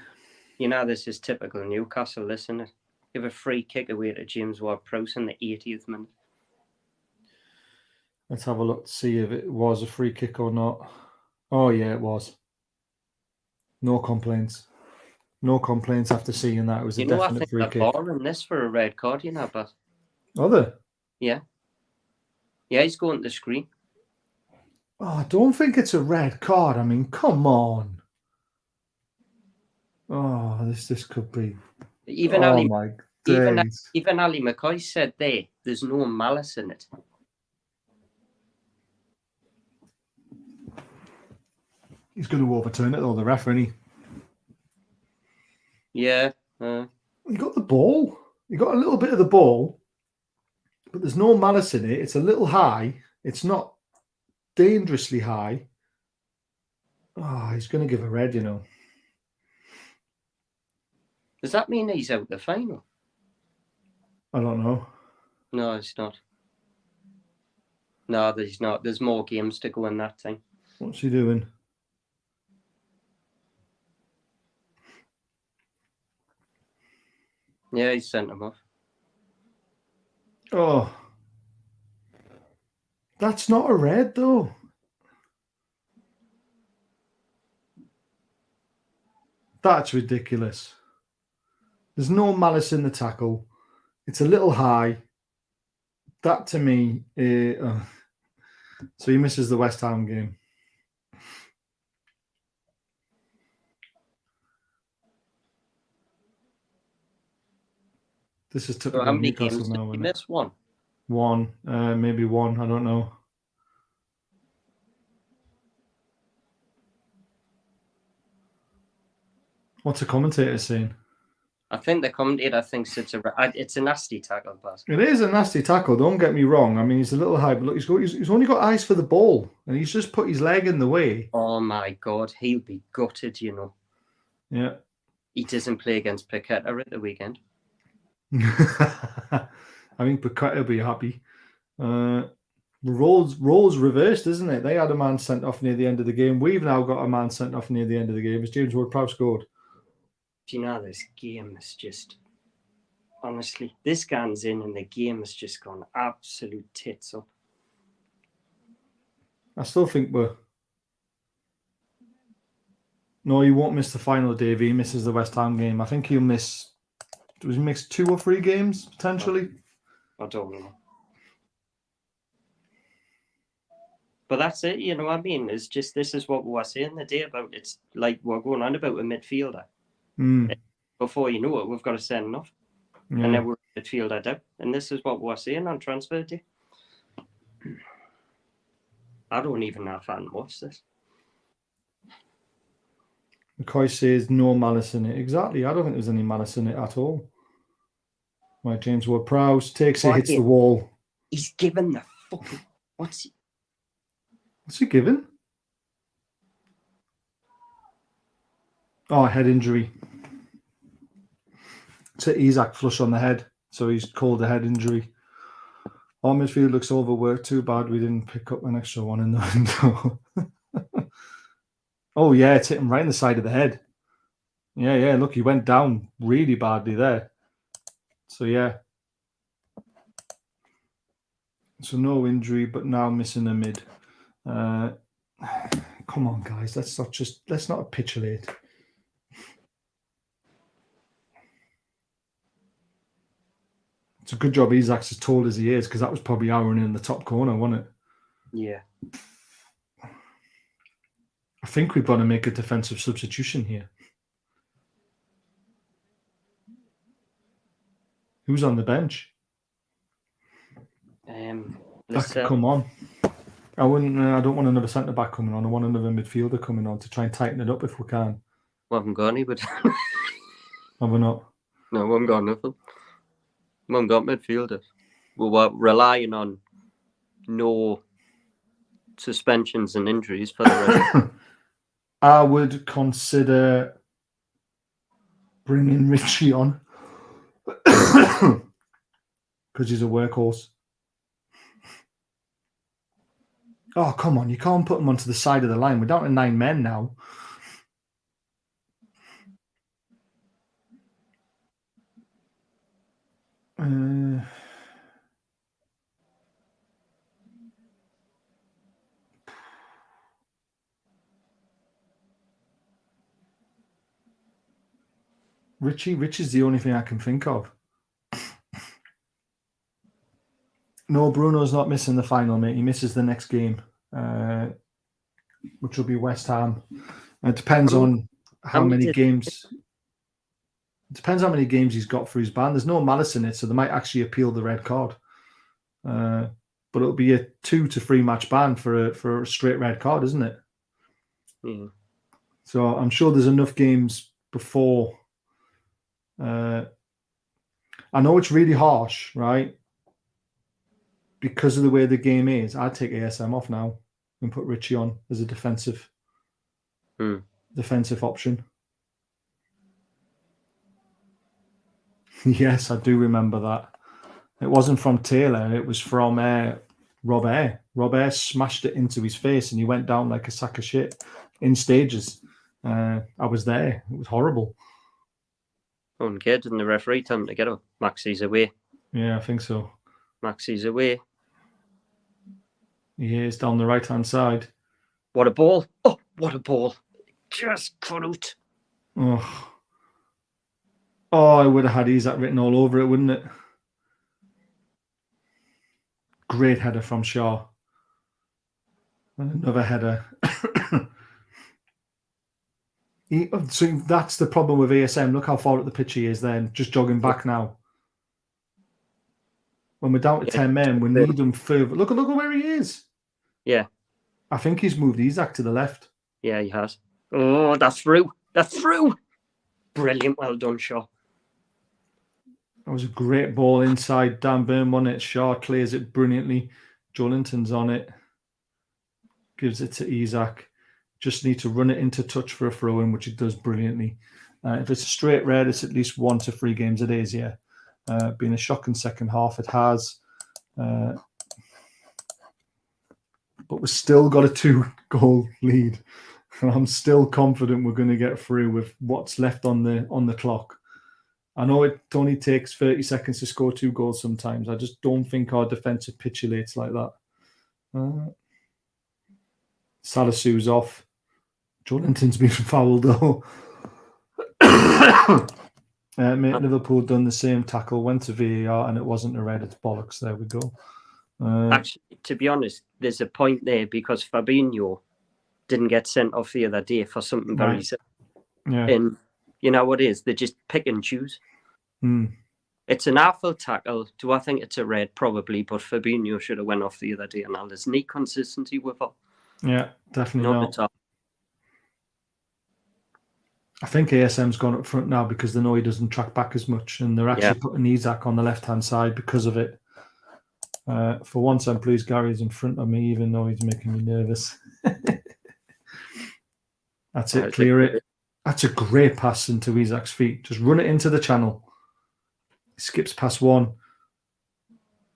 You know, this is typical Newcastle, isn't it? Give a free kick away to James Ward-Prowse in the 80th minute. Let's have a look to see if it was a free kick or not. Oh yeah, it was. No complaints. No complaints after seeing that. It was a You know, I definite think free they're kick. barring this for a red card, you know, but Are they? yeah. Yeah, he's going to the screen. Oh, I don't think it's a red card. I mean, come on. Oh, this could be. Even oh Ali, my even days. even Ali McCoy said there's no malice in it. He's going to overturn it though, the referee. Yeah. He got the ball. He got a little bit of the ball, but there's no malice in it. It's a little high. It's not dangerously high. Oh, he's going to give a red, you know. Does that mean he's out the final? I don't know. No, it's not. No, there's not. There's more games to go in that thing. What's he doing? Yeah, he's sent him off. Oh. That's not a red, though. That's ridiculous. There's no malice in the tackle. It's a little high. That, to me... So he misses the West Ham game. This is typical So how many Newcastle games now, did he isn't it? miss? One. One, maybe one. I don't know. What's the commentator saying? I think the commentator thinks it's a nasty tackle pass. It is a nasty tackle. Don't get me wrong. I mean, he's a little high, but look, he's only got eyes for the ball, and he's just put his leg in the way. Oh my God, he'll be gutted, you know. Yeah. He doesn't play against Paqueta at the weekend. I think Paqueta will be happy. Roles reversed, isn't it? They had a man sent off near the end of the game. We've now got a man sent off near the end of the game. It's James Ward-Prowse scored. Do you know, this game is just... Honestly, this gun's in and the game has just gone absolute tits up. I still think we're... No, he won't miss the final, Dave. He misses the West Ham game. I think he'll miss... Does he miss 2 or 3 games, potentially? I don't know. But that's it, you know what I mean? It's just, this is what we were saying the day about. It's like we're going on about a midfielder. Before you know it, we've got to send enough. Yeah. And then we're midfielder down. And this is what we're saying on transfer day. I don't even know if I can watch this. McCoy says no malice in it. Exactly. I don't think there's any malice in it at all. Right, James Ward-Prowse takes it, hits the wall. He's given the fucking... What's he given? Oh, head injury. To Isak, flush on the head. So he's called a head injury. Our midfield looks overworked. Too bad we didn't pick up an extra one in the window. Oh, yeah, it's hit him right in the side of the head. Yeah, look, he went down really badly there. So, yeah. So, no injury, but now missing a mid. Come on, guys. Let's not capitulate. It's a good job Isak's as tall as he is, because that was probably Aaron in the top corner, wasn't it? Yeah. I think we've got to make a defensive substitution here. Who's on the bench? That could come on. I don't want another centre back coming on. I want another midfielder coming on to try and tighten it up if we can. We haven't got any, but Have we not? no, we haven't got nothing. We haven't got midfielders. We're relying on no suspensions and injuries for the rest. I would consider bringing Richie on because he's a workhorse. Oh, come on. You can't put him onto the side of the line. We're down to 9 men now. Richie's the only thing I can think of. No, Bruno's not missing the final, mate. He misses the next game, which will be West Ham. It depends on how many games. It depends how many games he's got for his ban. There's no malice in it, so they might actually appeal the red card. But it'll be a 2 to 3 match ban for a straight red card, isn't it? Yeah. So I'm sure there's enough games before. I know it's really harsh, right? Because of the way the game is, I'd take ASM off now and put Richie on as a defensive option. Yes, I do remember that. It wasn't from Taylor. It was from Rob Air. Rob Air smashed it into his face and he went down like a sack of shit in stages. I was there. It was horrible. Okay, didn't the referee tell him to get up? Maxie's away. Yeah, I think so. Maxie's away. He is down the right-hand side. What a ball. Oh, what a ball. Just cut out. Oh, I would have had Isaac written all over it, wouldn't it? Great header from Shaw. Another header. So that's the problem with ASM. Look how far up the pitch he is then. Just jogging back now. When we're down to 10 men, we need him further. Look at where he is. Yeah. I think he's moved Isaac to the left. Yeah, he has. Oh, that's through. That's through. Brilliant. Well done, Shaw. That was a great ball inside. Dan Burn on it. Shaw clears it brilliantly. Joelinton's on it. Gives it to Isaac. Just need to run it into touch for a throw-in, which it does brilliantly. If it's a straight red, it's at least 1 to 3 games a day, yeah. Been a shocking second half, it has. But we've still got a 2-goal lead. And I'm still confident we're going to get through with what's left on the clock. I know it only takes 30 seconds to score 2 goals sometimes. I just don't think our defence capitulates like that. Salisu's off. Joelinton's been fouled though. Liverpool done the same tackle, went to VAR and it wasn't a red, it's bollocks. There we go. Actually, to be honest, there's a point there because Fabinho didn't get sent off the other day for something very simple. Yeah. And you know what it is? They just pick and choose. It's an awful tackle. Do I think it's a red? Probably, but Fabinho should have went off the other day and there's no consistency with it. Yeah, definitely not. At all. I think ASM's gone up front now because they know he doesn't track back as much and they're actually putting Isaac on the left-hand side because of it. For once, I'm pleased Gary's in front of me, even though he's making me nervous. That's it, clear it. That's a great pass into Isaac's feet. Just run it into the channel. He skips past one.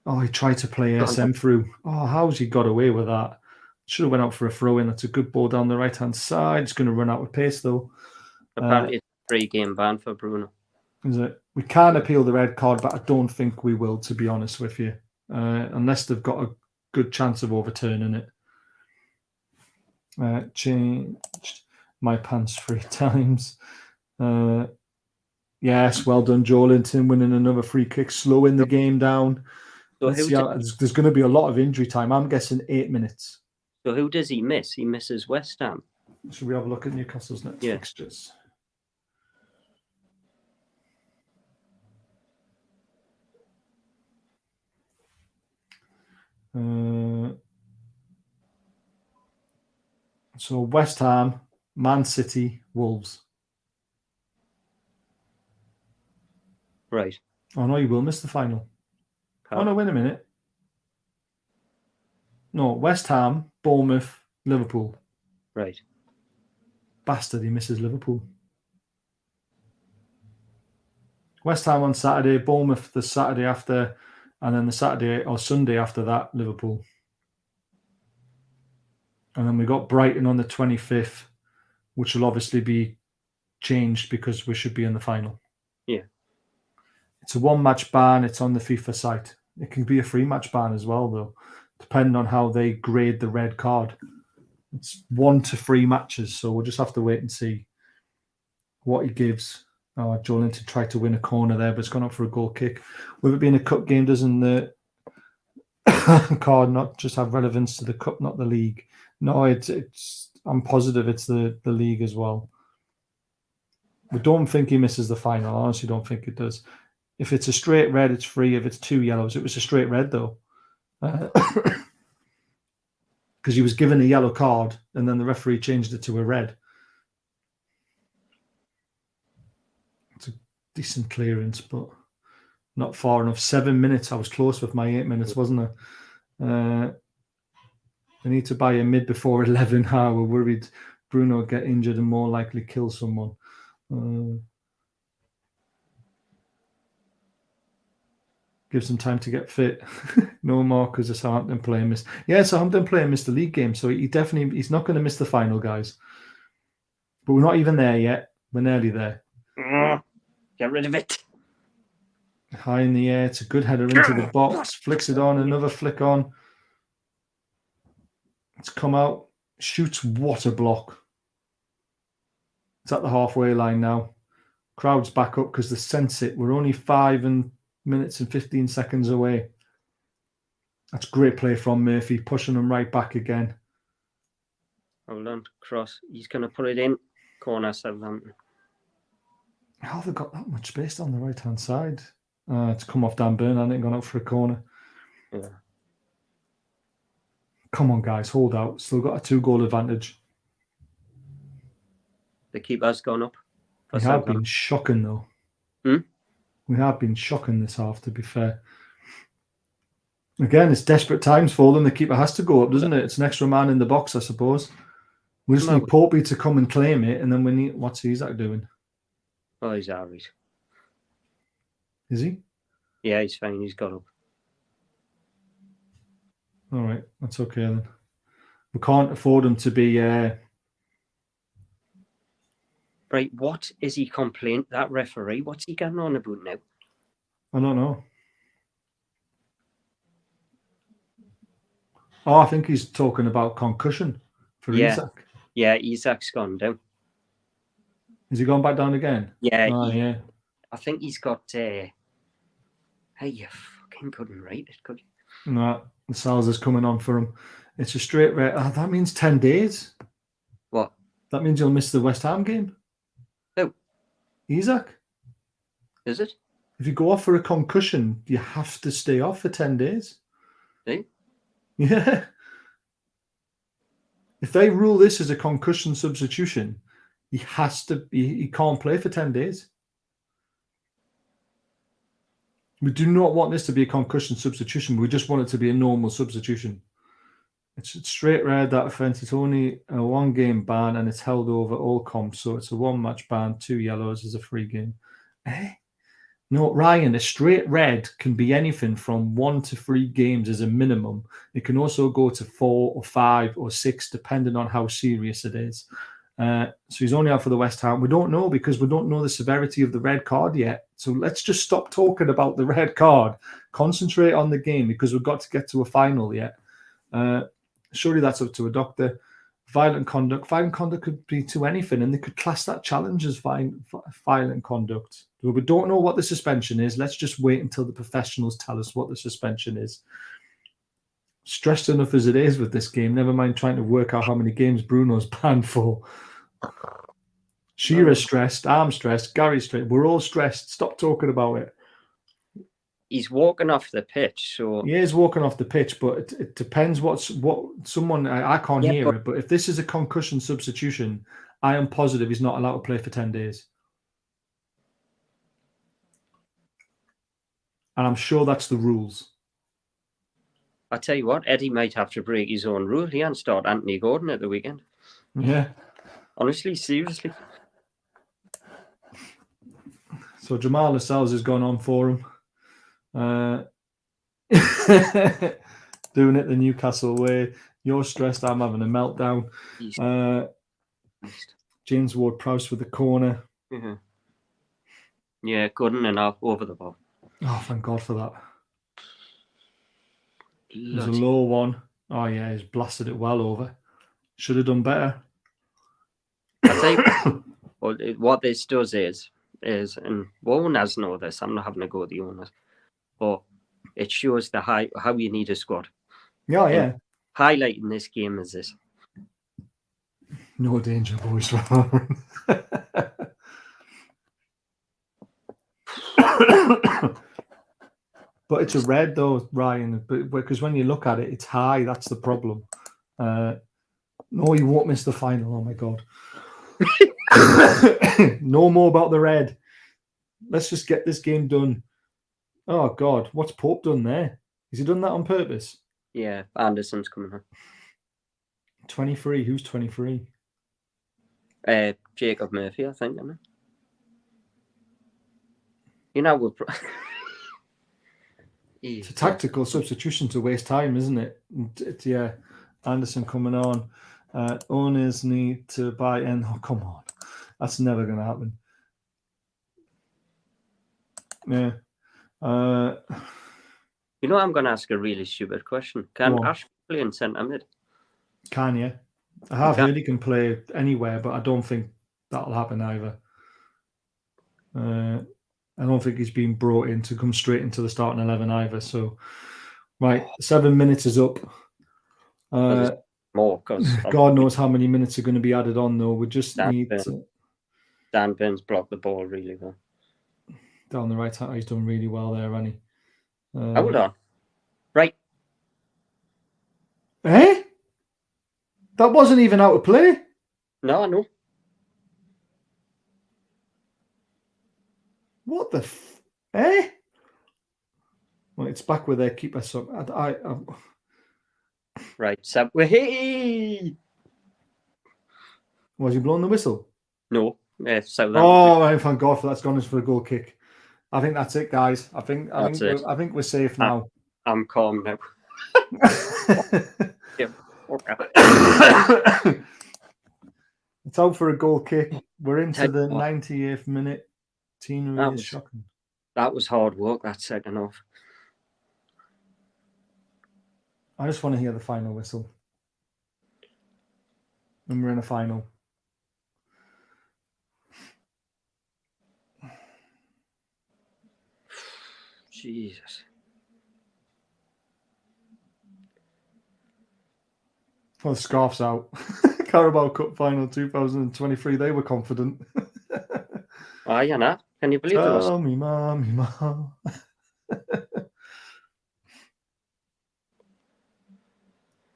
Oh, he tried to play ASM through. Oh, how's he got away with that? Should have went out for a throw-in. That's a good ball down the right-hand side. It's going to run out with pace, though. Apparently, it's a 3-game ban for Bruno. Is it? We can appeal the red card, but I don't think we will, to be honest with you. Unless they've got a good chance of overturning it. Changed my pants 3 times. Yes, well done, Joelinton, winning another free kick, slowing the game down. So there's going to be a lot of injury time. I'm guessing 8 minutes. So who does he miss? He misses West Ham. Should we have a look at Newcastle's next fixtures? So West Ham, Man City, Wolves. Right. Oh no, you will miss the final. Oh no, wait a minute. No, West Ham, Bournemouth, Liverpool. Right. Bastard, he misses Liverpool. West Ham on Saturday, Bournemouth the Saturday after, and then the Saturday or Sunday after that, Liverpool. And then we got Brighton on the 25th, which will obviously be changed because we should be in the final. Yeah. It's a 1-match ban. It's on the FIFA site. It can be a 3-match ban as well, though, depending on how they grade the red card. It's 1 to 3 matches, so we'll just have to wait and see what he gives. Oh, Joelinton tried to win a corner there, but it's gone up for a goal kick. With it being a cup game, doesn't the card not just have relevance to the cup, not the league? No, it's. I'm positive it's the league as well. We don't think he misses the final. I honestly don't think it does. If it's a straight red, it's free. If it's 2 yellows, it was a straight red though. Because he was given a yellow card and then the referee changed it to a red. It's a decent clearance, but not far enough. 7 minutes. I was close with my 8 minutes, wasn't I? I need to buy a mid before 11. We're worried Bruno will get injured and more likely kill someone. Give some time to get fit. No more because the Southampton player missed. Yeah, Southampton player missed the league game, so he's not going to miss the final, guys. But we're not even there yet. We're nearly there. Get rid of it. High in the air. It's a good header into the box. Flicks it on. Another flick on. It's come out. Shoots. What a block. It's at the halfway line now. Crowd's back up because they sense it. We're only 5 minutes and 15 seconds away. That's great play from Murphy, pushing them right back again. Hold on, cross. He's going to put it in. Corner, Southampton. How have they got that much space on the right-hand side? It's come off Dan Burn and it gone out for a corner. Yeah. Come on, guys, hold out. Still got a 2-goal advantage. The keeper's gone up. We have been shocking, though. We have been shocking this half, to be fair. Again, it's desperate times for them. The keeper has to go up, doesn't it? It's an extra man in the box, I suppose. We just need Popey to come and claim it, and then we need... What's Isaac doing? Oh, he's all right. Is he? Yeah, he's fine. He's got up. All right, that's okay then. We can't afford him to be... Right, what is he complaining? That referee, what's he getting on about now? I don't know. Oh, I think he's talking about concussion for Isaac. Yeah, Isaac's gone down. Is he gone back down again? Yeah. Yeah. I think he's got... Hey, you fucking couldn't write it, could you? No, the Sal's is coming on for him. It's a straight red. That means 10 days. What? That means you'll miss the West Ham game. Who? Isaac. Is it? If you go off for a concussion, you have to stay off for 10 days. Eh? Yeah. If they rule this as a concussion substitution, he can't play for 10 days. We do not want this to be a concussion substitution. We just want it to be a normal substitution. It's straight red, that offence. It's only a 1-game ban and it's held over all comps. So it's a 1-match ban, 2 yellows is a free game. No, Ryan, a straight red can be anything from 1 to 3 games as a minimum. It can also go to 4 or 5 or 6, depending on how serious it is. So he's only out for the West Ham. We don't know because we don't know the severity of the red card yet. So let's just stop talking about the red card. Concentrate on the game because we've got to get to a final yet. Surely that's up to a doctor. Violent conduct. Violent conduct could be to anything, and they could class that challenge as violent conduct. We don't know what the suspension is. Let's just wait until the professionals tell us what the suspension is. Stressed enough as it is with this game, never mind trying to work out how many games Bruno's banned for. Shearer's stressed, I'm stressed, Gary's stressed. We're all stressed. Stop talking about it. He's walking off the pitch, so... Yeah, he's walking off the pitch, but it depends what someone... I can't hear it, but if this is a concussion substitution, I am positive he's not allowed to play for 10 days. And I'm sure that's the rules. I tell you what, Eddie might have to break his own rule here and start Anthony Gordon at the weekend. Yeah. Honestly, seriously. So Jamal Lascelles has gone on for him. Doing it the Newcastle way. You're stressed. I'm having a meltdown. James Ward-Prowse with the corner. Mm-hmm. Yeah, good and enough over the ball. Oh, thank God for that. There's a Bloody- low one. Oh, yeah, he's blasted it well over. Should have done better. I think what this does is, and owners know this, I'm not having to go at the owners, but it shows how you need a squad. Yeah, yeah. And highlighting this game is this. No danger, boys. But it's a red, though, Ryan, because when you look at it, it's high. That's the problem. No, you won't miss the final. Oh, my God. No more about the red. Let's just get this game done. Oh, God. What's Pope done there? Has he done that on purpose? Yeah, Anderson's coming on. 23. Who's 23? Jacob Murphy, I think. I mean. You know, we're... It's a tactical substitution to waste time, isn't it? Yeah, Anderson coming on. Owners need to buy in. Oh, come on. That's never going to happen. Yeah. You know, I'm going to ask a really stupid question. Can Ash play in centre mid? Can you? I have heard he can play anywhere, but I don't think that'll happen either. I don't think he's been brought in to come straight into the starting 11 either. So, right, 7 minutes is up. More, because God knows how many minutes are going to be added on, though. We just need to... Dan Burns blocked the ball really well. Down the right hand, he's done really well there, hasn't he? Hold on. Right. Eh? That wasn't even out of play. No, I know. What the eh? Well, it's back with their keeper. So Right, so hey! Was he blowing the whistle? No, Southampton. Oh, thank God for that's gone for a goal kick. I think that's it, guys. I think we're safe now. I'm calm now. Yeah, okay. It's out for a goal kick. We're into the 98th minute. Tina is shocking. That was hard work, that second half. I just want to hear the final whistle. And we're in a final. Jesus. Well, the scarf's out. Carabao Cup final 2023. They were confident. You know. Can you believe it? Oh, me mom.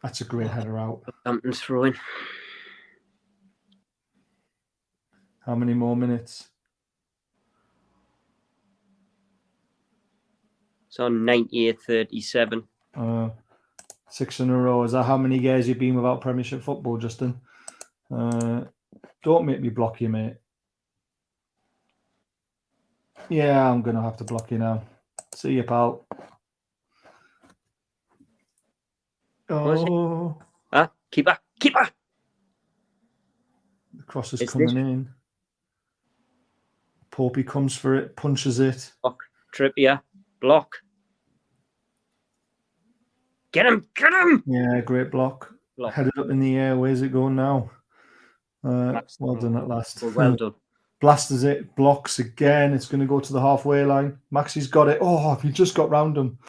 That's a great header out. Something's throwing. How many more minutes? So 98-37. 6 in a row. Is that how many years you've been without Premiership football, Justin? Don't make me block you, mate. Yeah, I'm going to have to block you now. See you, pal. Oh. Keeper. The cross is coming in. Popey comes for it, punches it. Block. Trippier. Block. Get him! Yeah, great block. Headed up in the air. Where's it going now? Well done at last. Well done. Blasters it, blocks again. It's going to go to the halfway line. Maxie's got it. Oh, he just got round him.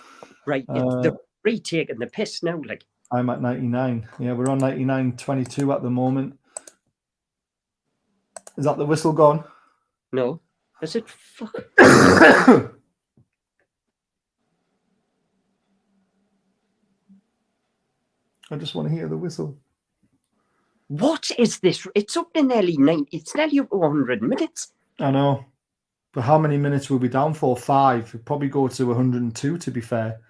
Right, the retaking the piss now. Like I'm at 99. Yeah, we're on 99-22 at the moment. Is that the whistle gone? No. Is it? Fuck. I just want to hear the whistle. What is this? It's up to nearly 90. It's nearly up to 100 minutes. I know. But how many minutes will we down for? 5. We'll probably go to 102, to be fair.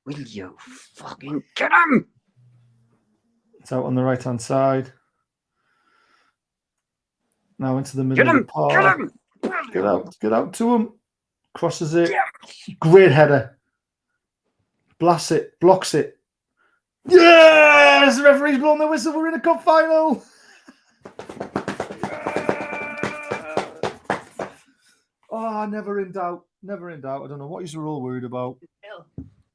Will you fucking get him? It's out on the right-hand side. Now into the middle of the park. Get him! Get out to him. Crosses it. Great header. Blasts it. Blocks it. Yeah! Yes, the referee's blown the whistle. We're in a cup final. Oh, never in doubt. Never in doubt. I don't know what you're all worried about.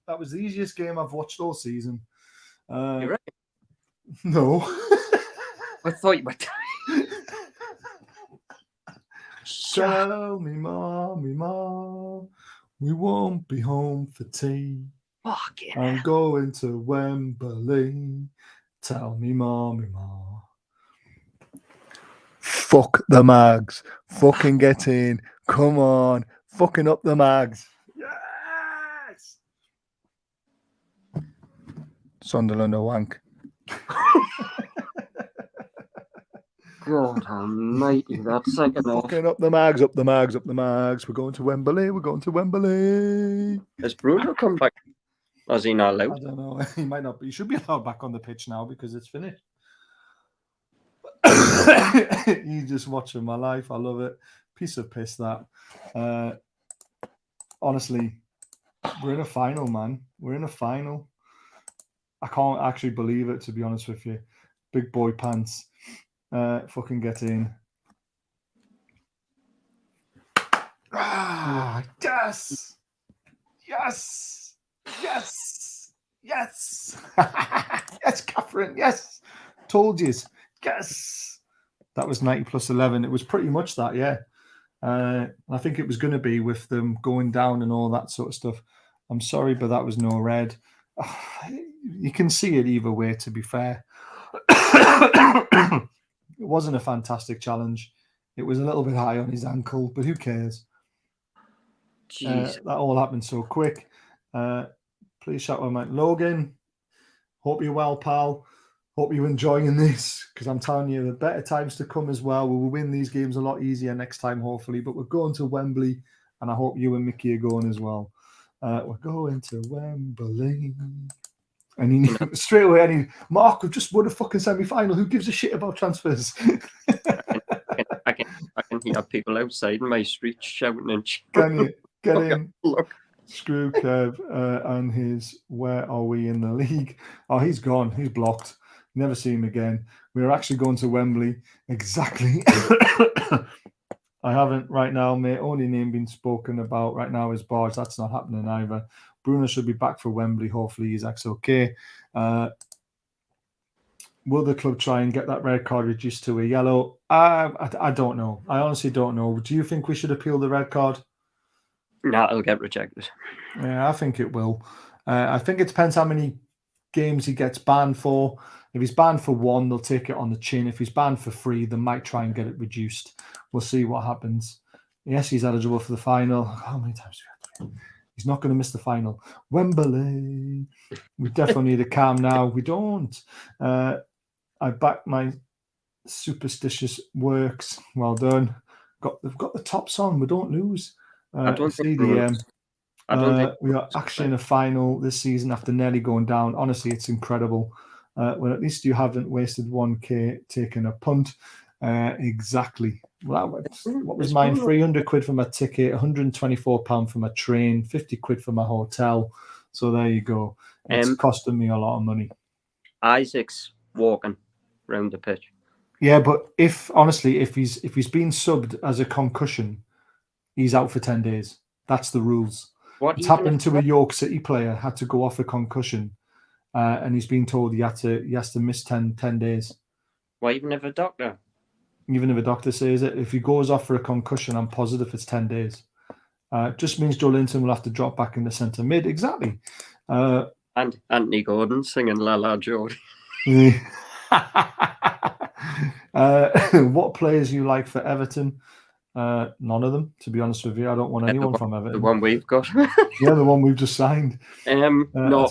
That was the easiest game I've watched all season. You're right. No. I thought you were. Tell me, Mom, we won't be home for tea. Fucking I'm hell. going to Wembley. Tell me, Ma. Fuck the mags. Fucking get in. Come on. Fucking up the mags. Yes! Sunderland a wank. God almighty, that second half. Fucking up the mags, up the mags, up the mags. We're going to Wembley. We're going to Wembley. Has Bruno come back? Or is he not I allowed? don't know. He might not be. He should be allowed back on the pitch now because it's finished. You just watching my life. I love it. Piece of piss that. Honestly, we're in a final, man. We're in a final. I can't actually believe it, to be honest with you. Big boy pants. Fucking get in. Ah, yes. Yes. Yes. Yes. Yes, Catherine. Yes. Told you. Yes. That was 90 plus 11. It was pretty much that, yeah. I think it was going to be with them going down and all that sort of stuff. I'm sorry, but that was no red. You can see it either way, to be fair. It wasn't a fantastic challenge. It was a little bit high on his ankle, but who cares? Jeez. That all happened so quick. Please shout out, mate. Logan, hope you're well, pal. Hope you're enjoying this, because I'm telling you, the better times to come as well. We will win these games a lot easier next time, hopefully. But we're going to Wembley, and I hope you and Mickey are going as well. We're going to Wembley. And he straight away, Mark, we've just won a fucking semi-final. Who gives a shit about transfers? I can hear people outside in my street shouting and Can you get in? Look. Screw Kev and his where are we in the league? Oh, he's gone. He's blocked. Never see him again. We're actually going to Wembley. Exactly. I haven't right now, mate. Only name being spoken about right now is Barge. That's not happening either. Bruno should be back for Wembley. Hopefully he's actually okay. Will the club try and get that red card reduced to a yellow? I don't know. I honestly don't know. Do you think we should appeal the red card? No, it'll get rejected. Yeah, I think it will. I think it depends how many games he gets banned for. If he's banned for 1, they'll take it on the chin. If he's banned for 3, they might try and get it reduced. We'll see what happens. Yes, he's eligible for the final. How many times do we have to? He's not going to miss the final. Wembley. We definitely need a calm now. We don't. I back my superstitious works. Well done. They've got the tops on. We don't lose. I don't think we are actually in a final this season after nearly going down. Honestly, it's incredible. Well, at least you haven't wasted 1k taking a punt. Exactly. Well, what was mine? 300 quid for my ticket, 124 pound for my train, 50 quid for my hotel. So there you go. It's costing me a lot of money. Isaac's walking around the pitch. Yeah, but if he's been subbed as a concussion, he's out for 10 days. That's the rules. It's happened to a York City player, had to go off a concussion, and he's been told he has to miss 10 days. Why even if a doctor? Even if a doctor says it, if he goes off for a concussion, I'm positive it's 10 days. Just means Joe Linton will have to drop back in the centre mid. Exactly. And Anthony Gordon singing La La Geordie. What players you like for Everton? None of them, to be honest with you. I don't want anyone from Everton. The one we've got. Yeah, the one we've just signed. No,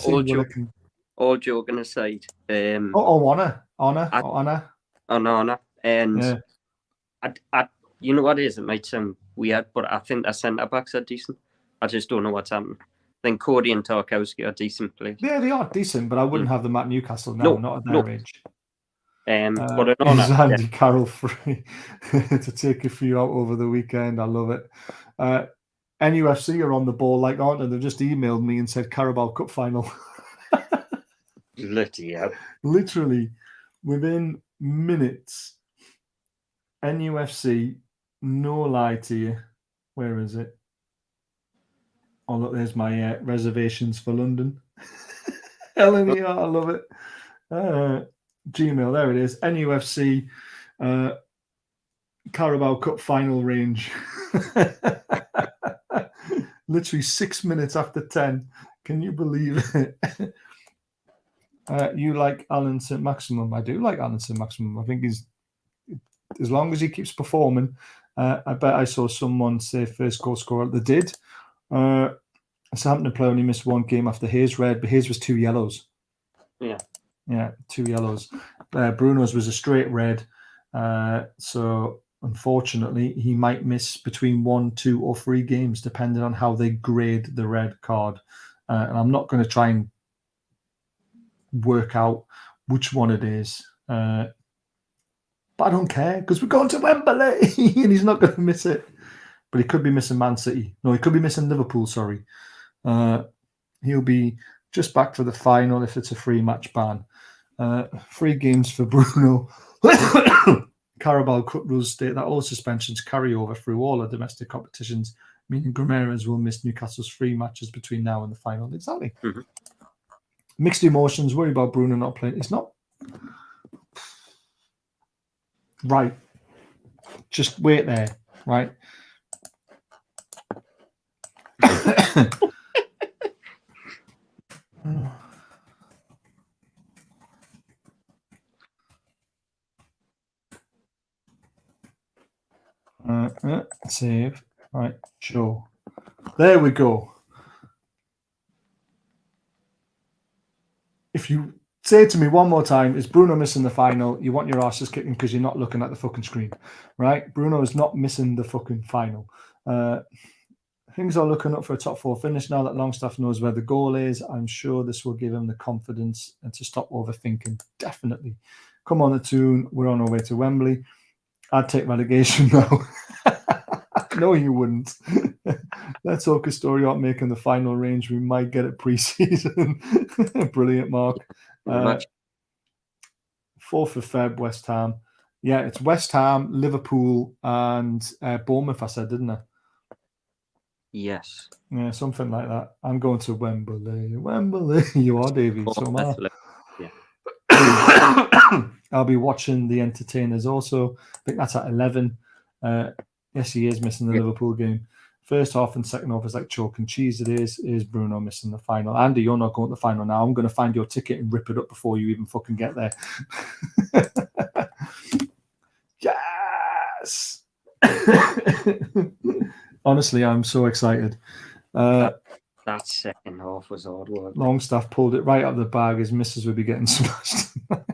all joking aside. Honor. And yeah. I, you know what it is? It might sound weird, but I think the centre backs are decent. I just don't know what's happening. I think Cody and Tarkowski are decent players. Yeah, they are decent, but I wouldn't have them at Newcastle now, not at their age. But is Andy Carroll free to take a few out over the weekend? I love it. NUFC are on the ball, aren't they? They've just emailed me and said Carabao Cup final. Literally, within minutes, NUFC, no lie to you. Where is it? Oh, look, there's my reservations for London. LNER, I love it. Gmail, there it is. NUFC Carabao Cup final range. Literally 6 minutes after 10. Can you believe it? You like Alan St. Maximum? I do like Alan St. Maximum. I think he's, as long as he keeps performing. I bet I saw someone say first goal scorer. They did. Southampton player only missed one game after his red, but his was 2 yellows. Yeah, 2 yellows. Bruno's was a straight red. So unfortunately, he might miss between 1, 2, or 3 games, depending on how they grade the red card. And I'm not going to try and work out which one it is. But I don't care, because we're going to Wembley and he's not going to miss it. But he could be missing Man City. No, he could be missing Liverpool, sorry. He'll be just back for the final if it's a 3-match ban. 3 games for Bruno. Carabao Cup rules state that all suspensions carry over through all the domestic competitions, meaning Grameras will miss Newcastle's 3 matches between now and the final. Exactly. Mm-hmm. Mixed emotions, worry about Bruno not playing. It's not right. Just wait there, right? Save. Right, show. There we go. If you say to me one more time, is Bruno missing the final? You want your asses kicking because you're not looking at the fucking screen, right? Bruno is not missing the fucking final. Things are looking up for a top 4 finish now that Longstaff knows where the goal is. I'm sure this will give him the confidence and to stop overthinking. Definitely. Come on the tune. We're on our way to Wembley. I'd take relegation now. No, you wouldn't. Let's talk a story about making the final range. We might get it pre-season. Brilliant, Mark. 4th of Feb, West Ham. Yeah, it's West Ham, Liverpool, and Bournemouth, I said, didn't I? Yes. Yeah, something like that. I'm going to Wembley. Wembley. You are, Davey. So am I. Yeah. I'll be watching the Entertainers also. I think that's at 11. Yes, he is missing the Liverpool game. First half and second half is like chalk and cheese. It is Bruno missing the final. Andy, you're not going to the final now. I'm going to find your ticket and rip it up before you even fucking get there. Yes! Honestly, I'm so excited. That second half was hard work. Longstaff pulled it right out of the bag. His missus would be getting smashed tonight.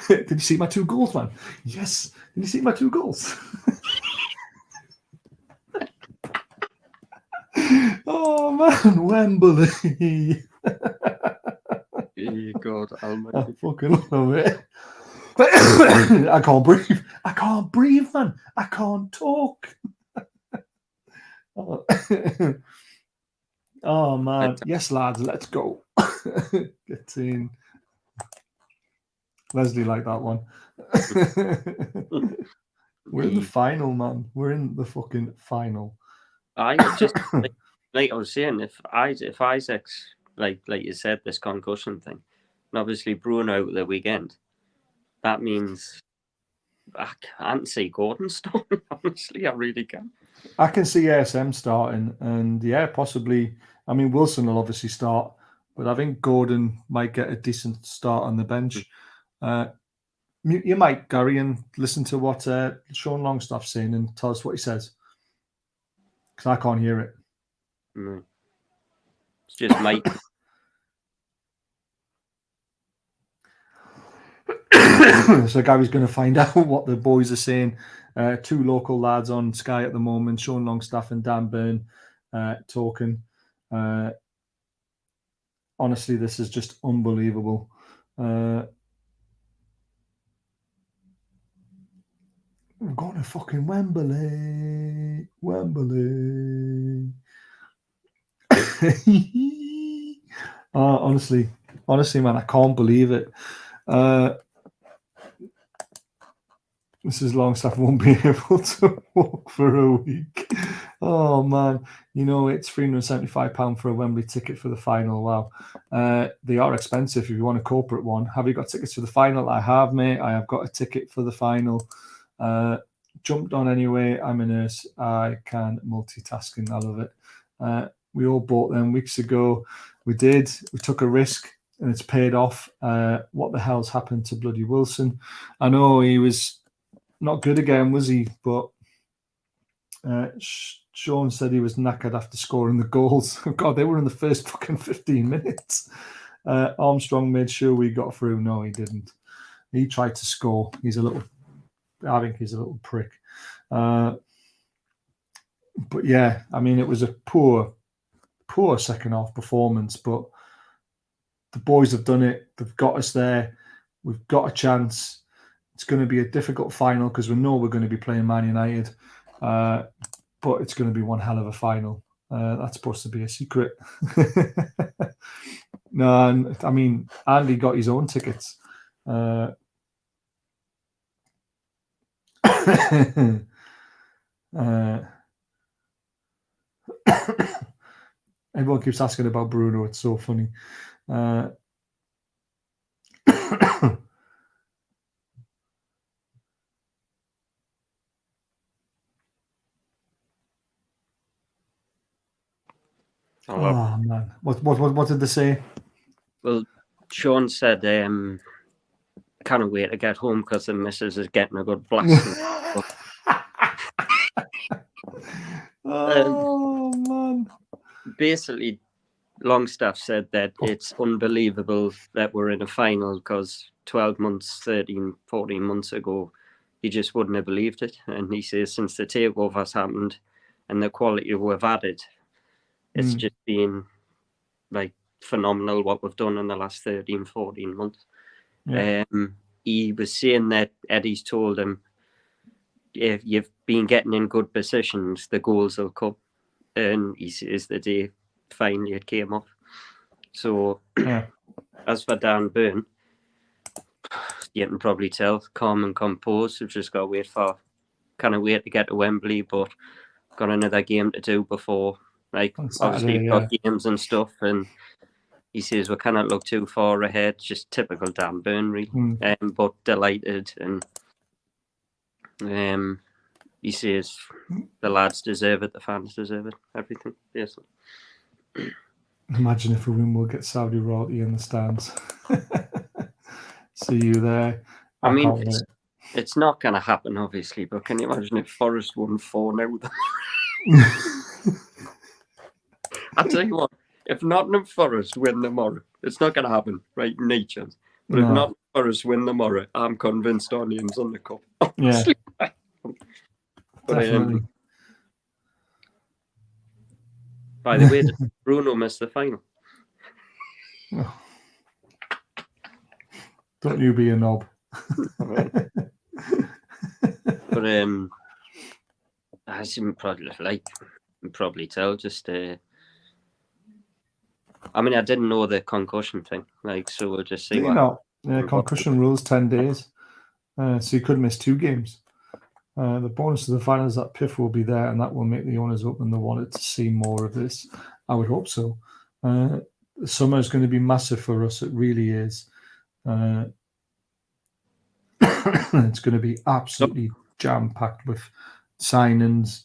Did you see my 2 goals, man? Yes. Did you see my 2 goals? Oh, man. Wembley. God, I fucking love it. I can't breathe. I can't breathe, man. I can't talk. Oh, man. Yes, lads. Let's go. Get in. Leslie liked that one. We're in the final, man. We're in the fucking final. I just like I was saying, if Isaac's like you said, this concussion thing, and obviously Bruno out the weekend, that means I can't see Gordon starting. Honestly, I really can. I can see ASM starting, and yeah, possibly. I mean, Wilson will obviously start, but I think Gordon might get a decent start on the bench. Mute your mic, Gary, and listen to what Sean Longstaff's saying and tell us what he says. Because I can't hear it. Mm. It's just Mike. So Gary's going to find out what the boys are saying. 2 local lads on Sky at the moment, Sean Longstaff and Dan Byrne, talking. Honestly, this is just unbelievable. We're going to fucking Wembley. Wembley. Honestly, man, I can't believe it. Mrs. Longstaff won't be able to walk for a week. Oh man, it's £375 for a Wembley ticket for the final. Wow, they are expensive if you want a corporate one. Have you got tickets for the final? I have, mate. I have got a ticket for the final. Jumped on anyway. I'm a nurse. I can multitasking. I love it. We all bought them weeks ago. We did. We took a risk, and it's paid off. What the hell's happened to bloody Wilson? I know he was not good again, was he? But Sean said he was knackered after scoring the goals. God, they were in the first fucking 15 minutes. Armstrong made sure we got through. No, he didn't. He tried to score. I think he's a little prick. But yeah, I mean, it was a poor second half performance, but the boys have done it. They've got us there. We've got a chance. It's going to be a difficult final because we know we're going to be playing Man United, but it's going to be one hell of a final. That's supposed to be a secret. No, I mean, Andy got his own tickets. Everyone keeps asking about Bruno. It's so funny. Oh man, what did they say? Well, Sean said, "Can't wait to get home because the missus is getting a good blast." Oh man! Basically, Longstaff said that it's unbelievable that we're in a final because 12 months, 13, 14 months ago, he just wouldn't have believed it. And he says since the takeover's happened and the quality we've added, it's just been like phenomenal what we've done in the last 13, 14 months. Yeah. He was saying that Eddie's told him, if you've been getting in good positions, the goals will come. And he says the day finally it came off. So as for Dan Burn, you can probably tell, calm and composed. We've just got to wait to get to Wembley, but got another game to do before. Like, obviously, you've got games and stuff, and he says we cannot look too far ahead. Just typical Dan Burn, really. But delighted, and he says the lads deserve it, the fans deserve it, everything. Yes. Imagine if we win, we'll get Saudi royalty in the stands. See you there. I mean, it's not going to happen, obviously, but can you imagine if Forest won 4-0? I'll tell you what, if Nottingham Forest win tomorrow, it's not going to happen, right? Nature. But if Nottingham Forest win tomorrow, I'm convinced Onions on the cup. Honestly. Yeah. Definitely. By the way, did Bruno miss the final? Oh. Don't you be a knob. But as you can probably tell, just I mean, I didn't know the concussion thing, so we'll just see. Concussion rules 10 days, so you could miss 2 games. The bonus of the final is that PIF will be there, and that will make the owners open the wallet to see more of this. I would hope so. The summer is going to be massive for us. It really is. It's going to be absolutely jam-packed with signings,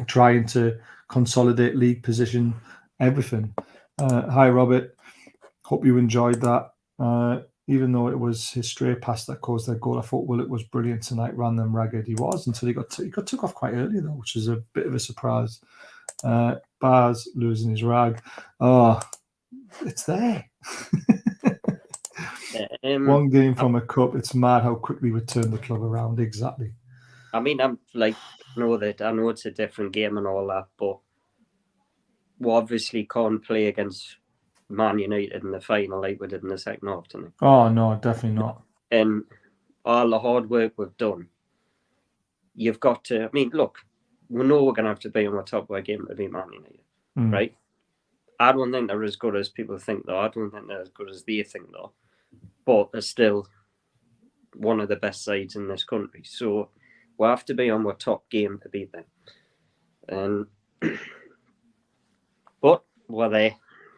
trying to consolidate league position, everything. Hi, Robert. Hope you enjoyed that. Even though it was his stray pass that caused their goal, I thought Willett was brilliant tonight, ran them ragged. He was, until he got took off quite early, though, which is a bit of a surprise. Baz losing his rag. Oh, it's there. One game from a cup. It's mad how quickly we turned the club around. Exactly. I mean, I know it's a different game and all that, but we obviously can't play against Man United in the final like we did in the second half tonight. Oh no, definitely not. And all the hard work we've done, you've got to. I mean, look, we know we're going to have to be on the top of our game to beat Man United. right? I don't think they're as good as people think, though. I don't think they're as good as they think, though. But they're still one of the best sides in this country. So we'll have to be on our top game to beat them. And but we're there,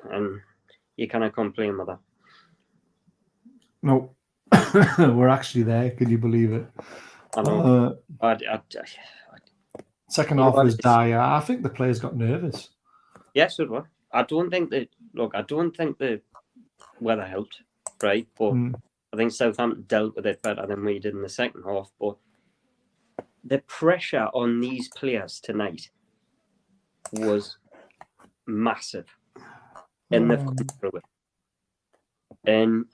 and you cannot complain with that. No, we're actually there. Can you believe it? I know. Second half was dire. I think the players got nervous. Yes, it was. I don't think the weather helped, right? But I think Southampton dealt with it better than we did in the second half. But the pressure on these players tonight was massive, and they've come through it. And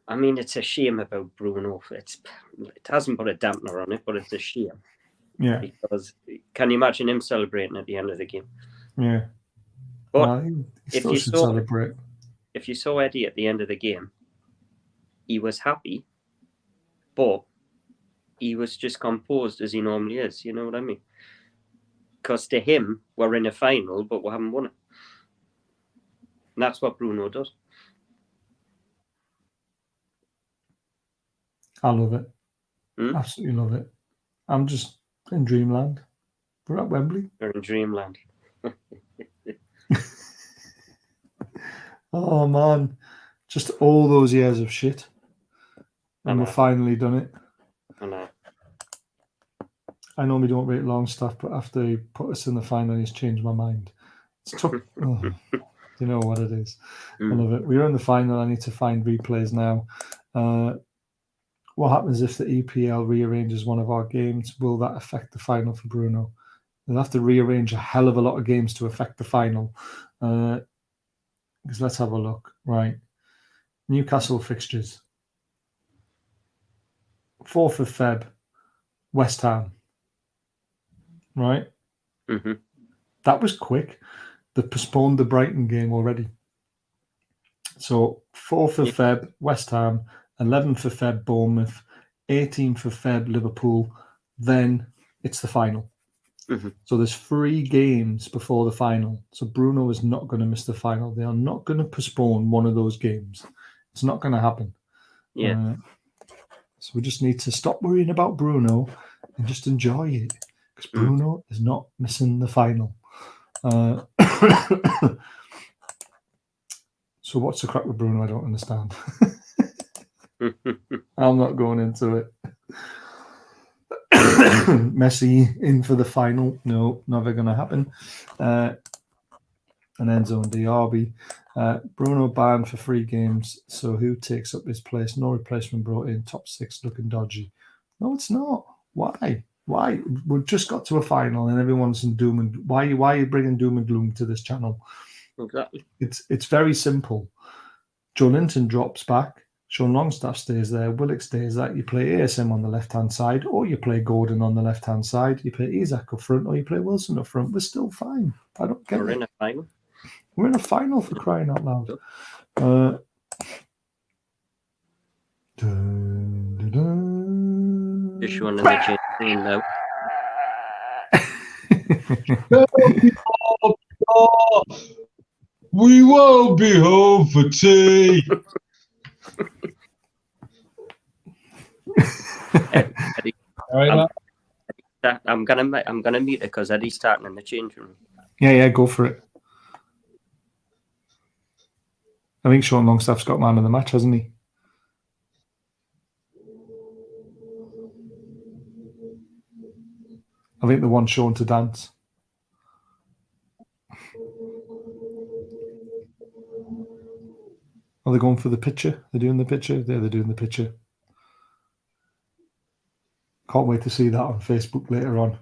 I mean, it's a shame about Bruno. It hasn't put a dampener on it, but it's a shame. Yeah. Because can you imagine him celebrating at the end of the game? Yeah. But if you saw Eddie at the end of the game, he was happy, but he was just composed as he normally is. You know what I mean? Because to him, we're in a final, but we haven't won it. And that's what Bruno does. I love it. Absolutely love it. I'm just in dreamland. We're at Wembley. We're in dreamland. Oh, man. Just all those years of shit. And we've finally done it. I know. I normally don't rate long stuff, but after he put us in the final, he's changed my mind. It's took... you know what it is. I love it. We're in the final. I need to find replays now. What happens if the EPL rearranges one of our games? Will that affect the final for Bruno? They'll have to rearrange a hell of a lot of games to affect the final. Because let's have a look. Right. Newcastle fixtures. 4th of Feb, West Ham. Right? Mm-hmm. That was quick. They postponed the Brighton game already. So 4th of Feb, West Ham. 11th of Feb, Bournemouth. 18th of Feb, Liverpool. Then it's the final. Mm-hmm. So there's 3 games before the final. So Bruno is not going to miss the final. They are not going to postpone one of those games. It's not going to happen. Yeah. So we just need to stop worrying about Bruno and just enjoy it. Because Bruno is not missing the final. So what's the crack with Bruno? I don't understand. I'm not going into it. Messi in for the final. No, never going to happen. And Enzo and Diaby. Bruno banned for 3 games. So who takes up his place? No replacement brought in. Top 6 looking dodgy. No, it's not. Why? We've just got to a final and everyone's in doom and why are you bringing doom and gloom to this channel? Exactly. It's very simple. Joe Linton drops back. Sean Longstaff stays there. Willock stays there. You play ASM on the left-hand side, or you play Gordon on the left-hand side. You play Isaac up front, or you play Wilson up front. We're still fine. I don't get it. We're in a final. We're in a final, for crying out loud. Just showing them the change now. We won't be home for tea. Eddie, I'm gonna mute it because Eddie's starting in the change room. Yeah, go for it. I think Sean Longstaff's got man of the match, hasn't he? I think they want Sean to dance. Are they going for the picture? They're doing the picture? They're doing the picture. Can't wait to see that on Facebook later on.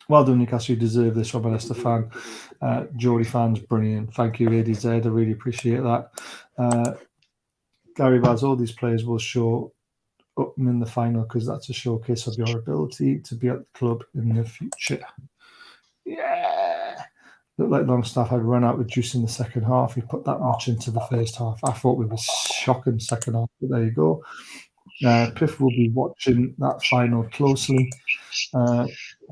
Well done, Newcastle. You deserve this, Robert Lester fan. Geordie fans, brilliant. Thank you, ADZ. I really appreciate that. Gary Vaz, all these players will show up in the final because that's a showcase of your ability to be at the club in the future. Yeah. Looked like Longstaff had run out of juice in the second half. He put that much into the first half. I thought we were shocking second half, but there you go. Piff will be watching that final closely.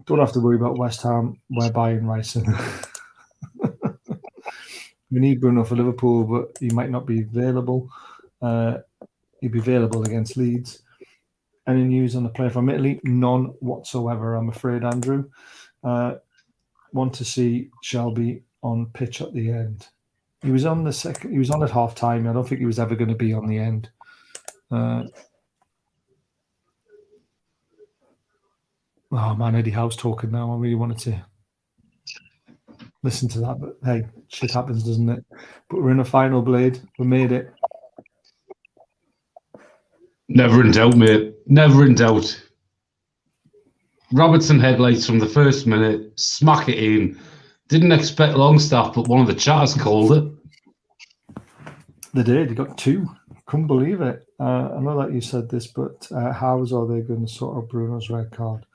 Don't have to worry about West Ham. We're buying Rice. We need Bruno for Liverpool, but he might not be available. He'd be available against Leeds. Any news on the player from Italy? None whatsoever, I'm afraid, Andrew. Want to see Shelby on pitch at the end. He was on the second. He was on at half time. I don't think he was ever going to be on the end. Oh man, Eddie Howe's talking now. I really wanted to listen to that, but hey, shit happens, doesn't it? But we're in a final, Blade. We made it. Never in doubt, mate. Never in doubt. Robertson headlights from the first minute, smack it in. Didn't expect Longstaff, but one of the chatters called it. They did. He got 2. Couldn't believe it. I know that you said this, but how are they going to sort out Bruno's red card?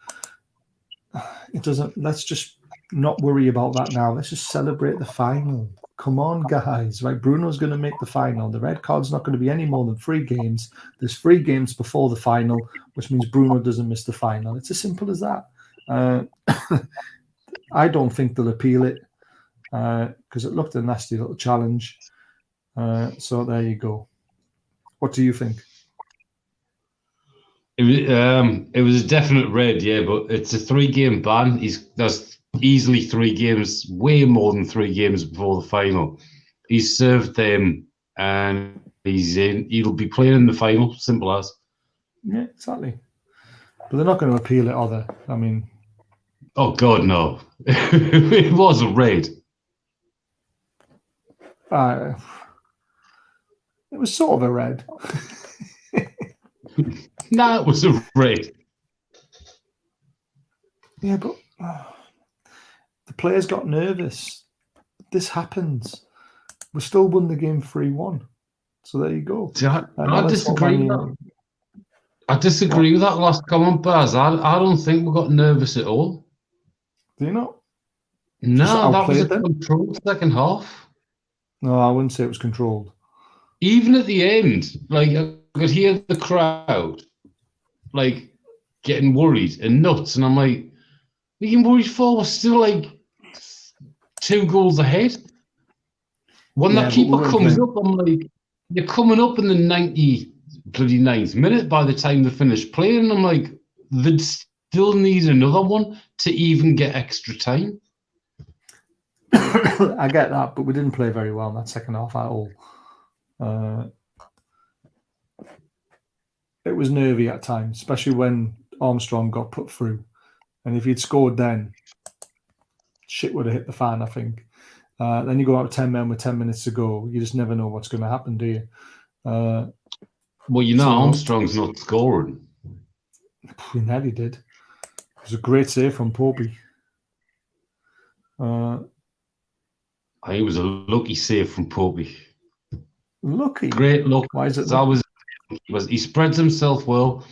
It doesn't. Let's just not worry about that now. Let's just celebrate the final. Come on, guys. Right, Bruno's going to make the final. The red card's not going to be any more than 3 games. There's 3 games before the final, which means Bruno doesn't miss the final. It's as simple as that. I don't think they'll appeal it because it looked a nasty little challenge. So there you go. What do you think? It was a definite red, yeah, but it's a 3-game ban. There's easily 3 games, way more than 3 games before the final. He's served them, and he's in. He'll be playing in the final. Simple as. Yeah, exactly. But they're not going to appeal it, are they? I mean, oh God, no! It was a red. It was sort of a red. Nah, it was a red. Yeah, but the players got nervous. This happens. We still won the game 3-1. So there you go. See, I disagree with that. I disagree with that last comment, Baz. I don't think we got nervous at all. Do you not? No, that was a controlled second half. No, I wouldn't say it was controlled. Even at the end, like I could hear the crowd, like getting worried and nuts, and I'm like, "What are you worried for? We're still like 2 goals ahead." When that keeper comes up, I'm like, "You're coming up in the 99th minute by the time they finish playing," and I'm like, "They'd still need another one to even get extra time." I get that, but we didn't play very well in that second half at all. It was nervy at times, especially when Armstrong got put through. And if he'd scored then, shit would have hit the fan, I think. Then you go out 10 men with 10 minutes to go. You just never know what's going to happen, do you? Well, you know, Armstrong's not scoring. He nearly did. It was a great save from Popey. It was a lucky save from Popey. Lucky? Great luck. Why is it? He spreads himself well.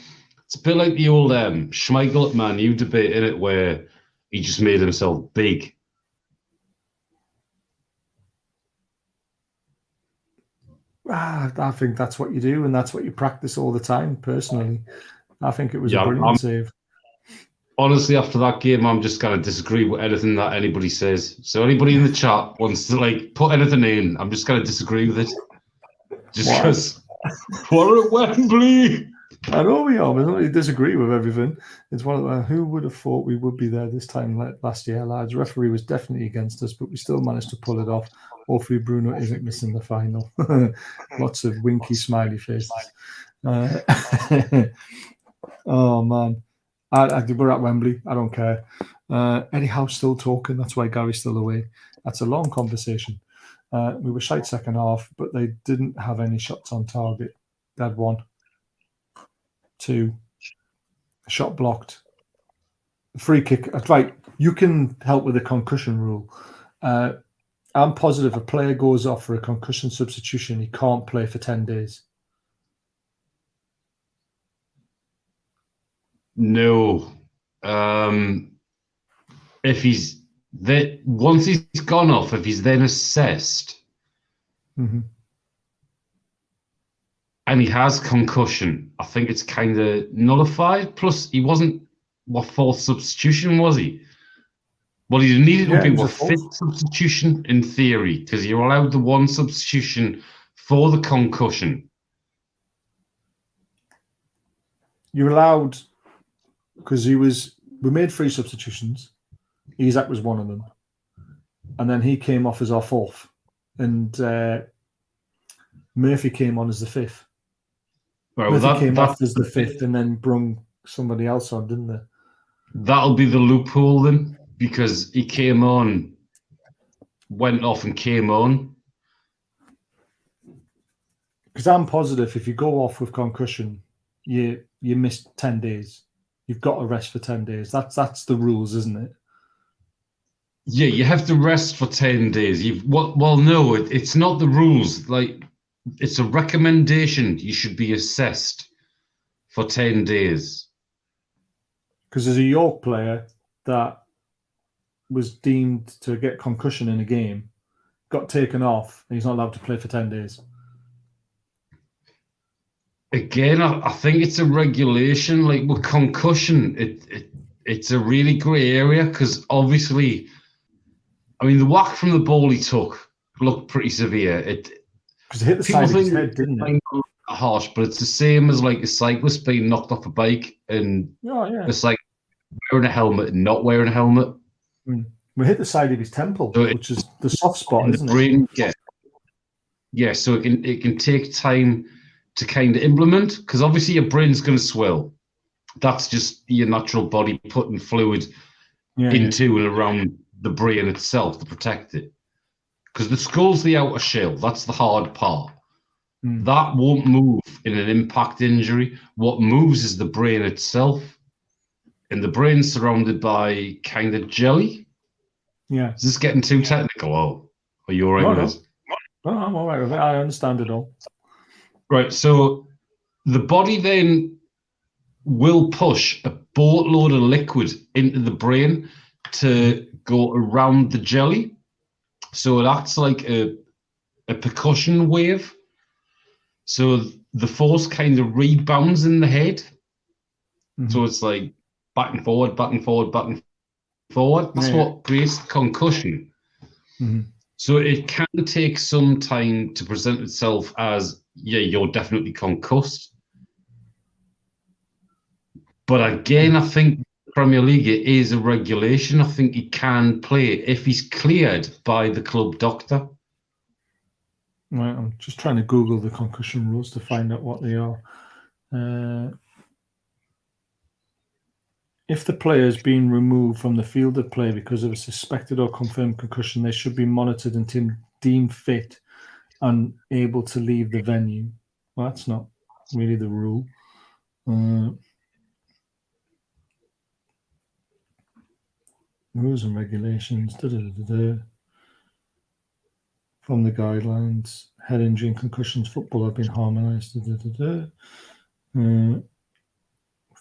It's a bit like the old Schmeichel at Man U debate, in it, where he just made himself big. I think that's what you do, and that's what you practice all the time, personally. I think it was a brilliant save. Honestly, after that game, I'm just going to disagree with anything that anybody says. So anybody in the chat wants to put anything in, I'm just going to disagree with it. Just because we're at Wembley. I know we are. We don't disagree with everything. It's one of the, who would have thought we would be there this time last year, lads? Referee was definitely against us, but we still managed to pull it off. Hopefully, Bruno isn't missing the final. Lots of winky, smiley faces. Oh man, we're at Wembley. I don't care. Eddie Howe's still talking. That's why Gary's still away. That's a long conversation. We were shite second half, but they didn't have any shots on target. They had 1, 2, a shot blocked, a free kick. Right, you can help with the concussion rule. I'm positive a player goes off for a concussion substitution, he can't play for 10 days. No. If he's there, once he's gone off, if he's then assessed, and he has concussion, I think it's kind of nullified. Plus, he wasn't what fourth substitution was he? Well, he needed to be he was a what fourth. fifth substitution in theory, because you're allowed the one substitution for the concussion. You're allowed, because we made 3 substitutions. Isak was one of them. And then he came off as our fourth. And Murphy came on as the fifth. Right, Murphy came off as the fifth and then brung somebody else on, didn't they? That'll be the loophole then, because he came on, went off and came on. Because I'm positive if you go off with concussion, you miss 10 days. You've got to rest for 10 days. That's the rules, isn't it? Yeah, you have to rest for 10 days. No, it's not the rules. Like, it's a recommendation. You should be assessed for 10 days. Because there's a York player that was deemed to get concussion in a game, got taken off, and he's not allowed to play for 10 days. Again, I think it's a regulation. Like with concussion, it's a really grey area because obviously, I mean, the whack from the ball he took looked pretty severe. Because it hit the side of his head, didn't it? Harsh, but it's the same as like a cyclist being knocked off a bike, and it's like wearing a helmet and not wearing a helmet. We hit the side of his temple, so which is the soft spot, isn't the brain, it? Yeah, so it can take time to kind of implement, because obviously your brain's going to swell. That's just your natural body putting fluid into and around the brain itself to protect it. Because the skull's the outer shell. That's the hard part. That won't move in an impact injury. What moves is the brain itself. And the brain's surrounded by kind of jelly. Yeah. Is this getting too technical? Or are you all right with this? No, I'm all right with it. I understand it all. Right, so the body then will push a boatload of liquid into the brain to go around the jelly. So it acts like a percussion wave. So the force kind of rebounds in the head. So it's like back and forward, back and forward, back and forward. That's what creates the concussion. So it can take some time to present itself as, you're definitely concussed. But again, I think Premier League is a regulation. I think he can play if he's cleared by the club doctor. Right, I'm just trying to Google the concussion rules to find out what they are. If the player has been removed from the field of play because of a suspected or confirmed concussion, they should be monitored until deemed fit and able to leave the venue. Well, that's not really the rule. Rules and regulations. From the guidelines, head injury and concussions, football have been harmonised.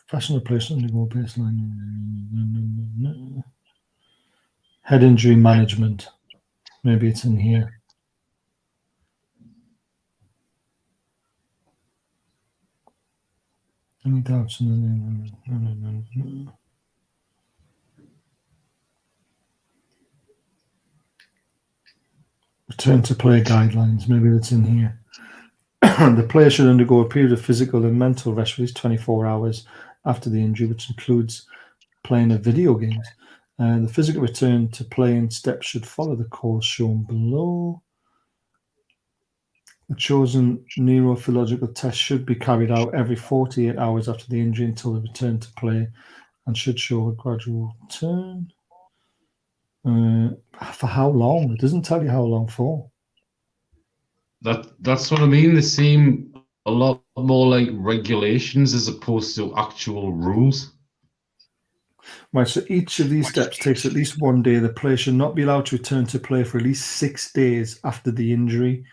Professional players undergo baseline. Head injury management. Maybe it's in here. Any doubts? No. Return to play guidelines. Maybe it's in here. The player should undergo a period of physical and mental rest for at least 24 hours after the injury, which includes playing of video games. The physical return to play and steps should follow the course shown below. The chosen neurophysiological test should be carried out every 48 hours after the injury until the return to play and should show a gradual return. For how long? It doesn't tell you how long for. That's what I mean. They seem a lot more like regulations as opposed to actual rules. Right, so each of these steps takes at least 1 day. The player should not be allowed to return to play for at least 6 days after the injury.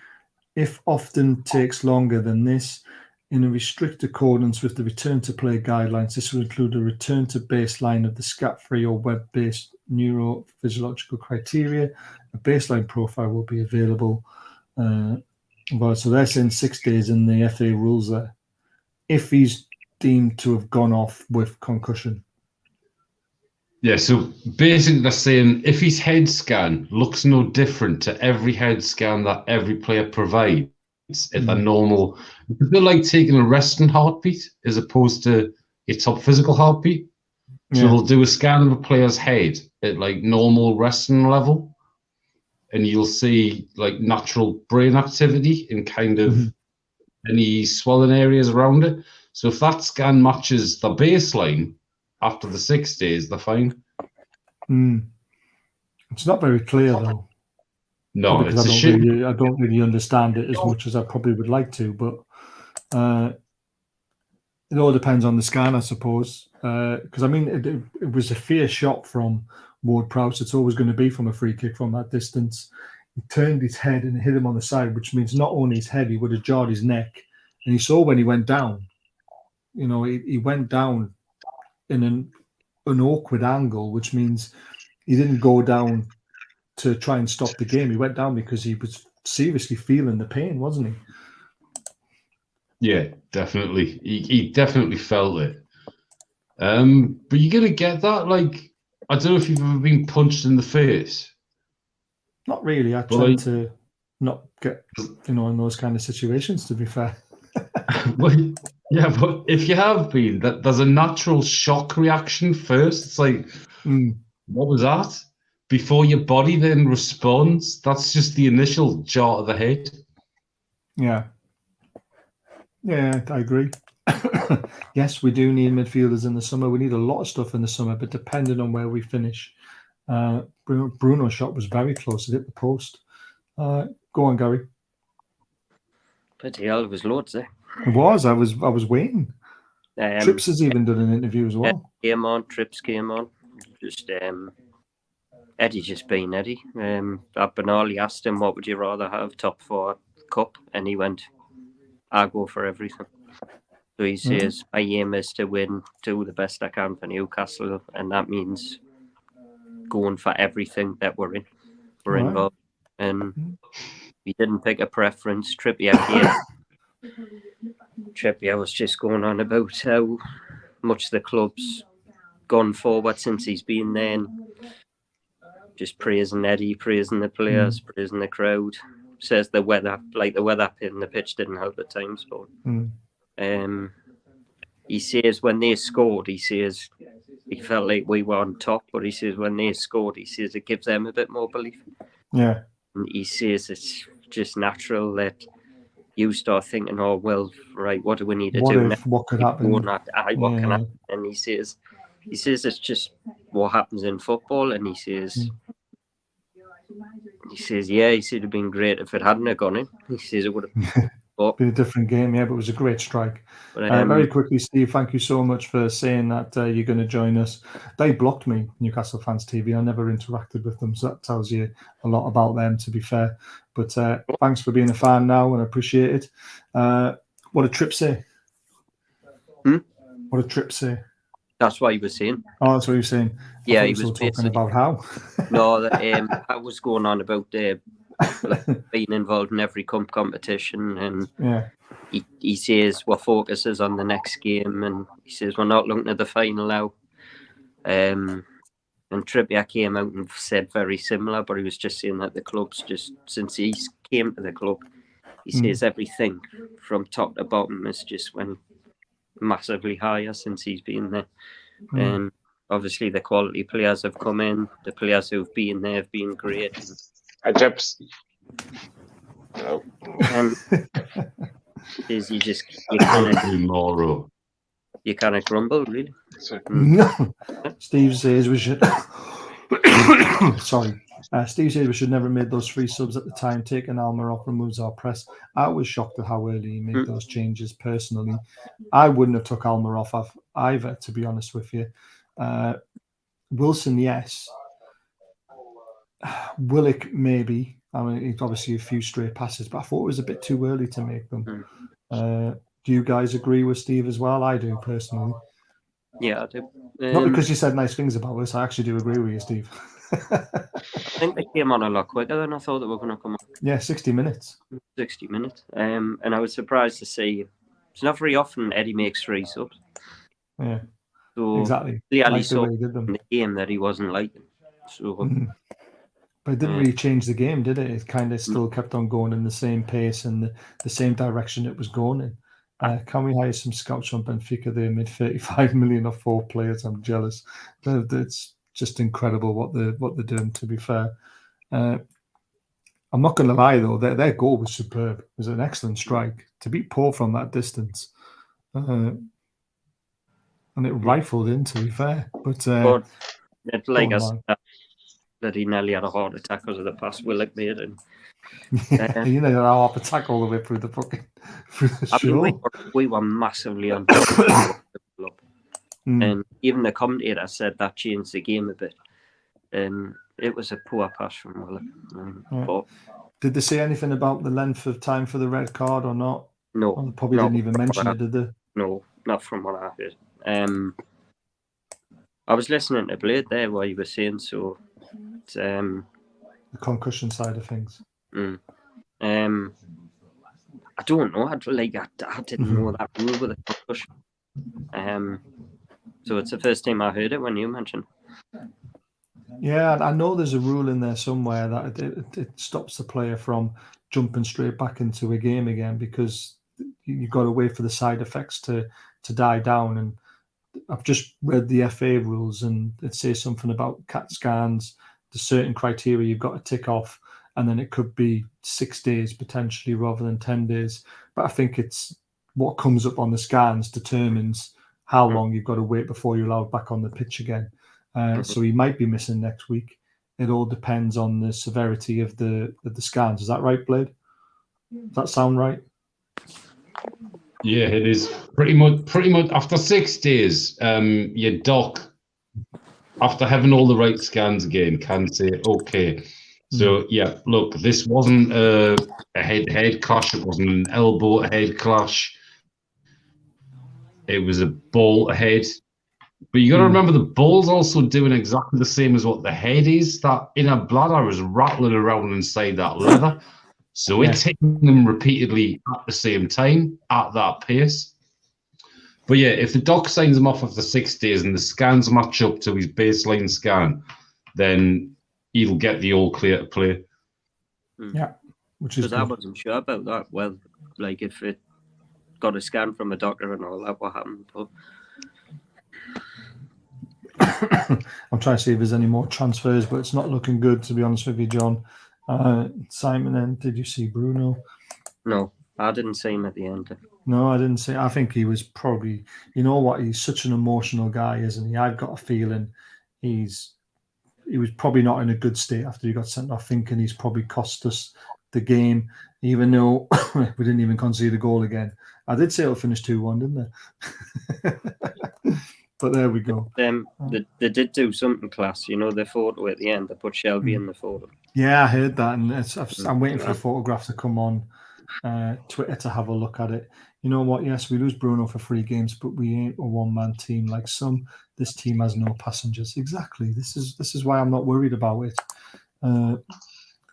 If often takes longer than this, in a strict accordance with the return to play guidelines, this will include a return to baseline of the scat-free or web-based neurophysiological criteria. A baseline profile will be available. So they're saying 6 days in the FA rules there. If he's deemed to have gone off with concussion. Yeah, so basically they're saying if his head scan looks no different to every head scan that every player provides at a normal, they're like taking a resting heartbeat as opposed to a top physical heartbeat. So Yeah. they'll do a scan of a player's head at like normal resting level, and you'll see like natural brain activity in kind of any swollen areas around it. So if that scan matches the baseline after the 6 days, they're fine. It's not very clear though. No, because it's a shame. I don't really understand it as much as I probably would like to, but it all depends on the scan, I suppose. Because I mean, it was a fair shot from Ward-Prowse. It's always going to be from a free kick from that distance. He turned his head and hit him on the side, which means not only his head, he would have jarred his neck. And you saw when he went down, you know, he went down in an awkward angle, which means he didn't go down to try and stop the game. He went down because he was seriously feeling the pain, wasn't he? Yeah, definitely. He definitely felt it. But you're gonna get that. Like, I don't know if you've ever been punched in the face. Not really. I try to not get, in those kind of situations, to be fair. But if you have been, there's a natural shock reaction first. It's like, what was that? Before your body then responds. That's just the initial jar of the head. Yeah. Yeah, I agree. Yes, we do need midfielders in the summer. We need a lot of stuff in the summer, but depending on where we finish. Bruno's shot was very close. It hit the post. Go on, Gary. Bloody hell, it was loads there. It was. I was waiting. Trips has even done an interview as well. Trips came on. Just Eddie just being Eddie. Benali asked him, what would you rather have, top 4 cup? And he went, I'll go for everything. So he says, my aim is to win, do the best I can for Newcastle, and that means going for everything that we're in. We're involved. And he didn't pick a preference. Trippier was just going on about how much the club's gone forward since he's been there, and just praising Eddie, praising the players, praising the crowd. Says the weather in the pitch didn't help at times, but he says when they scored, he says he felt like we were on top, but he says when they scored, he says it gives them a bit more belief. Yeah. And he says it's just natural that you start thinking, oh, well, right, what do we need to do now? What could happen? What can happen? And he says it's just what happens in football. And he says, it'd have been great if it hadn't have gone in. He says it would have been a different game, but it was a great strike. But, very quickly, Steve, thank you so much for saying that you're going to join us. They blocked me, Newcastle Fans TV. I never interacted with them, so that tells you a lot about them, to be fair. But thanks for being a fan now, and I appreciate it. What did Trip say? What did Trip say? That's what he was saying. Oh, that's what he was saying. Yeah, he was talking about how. No, I was going on about being involved in every competition, and he says what focus is on the next game, and he says we're not looking at the final now. And Trippier came out and said very similar, but he was just saying that the club's just, since he came to the club, he says everything from top to bottom has just went massively higher since he's been there. And obviously the quality players have come in, the players who've been there have been great. Chips. And you kind of grumble, really. No. Steve says we should. Sorry. Steve says we should never have made those 3 subs at the time. Taking Almer off removes our press. I was shocked at how early he made those changes personally. I wouldn't have took Almer off either, to be honest with you. Wilson, yes. Willock, maybe. I mean, it's obviously a few straight passes, but I thought it was a bit too early to make them. Do you guys agree with Steve as well? I do, personally. Yeah, I do. Not because you said nice things about us. I actually do agree with you, Steve. I think they came on a lot quicker than I thought they were going to come on. Yeah, 60 minutes. 60 minutes. And I was surprised to see it's not very often Eddie makes 3 subs. Yeah. So exactly. clearly Like the saw way he did them. in the game that he wasn't liking. So But it didn't really change the game, did it? It kind of still kept on going in the same pace and the same direction it was going in. Can we hire some scouts from Benfica? They made 35 million off 4 players. I'm jealous. It's just incredible what they're doing. To be fair, I'm not going to lie though. Their goal was superb. It was an excellent strike to beat Paul from that distance, and it rifled in. To be fair, but it's like us that he nearly had a heart attack because of the pass Willock made. And you know, I'll have to tackle all the way through the show. We were massively on top. And even the commentator said that changed the game a bit. And it was a poor pass from Willock. But did they say anything about the length of time for the red card or not? No. Well, they probably didn't even mention it, did they? No, not from what I heard. I was listening to Blade there what he was saying, so it's, the concussion side of things. I don't know. I didn't know that rule with the concussion. So it's the first time I heard it when you mentioned. Yeah, I know there's a rule in there somewhere that it stops the player from jumping straight back into a game again because you've got to wait for the side effects to die down. And I've just read the FA rules and it says something about CAT scans. There's certain criteria you've got to tick off, and then it could be 6 days potentially rather than 10 days. But I think it's what comes up on the scans determines how long you've got to wait before you're allowed back on the pitch again. So he might be missing next week. It all depends on the severity of the scans. Is that right, Blade? Does that sound right? Yeah, it is pretty much after 6 days. Your doc, after having all the right scans again, can say, okay. So yeah, look, this wasn't a head-to-head clash. It wasn't an elbow-to-head clash. It was a ball-to-head. But you got to remember the ball's also doing exactly the same as what the head is. That inner bladder is rattling around inside that leather. So it's hitting them repeatedly at the same time, at that pace. But yeah, if the doc signs him off after 6 days and the scans match up to his baseline scan, then he'll get the all clear to play. Yeah, which is because I wasn't sure about that. Well, like if it got a scan from a doctor and all that, what happened? But I'm trying to see if there's any more transfers, but it's not looking good, to be honest with you, John. Simon, then did you see Bruno? No, I didn't see him at the end. No, I didn't see. I think he was probably, you know what, he's such an emotional guy, isn't he? I've got a feeling he was probably not in a good state after he got sent off, thinking he's probably cost us the game, even though we didn't even concede a goal again. I did say it'll finish 2-1, didn't I? But there we go. They did do something class, you know, the photo at the end. They put Shelby in the photo. Yeah, I heard that, and I'm waiting for the photograph to come on Twitter to have a look at it. You know what? Yes, we lose Bruno for 3 games, but we ain't a one-man team like some. This team has no passengers. Exactly. This is why I'm not worried about it.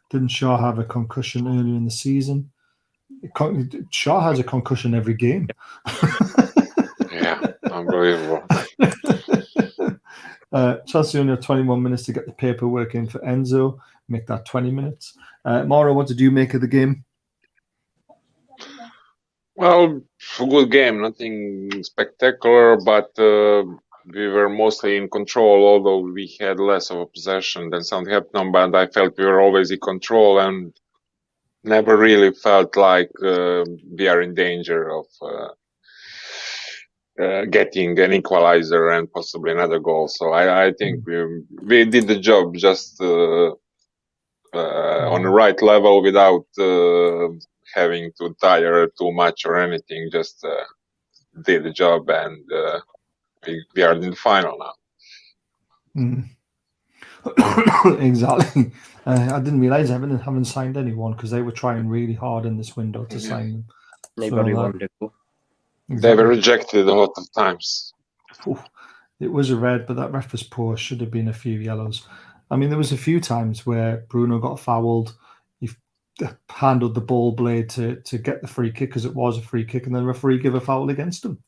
Didn't Shaw have a concussion earlier in the season? Shaw has a concussion every game. Yeah, unbelievable. Chelsea only have 21 minutes to get the paperwork in for Enzo. Make that 20 minutes. Mauro, what did you make of the game? Well, a good game, nothing spectacular, but we were mostly in control, although we had less of a possession than Southampton, but I felt we were always in control and never really felt like we are in danger of getting an equalizer and possibly another goal. So I think we did the job just on the right level without having to tire too much or anything. Just did the job, and we are in the final now. Exactly. I didn't realize Everton haven't signed anyone because they were trying really hard in this window to sign them. Nobody wanted to go. Exactly. They were rejected a lot of times. It was a red, but that ref was poor. Should have been a few yellows. I mean, there was a few times where Bruno got fouled. He handled the ball blade to get the free kick because it was a free kick, and then the referee gave a foul against him.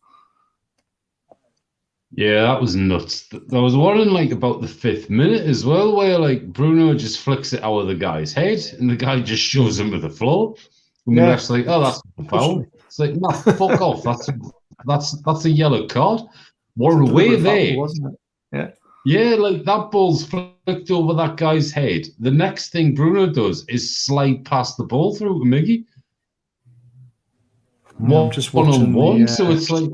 Yeah, that was nuts. There was one in like about the 5th minute as well, where like Bruno just flicks it out of the guy's head, and the guy just shoves him to the floor. And the ref's like, "Oh, that's a foul." It's like, "No, fuck off. That's a yellow card. We're away there." Wasn't it? Yeah. Yeah, like that ball's flicked over that guy's head. The next thing Bruno does is slide past the ball through to Miggy. I'm just watching one. So it's like,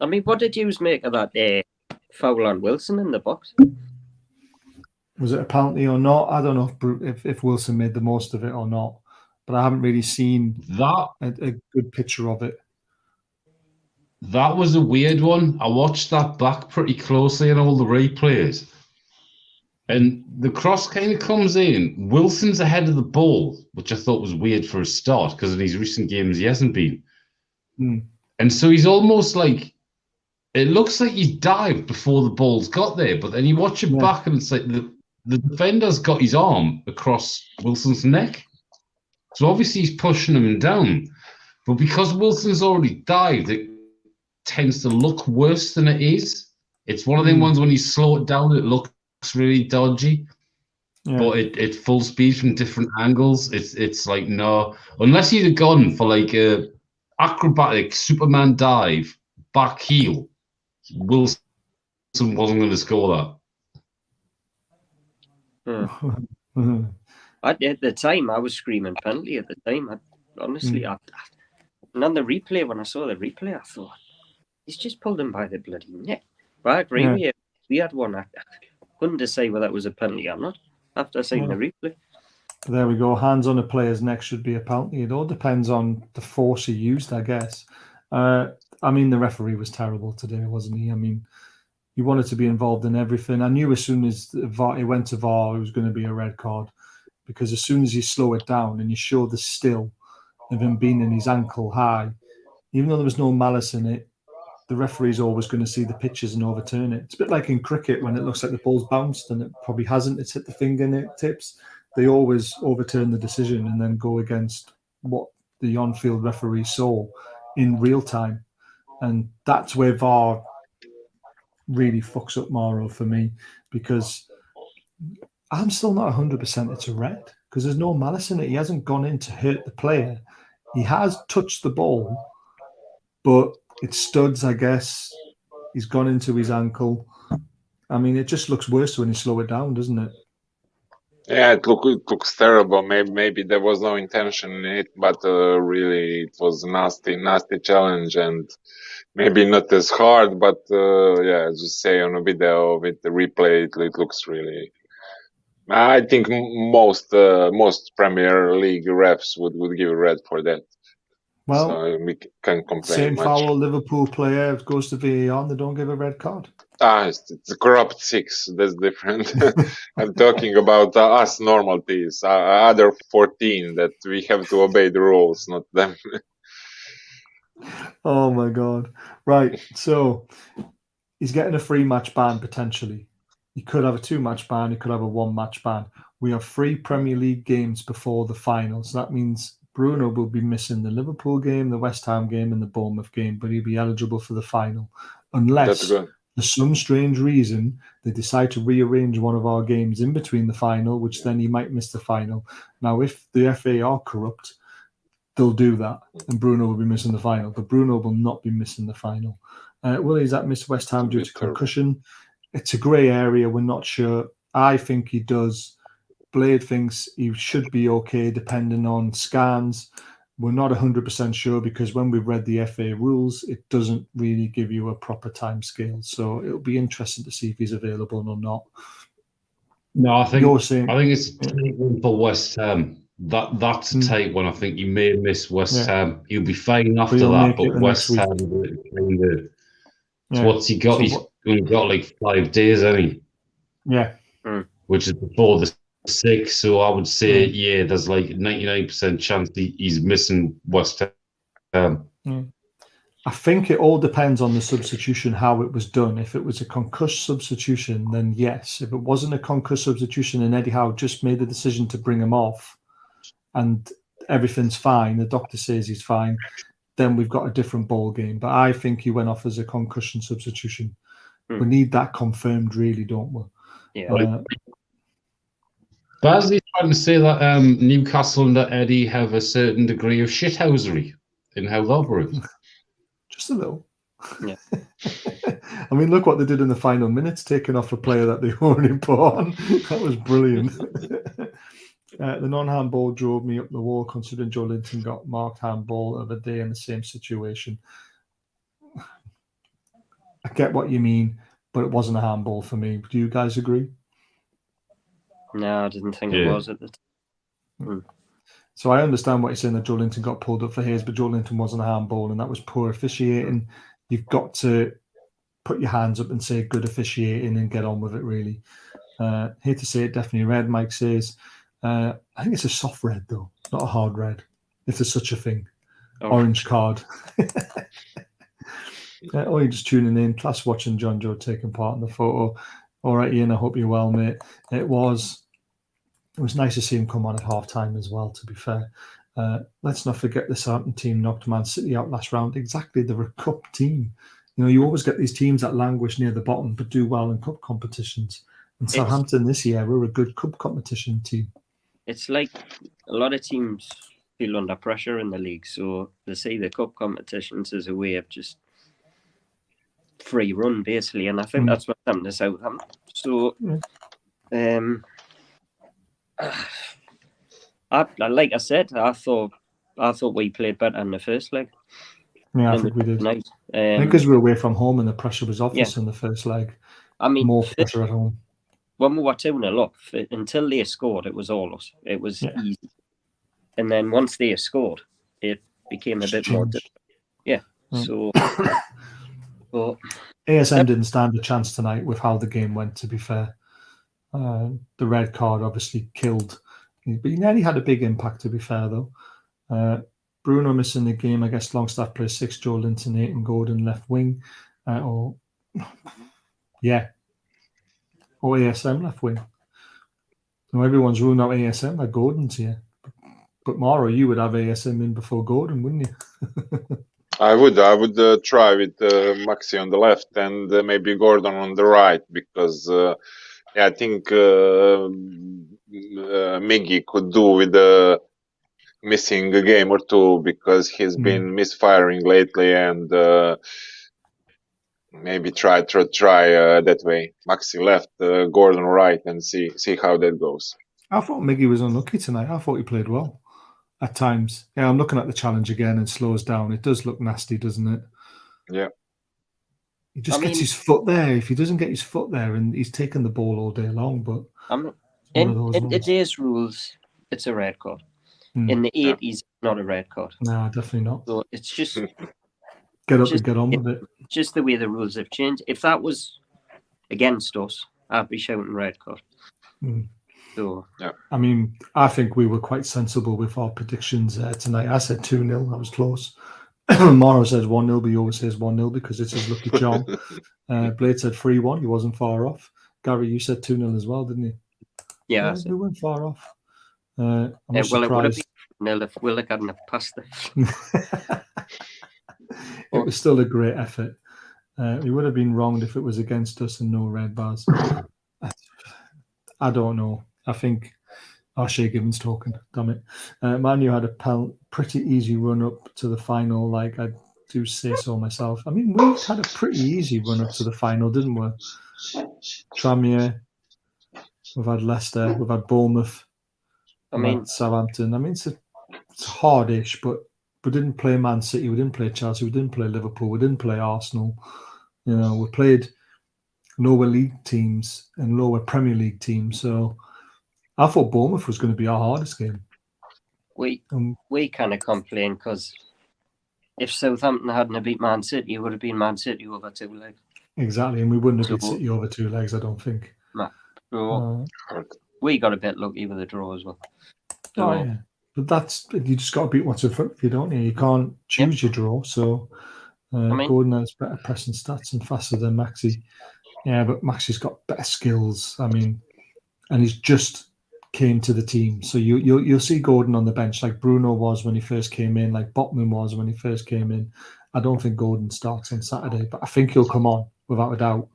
I mean, what did you make of that foul on Wilson in the box? Was it a penalty or not? I don't know if Wilson made the most of it or not, but I haven't really seen that a good picture of it. That was a weird one. I watched that back pretty closely in all the replays. And the cross kind of comes in. Wilson's ahead of the ball, which I thought was weird for a start because in these recent games he hasn't been. And so he's almost like, it looks like he dived before the ball's got there, but then you watch it back and it's like the defender's got his arm across Wilson's neck. So obviously he's pushing him down. But because Wilson's already dived, it tends to look worse than it is. It's one of them ones when you slow it down, it looks really dodgy. But at full speed from different angles, it's like, no. Unless he'd have gone for like a acrobatic Superman dive, back heel, Wilson wasn't going to score that. At the time, I was screaming penalty at the time. Honestly, and on the replay, when I saw the replay, I thought, he's just pulled him by the bloody neck. But I agree with you. We had one. I couldn't decide whether it was a penalty or not after seeing the replay. There we go. Hands on a player's neck should be a penalty. It all depends on the force he used, I guess. I mean, the referee was terrible today, wasn't he? I mean, he wanted to be involved in everything. I knew as soon as it went to VAR, it was going to be a red card. Because as soon as you slow it down and you show the still of him being in his ankle high, even though there was no malice in it, the referee's always going to see the pictures and overturn it. It's a bit like in cricket when it looks like the ball's bounced and it probably hasn't. It's hit the fingertips. They always overturn the decision and then go against what the on-field referee saw in real time. And that's where VAR really fucks up Mauro for me, because I'm still not 100% it's a red because there's no malice in it. He hasn't gone in to hurt the player. He has touched the ball, but it's studs, I guess. He's gone into his ankle. I mean, it just looks worse when you slow it down, doesn't it? Yeah, it looks terrible. Maybe there was no intention in it, but really it was a nasty challenge, and maybe not as hard, but as you say on a video with the replay, it looks really. I think most Premier League refs would give a red for that. Well, so we can complain. Same much. foul, Liverpool player goes to VAR and they don't give a red card. It's a corrupt 6. That's different. I'm talking about us normal teams, other 14 that we have to obey the rules, not them. Oh my God! Right, so he's getting a 3-match ban potentially. He could have a 2-match ban. He could have a 1-match ban. We have 3 Premier League games before the final, so that means Bruno will be missing the Liverpool game, the West Ham game, and the Bournemouth game, but he'll be eligible for the final, unless for some strange reason they decide to rearrange one of our games in between the final, which then he might miss the final. Now, if the FA are corrupt, they'll do that, and Bruno will be missing the final, but Bruno will not be missing the final. Will he miss West Ham due to concussion? It's a grey area. We're not sure. I think he does. Blade thinks he should be okay depending on scans. We're not 100% sure because when we've read the FA rules, it doesn't really give you a proper time scale. So it'll be interesting to see if he's available or not. No, I think it's a tight one for West Ham. That's a tight one. I think you may miss West Ham. He'll be fine after that, but West Ham so what's he got? He's only got like 5 days, hasn't he? Yeah. Which is before the 6, so I would say, there's like 99% chance he's missing West Ham. I think it all depends on the substitution, how it was done. If it was a concussed substitution, then yes. If it wasn't a concussed substitution and Eddie Howe just made the decision to bring him off and everything's fine, the doctor says he's fine, then we've got a different ball game. But I think he went off as a concussion substitution We need that confirmed, really, don't we? Yeah. Basley's trying to say that Newcastle and Eddie have a certain degree of shithousery in how they operate. Just a little. Yeah. I mean, look what they did in the final minutes, taking off a player that they already put on. That was brilliant. The non-handball drove me up the wall, considering Joe Linton got marked handball the other day in the same situation. I get what you mean, but it wasn't a handball for me. Do you guys agree? No, I didn't think it was at the time. So I understand what you're saying, that Joe Linton got pulled up for his, but Joe Linton wasn't a handball, and that was poor officiating. You've got to put your hands up and say good officiating and get on with it, really. Hate to say it, definitely red, Mike says. I think it's a soft red, though, not a hard red, if there's such a thing. Orange card. Oh, you're just tuning in. Class watching John Joe taking part in the photo. All right, Ian, I hope you're well, mate. It was nice to see him come on at half-time as well, to be fair. Let's not forget the Southampton team knocked Man City out last round. Exactly, they're a cup team. You know, you always get these teams that languish near the bottom but do well in cup competitions. And Southampton this year, we're a good cup competition team. It's like a lot of teams feel under pressure in the league, so they see the cup competitions as a way of just free run, basically, and I think that's what happened to Southampton. So, like I said, I thought we played better in the first leg. Yeah, I think we did. Night. I think because we were away from home and the pressure was off us in the first leg. I mean, more pressure at home. When we were 2-0 up, until they scored, it was all us. It was easy. And then once they scored, it became a bit more difficult. Yeah. So, but ASM didn't stand a chance tonight with how the game went, to be fair. The red card obviously killed. But he nearly had a big impact, to be fair, though. Bruno missing the game. I guess Longstaff plays 6, Joe Linton 8, and Gordon left wing. Or ASM left wing. So everyone's ruling out ASM like Gordon's here. But Mara, you would have ASM in before Gordon, wouldn't you? I would try with Maxi on the left and maybe Gordon on the right, because I think Miggy could do with missing a game or two, because he's been misfiring lately, and maybe try that way. Maxi left, Gordon right, and see how that goes. I thought Miggy was unlucky tonight. I thought he played well at times. Yeah, I'm looking at the challenge again and slows down. It does look nasty, doesn't it? Yeah. He just gets his foot there. If he doesn't get his foot there, and he's taken the ball all day long, but in today's rules, it's a red card. In the 80s, not a red card. No, definitely not. So it's just get up and get on with it. Just the way the rules have changed. If that was against us, I'd be shouting red card. So, I mean, I think we were quite sensible with our predictions tonight. I said 2-0. I was close. Morrow says 1-0, but he always says 1-0 because it's his lucky charm. Blade said 3-1. He wasn't far off. Gary, you said 2-0 as well, didn't you? Yeah. We weren't far off. Well, it would have been 0 if Willock hadn't passed it. It was still a great effort. It would have been wronged if it was against us and no red bars. I don't know. I think Shea Gibbons talking. Damn it. Manu had a pretty easy run up to the final, like I do say so myself. I mean, we had a pretty easy run up to the final, didn't we? Tranmere, we've had Leicester, we've had Bournemouth, Southampton. I mean, it's hardish, but we didn't play Man City, we didn't play Chelsea, we didn't play Liverpool, we didn't play Arsenal. You know, we played lower league teams and lower Premier League teams. So I thought Bournemouth was going to be our hardest game. We kind of complain because if Southampton hadn't beat Man City, it would have been Man City over 2 legs. Exactly, and we wouldn't have beat City over 2 legs, I don't think. No. So we got a bit lucky with the draw as well. So, yeah. But you just got to beat what's in front of you, don't you? You can't choose your draw. So Gordon has better pressing stats and faster than Maxi. Yeah, but Maxi's got better skills. I mean, and he's just came to the team. So you'll see Gordon on the bench like Bruno was when he first came in, like Botman was when he first came in. I don't think Gordon starts on Saturday, but I think he'll come on without a doubt.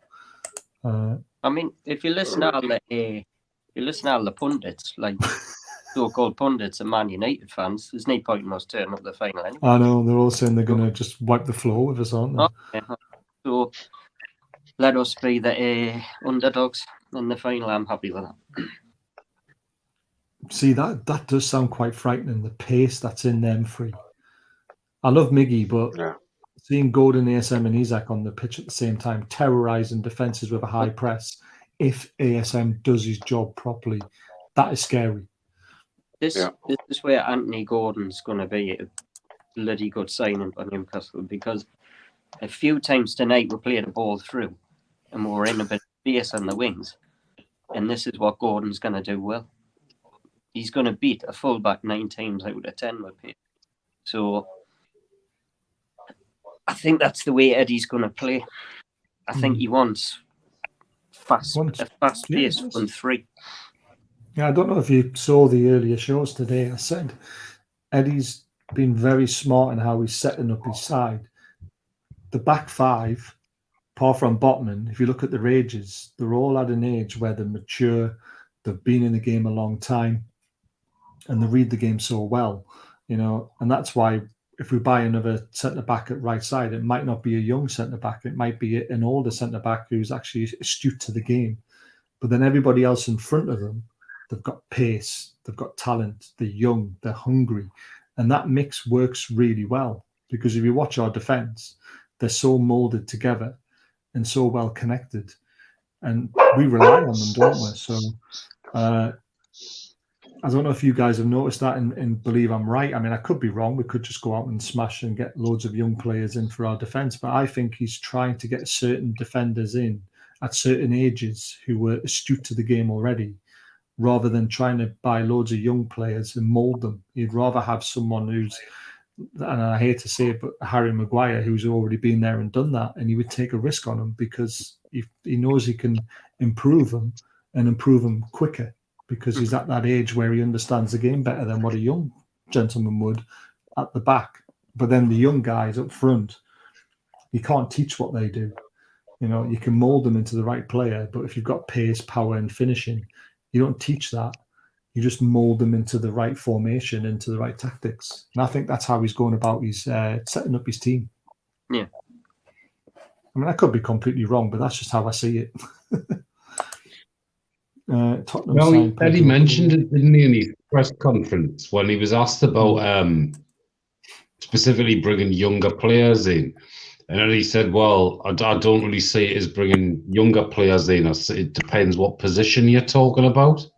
I mean, if you listen to all the pundits, like so-called pundits and Man United fans, there's no point in us turning up the final anyway. I know they're all saying they're going to just wipe the floor with us, aren't they? Yeah. So let us be the underdogs in the final. I'm happy with that. See, that does sound quite frightening, the pace that's in them three. I love Miggy, but seeing Gordon, ASM and Isaac on the pitch at the same time, terrorising defences with a high press, if ASM does his job properly, that is scary. This is where Anthony Gordon's going to be a bloody good signing for Newcastle, because a few times tonight we played the ball through and we were in a bit of space on the wings, and this is what Gordon's going to do well. He's going to beat a fullback 9 times out of 10 with pace. So I think that's the way Eddie's going to play. I think he wants a fast pace on 3. Yeah, I don't know if you saw the earlier shows today. I said Eddie's been very smart in how he's setting up his side. The back 5, apart from Botman, if you look at their ages, they're all at an age where they're mature, they've been in the game a long time, and they read the game so well, and that's why if we buy another centre-back at right side, it might not be a young centre-back, it might be an older centre-back who's actually astute to the game. But then everybody else in front of them, they've got pace, they've got talent, they're young, they're hungry. And that mix works really well, because if you watch our defence, they're so moulded together and so well connected. And we rely on them, don't we? So I don't know if you guys have noticed that and believe I'm right. I mean, I could be wrong. We could just go out and smash and get loads of young players in for our defence. But I think he's trying to get certain defenders in at certain ages who were astute to the game already, rather than trying to buy loads of young players and mould them. He'd rather have someone who's, and I hate to say it, but Harry Maguire, who's already been there and done that, and he would take a risk on him because he knows he can improve him and improve him quicker, because he's at that age where he understands the game better than what a young gentleman would at the back. But then the young guys up front, you can't teach what they do. You can mould them into the right player, but if you've got pace, power and finishing, you don't teach that. You just mould them into the right formation, into the right tactics. And I think that's how he's going about his setting up his team. Yeah. I mean, I could be completely wrong, but that's just how I see it. Eddie mentioned it, didn't he, in his press conference when he was asked about specifically bringing younger players in. And then he said, well, I don't really see it as bringing younger players in. It depends what position you're talking about.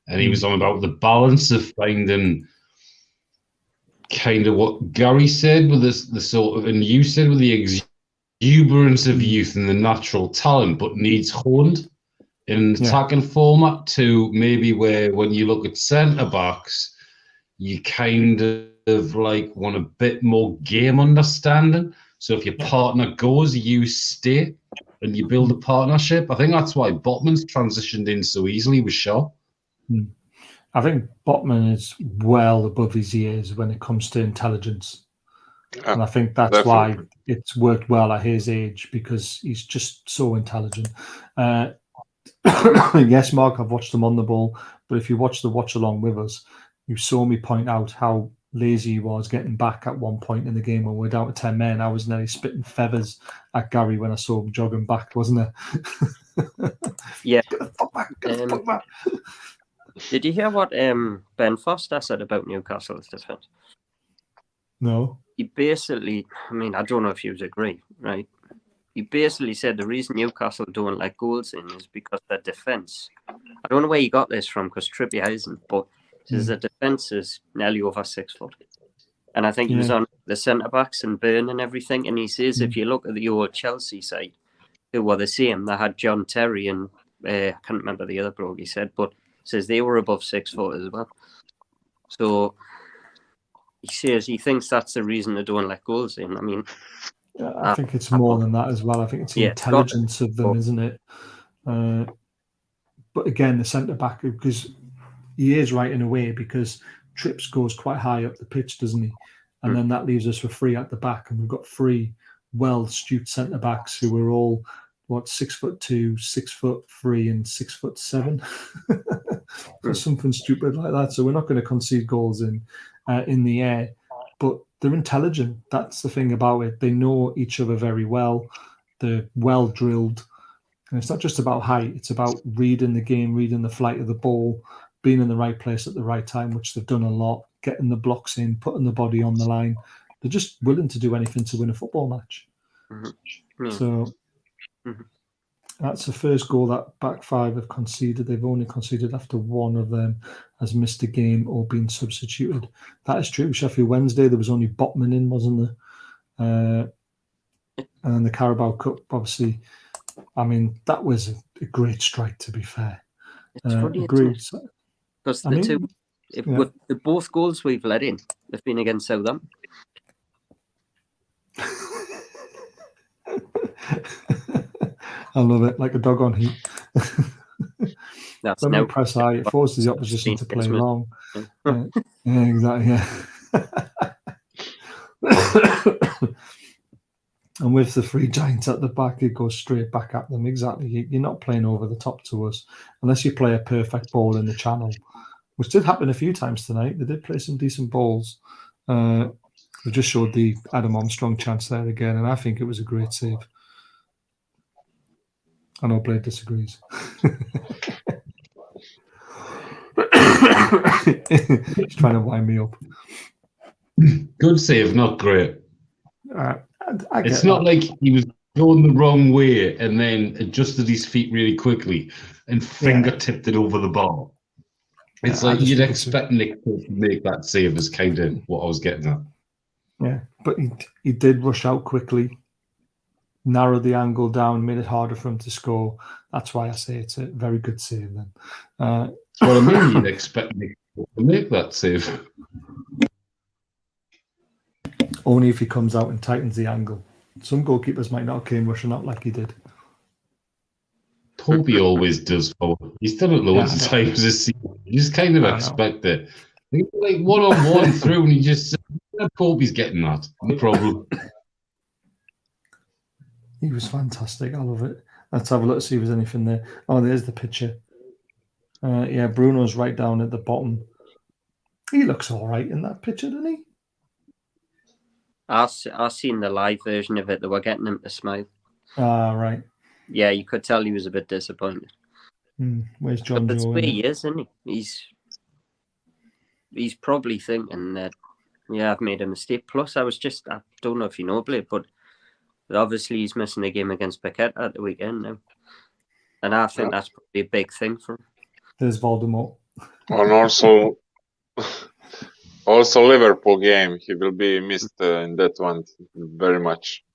And he was on about the balance of finding kind of what Gary said with the sort of, and you said with the exuberance of youth and the natural talent, but needs honed in an attacking format, to maybe where when you look at centre-backs, you kind of like want a bit more game understanding. So if your partner goes, you stay and you build a partnership. I think that's why Botman's transitioned in so easily with Shaw. I think Botman is well above his years when it comes to intelligence. And I think that's why it's worked well at his age, because he's just so intelligent. Yes, Mark, I've watched him on the ball, but if you watch the watch along with us, you saw me point out how lazy he was getting back at one point in the game when we were down to 10 men. I was nearly spitting feathers at Gary when I saw him jogging back, wasn't I? Yeah. Get the fuck back. Did you hear what Ben Foster said about Newcastle's defence? No. He basically, I mean, I don't know if you would agree, right? He basically said the reason Newcastle don't let goals in is because their defence. I don't know where he got this from, because Trippier isn't, but says the defence is nearly over 6 foot. And I think he was on the centre-backs and Burn and everything, and he says if you look at the old Chelsea side, who were the same, they had John Terry and I can't remember the other bloke he said, but says they were above 6 foot as well. So he says he thinks that's the reason they don't let goals in. I mean, I think it's more than that as well. I think it's the intelligence of them, isn't it? But again, the centre back, because he is right in a way, because Trips goes quite high up the pitch, doesn't he? And then that leaves us with 3 at the back, and we've got 3 well-astute centre backs who are all 6'2", 6'3", and 6'7", or something stupid like that. So we're not going to concede goals in the air, but they're intelligent. That's the thing about it. They know each other very well. They're well drilled, and it's not just about height. It's about reading the game, reading the flight of the ball, being in the right place at the right time, which they've done a lot. Getting the blocks in, putting the body on the line. They're just willing to do anything to win a football match. Mm-hmm. Yeah. So that's the first goal that back five have conceded. They've only conceded after one of them has missed a game or been substituted. That is true. Sheffield Wednesday, there was only Botman in, wasn't there? And the Carabao Cup, obviously, I mean, that was a great strike, to be fair. It's funny, agreed. Because the both goals we've let in have been against Southampton. I love it, like a dog on heat. That's when no we press high, it forces the opposition to play long. Yeah, exactly. Yeah. And with the three giants at the back, it goes straight back at them. Exactly. You're not playing over the top to us unless you play a perfect ball in the channel, which did happen a few times tonight. They did play some decent balls. We just showed the Adam Armstrong chance there again, and I think it was a great save. I know Blade disagrees. He's trying to wind me up. Good save, not great. It's not like he was going the wrong way and then adjusted his feet really quickly and finger-tipped it over the bar. It's like you'd expect Nick to make that save is kind of what I was getting at. Yeah, but he did rush out quickly, narrowed the angle down, made it harder for him to score. That's why I say it's a very good save then. That's what I mean. You'd expect Nick to make that save. Only if he comes out and tightens the angle. Some goalkeepers might not have came rushing out like he did. Toby always does forward. He's done it loads of times this season. You just kind of expect it. Like one-on-one through and he just Toby's getting that. No problem. He was fantastic. I love it. Let's have a look to see if there's anything there. Oh, there's the picture. Yeah, Bruno's right down at the bottom. He looks all right in that picture, doesn't he? I've seen the live version of it. They were getting him to smile. Ah, right. Yeah, you could tell he was a bit disappointed. Where's John But Joe? That's he is, isn't he? He's probably thinking that, I've made a mistake. Plus, I don't know if you know, Blake, but obviously he's missing a game against Paqueta at the weekend now. And I think that's probably a big thing for him. There's Voldemort. And also Liverpool game, he will be missed in that one very much.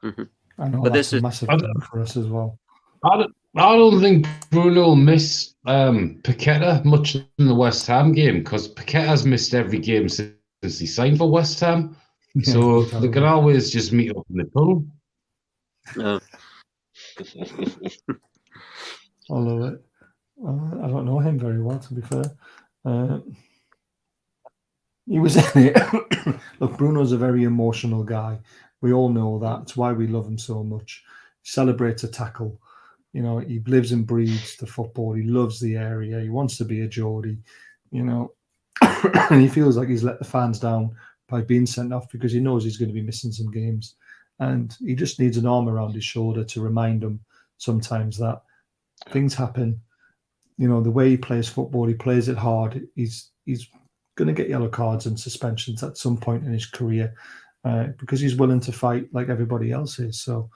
Mm-hmm. I know, but that's a massive thing for us as well. I don't think Bruno will miss Paqueta much in the West Ham game because Paqueta's missed every game since he signed for West Ham. Yeah, so they can always just meet up in the tunnel. I love it. I don't know him very well, to be fair. He was in it. Look, Bruno's a very emotional guy. We all know that. It's why we love him so much. He celebrates a tackle. You know, he lives and breathes the football. He loves the area. He wants to be a Geordie, you know. And he feels like he's let the fans down by being sent off because he knows he's going to be missing some games. And he just needs an arm around his shoulder to remind him sometimes that things happen. You know, the way he plays football, he plays it hard. He's going to get yellow cards and suspensions at some point in his career because he's willing to fight like everybody else is. So,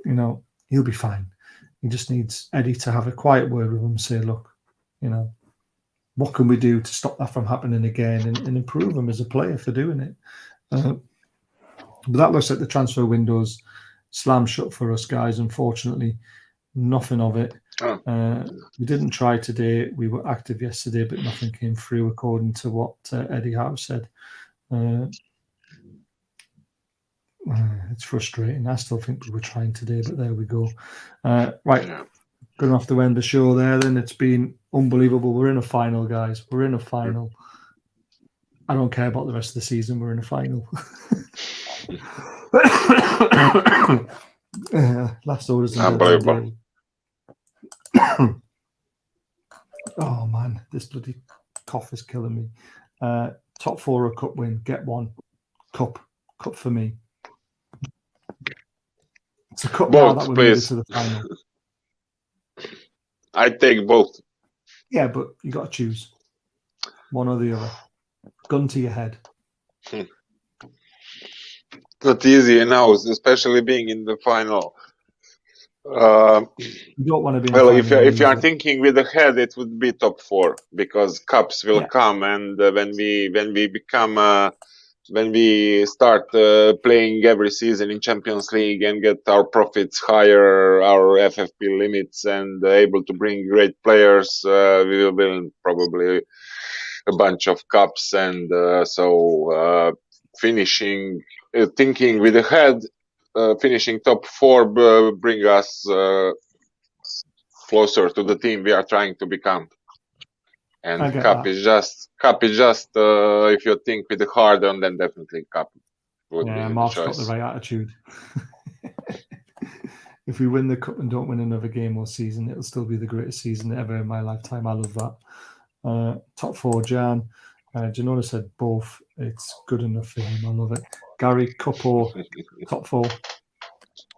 you know, he'll be fine. He just needs Eddie to have a quiet word with him and say, look, you know, what can we do to stop that from happening again and improve him as a player for doing it? But that looks like the transfer window's slammed shut for us, guys. Unfortunately, nothing of it. We didn't try today. We were active yesterday, but nothing came through according to what Eddie Howe said. It's frustrating. I still think we were trying today, but there we go. Right, going to have to end the show there then. It's been unbelievable. We're in a final, guys. We're in a final. I don't care about the rest of the season. We're in a final. Last orders. Unbelievable. Oh man, this bloody cough is killing me. Top 4 a cup win, get one. Cup for me. It's a cup now Both, that we made it please. to the final. I take both. Yeah, but you got to choose one or the other. Gun to your head. Not easy now, especially being in the final. You don't want to be in the Well, final. if you are thinking with the head, it would be top 4 because cups will come, and when we become when we start playing every season in Champions League and get our profits higher, our FFP limits, and able to bring great players, we will win probably a bunch of cups, and so finishing, thinking with the head, finishing top 4 bring us closer to the team we are trying to become. And cup is just if you think with the heart, and then definitely cup would be Mark's the got choice. the right attitude. If we win the cup and don't win another game all season, it'll still be the greatest season ever in my lifetime. I love that. Top 4, Jan. Janona said both. It's good enough for him. I love it. Gary, cup or top 4?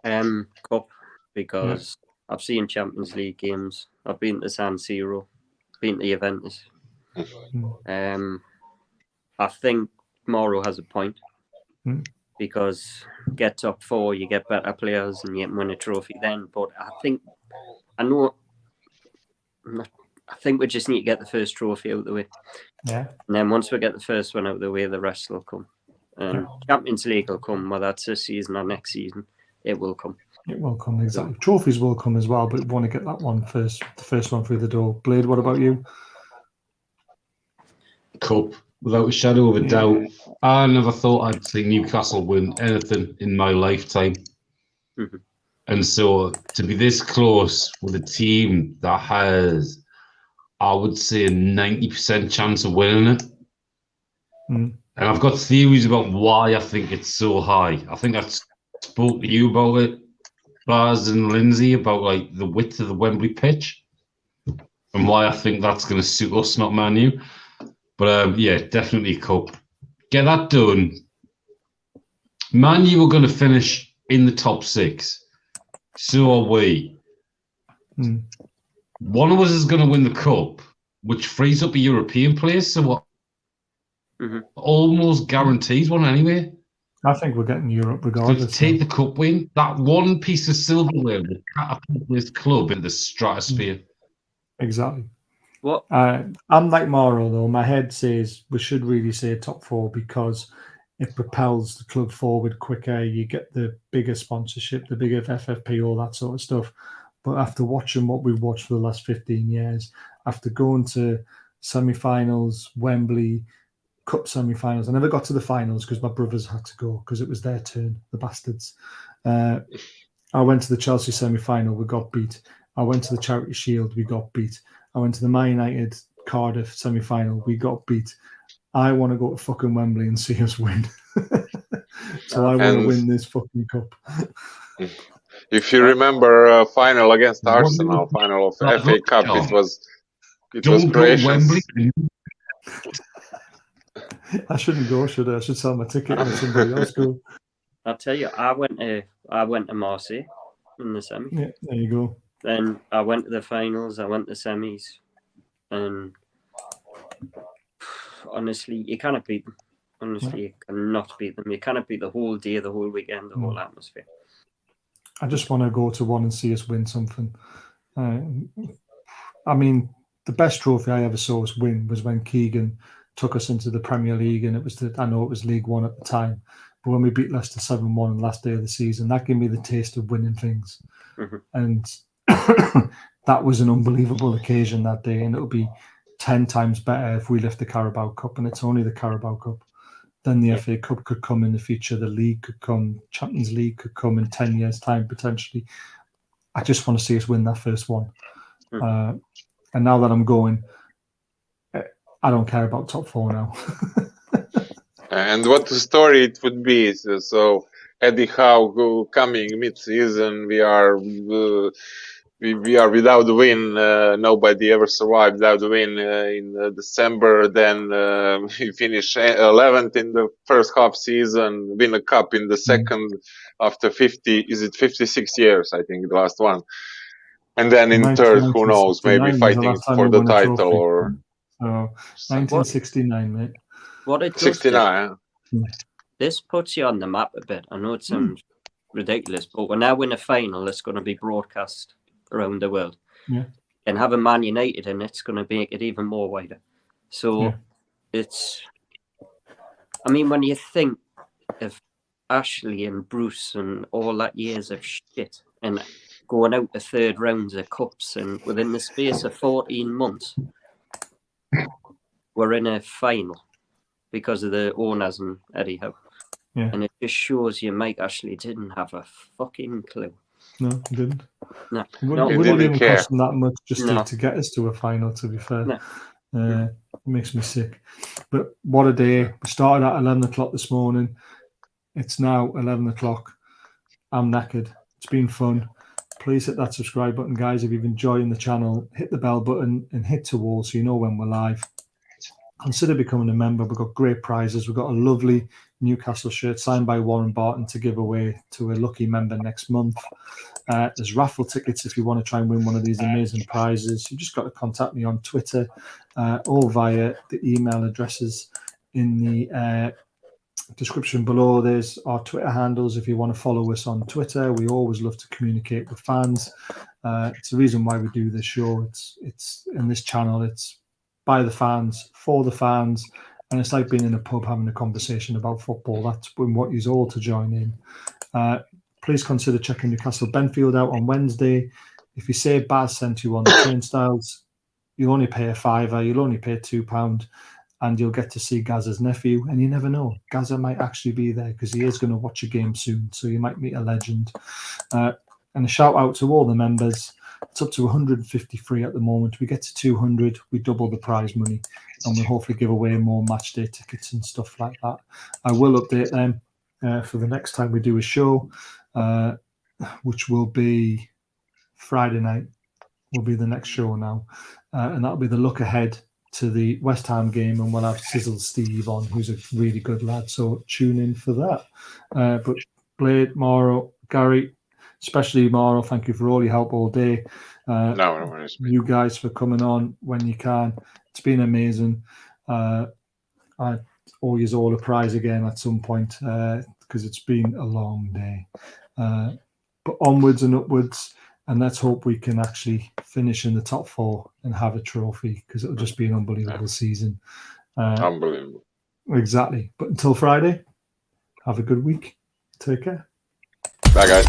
Cup, because I've seen Champions League games. I've been to San Siro, been to Juventus. I think Moro has a point because get top 4, you get better players and you can win a trophy then. But I think we just need to get the first trophy out of the way. Yeah. And then once we get the first one out of the way, the rest will come. Champions League will come, whether that's this season or next season. It will come. It will come, exactly. Trophies will come as well, but we want to get that one first, the first one through the door. Blade, what about you? Cup, without a shadow of a doubt. I never thought I'd see Newcastle win anything in my lifetime. And so to be this close with a team that has, I would say, a 90% chance of winning it. And I've got theories about why I think it's so high. I think I spoke to you about it, Baz and Lindsay, about like the width of the Wembley pitch and why I think that's going to suit us, not Man U. But yeah, definitely cup. Get that done. Man U are going to finish in the top 6. So are we. One of us is going to win the cup, which frees up a European place. So what? Almost guarantees one anyway. I think we're getting Europe regardless. To take the cup win, that one piece of silverware will catapult this club in the stratosphere. Exactly. What? I'm like Maro though. My head says we should really say top 4 because it propels the club forward quicker. You get the bigger sponsorship, the bigger FFP, all that sort of stuff. But after watching what we've watched for the last 15 years, after going to semi-finals, Wembley, cup semi-finals, I never got to the finals because my brothers had to go because it was their turn, the bastards. I went to the Chelsea semi-final, we got beat. I went to the Charity Shield, we got beat. I went to the Man United Cardiff semi-final, we got beat. I want to go to fucking Wembley and see us win. So I want to win this fucking cup. If you remember final against Arsenal, final of FA Cup, it was Croatians. I shouldn't go, should I? I should sell my ticket and let somebody else go. I'll tell you, I went to Marseille in the semi. Yeah, there you go. Then I went to the finals, I went to semis, and honestly, you cannot beat them. Honestly, you cannot beat them. You cannot beat the whole day, the whole weekend, the whole atmosphere. I just want to go to one and see us win something. I mean, the best trophy I ever saw us win was when Keegan took us into the Premier League, and it was I know it was League One at the time, but when we beat Leicester 7-1 on the last day of the season, that gave me the taste of winning things. And that was an unbelievable occasion that day, and it'll be 10 times better if we lift the Carabao Cup, and it's only the Carabao Cup. Then the FA Cup could come in the future, the league could come, Champions League could come in 10 years' time, potentially. I just want to see us win that first one. And now that I'm going, I don't care about top 4 now. And what the story it would be. So Eddie Howe coming mid-season. We are we are without a win. Nobody ever survived without a win in December. Then we finish 11th in the first half season, win a cup in the second after 56 years, I think, the last one. And then in third, who knows, maybe 1969 was the fighting last time for we the won a title trophy. or So 1969, mate. What it does 69. this puts you on the map a bit. I know it sounds ridiculous, but we're now in a final that's going to be broadcast around the world. Yeah. And having Man United in it's going to make it even more wider. So it's, I mean, when you think of Ashley and Bruce and all that years of shit and going out to third rounds of cups, and within the space of 14 months, we're in a final because of the owners and Eddie Howe. Yeah. And it just shows you Mike Ashley didn't have a fucking clue. No, he didn't. No. It wouldn't didn't even care. cost him that much just No. to get us to a final, to be fair. No. It makes me sick. But what a day. We started at 11 o'clock this morning. It's now 11 o'clock. I'm knackered. It's been fun. Please hit that subscribe button, guys. If you've enjoyed the channel, hit the bell button and hit to all so you know when we're live. Consider becoming a member. We've got great prizes. We've got a lovely Newcastle shirt signed by Warren Barton to give away to a lucky member next month. There's raffle tickets if you want to try and win one of these amazing prizes. You just got to contact me on Twitter or via the email addresses in the description below. There's our Twitter handles if you want to follow us on Twitter. We always love to communicate with fans. It's the reason why we do this show. It's in this channel. It's by the fans, for the fans, and it's like being in a pub having a conversation about football. That's when what you all to join in. Please consider checking Newcastle Benfield out on Wednesday. If you say Baz sent you on the turnstiles, you'll only pay a £5, you'll only pay £2, and you'll get to see Gazza's nephew. And you never know, Gazza might actually be there because he is going to watch a game soon, so you might meet a legend. And a shout out to all the members. It's up to 153 at the moment. We get to 200, we double the prize money, and we'll hopefully give away more match day tickets and stuff like that. I will update them for the next time we do a show, which will be Friday night. Will be the next show now, and that'll be the look ahead to the West Ham game, and we'll have Sizzle Steve on, who's a really good lad. So tune in for that. But Blade, Mauro, Gary, especially Mauro, thank you for all your help all day. No worries. You guys for coming on when you can. It's been amazing. I owe you all a prize again at some point because it's been a long day. But onwards and upwards, and let's hope we can actually finish in the top 4 and have a trophy because it'll just be an unbelievable season. Unbelievable. Exactly. But until Friday, have a good week. Take care. Bye, guys.